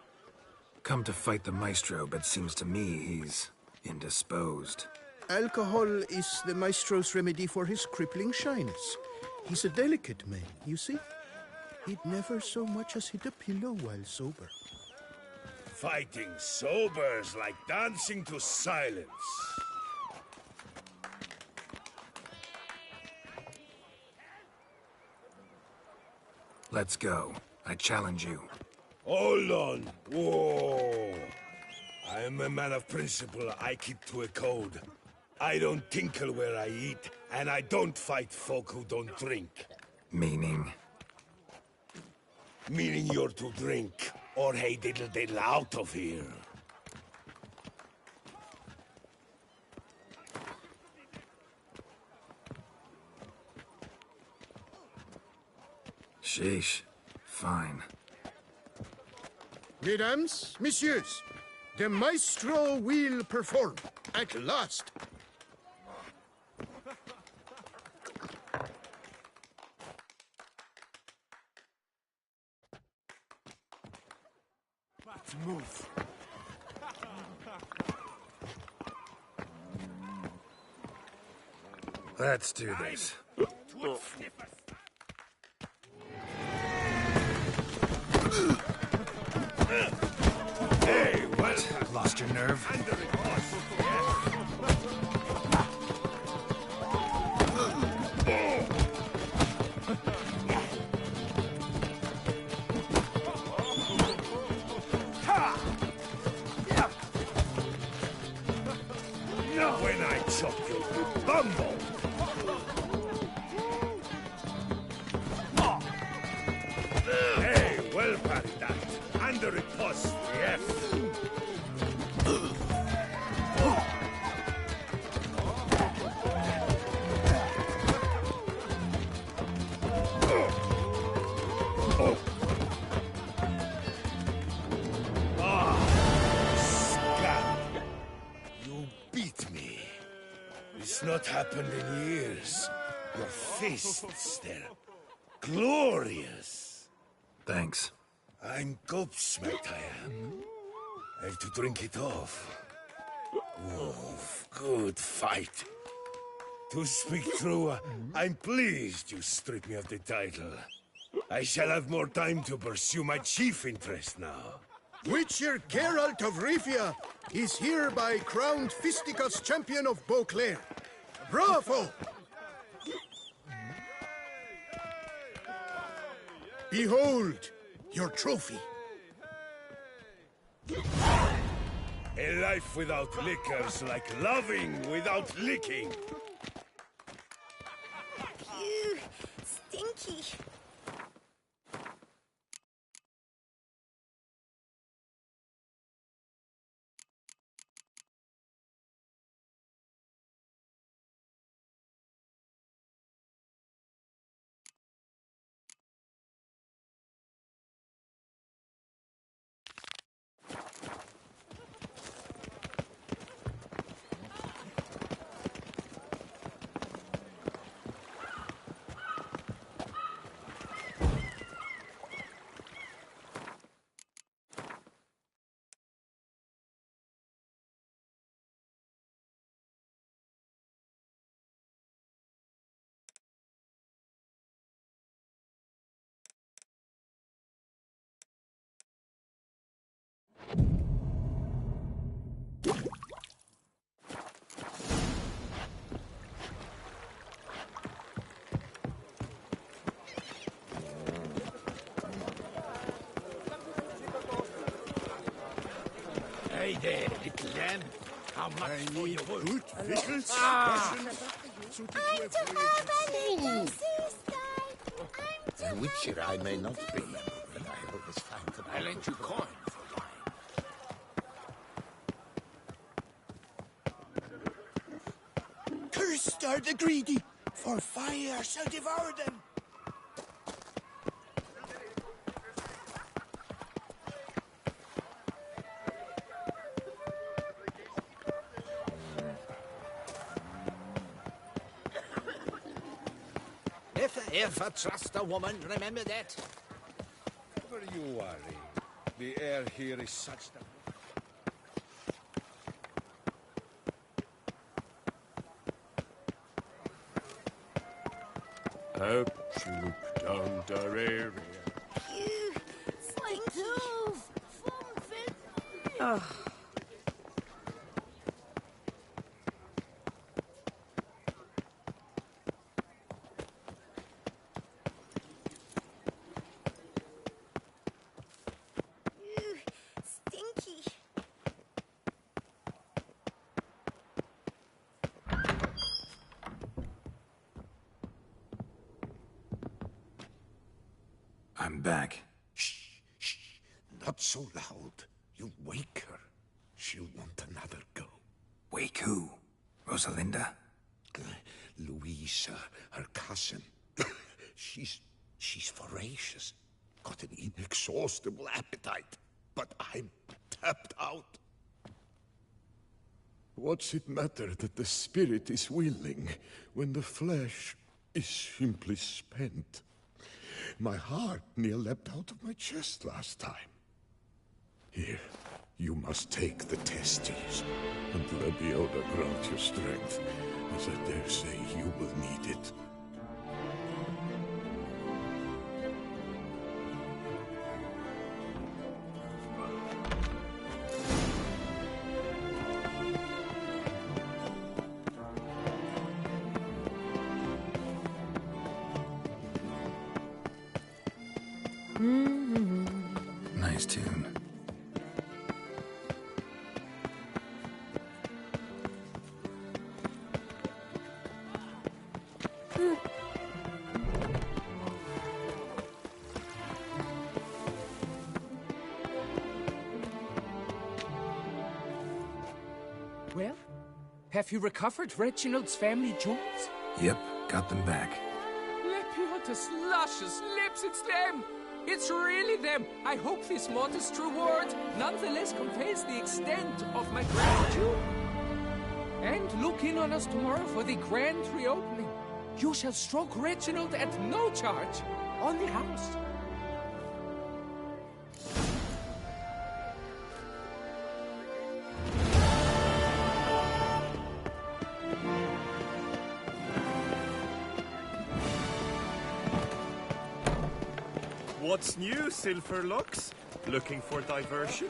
Come to fight the Maestro, but seems to me he's indisposed. Alcohol is the Maestro's remedy for his crippling shyness. He's a delicate man, you see? He'd never so much as hit a pillow while sober. Fighting sober's like dancing to silence. Let's go. I challenge you. Hold on. Whoa. I am a man of principle. I keep to a code. I don't tinkle where I eat, and I don't fight folk who don't drink. Meaning? Meaning you're to drink, or hey diddle diddle out of here. Sheesh. Fine. Mesdames, messieurs, the Maestro will perform, at last. Let's move. Let's do this. Hey, what? Lost your nerve? When I chop you, you bumble! Hey, well parried that. And the riposte, yes. Scab! You beat me. It's not happened in years. Your fists, they're glorious. Thanks. I'm gobsmacked, I am. I have to drink it off. Oof, good fight. To speak true, I'm pleased you stripped me of the title. I shall have more time to pursue my chief interest now. Witcher Geralt of Rivia is hereby crowned Fisticuffs champion of Beauclair. Bravo! Behold your trophy. A life without liquor's like loving without licking. Ew, stinky. Hey there, little lamb. How much for your wood? Good victuals, A witcher I may not be, but I always find them. I lent you coin for wine. Cursed are the greedy, for fire shall devour them. If ever trust a woman, remember that. Never you worry. The air here is such that... Up, troop, down the area. Oh. Stinky. I'm back. Not so loud. You wake her. She'll want another go. Wake who? Rosalinda? Louisa, her cousin. She's voracious. Got an inexhaustible appetite. But I'm tapped out. What's it matter that the spirit is willing when the flesh is simply spent? My heart near leapt out of my chest last time. Here, you must take the testes, and let the elder grant your strength, as I dare say you will need it. Nice tune. Well, have you recovered Reginald's family jewels? Yep, got them back. Lepiotus, luscious lips, it's them! It's really them! I hope this modest reward nonetheless conveys the extent of my gratitude. And look in on us tomorrow for the grand reopening. You shall stroke Reginald at no charge on the house. What's new, Silverlocks? Looking for diversion?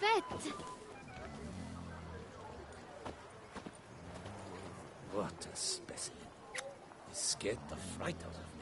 fait. What a specimen. He scared the fright out of me.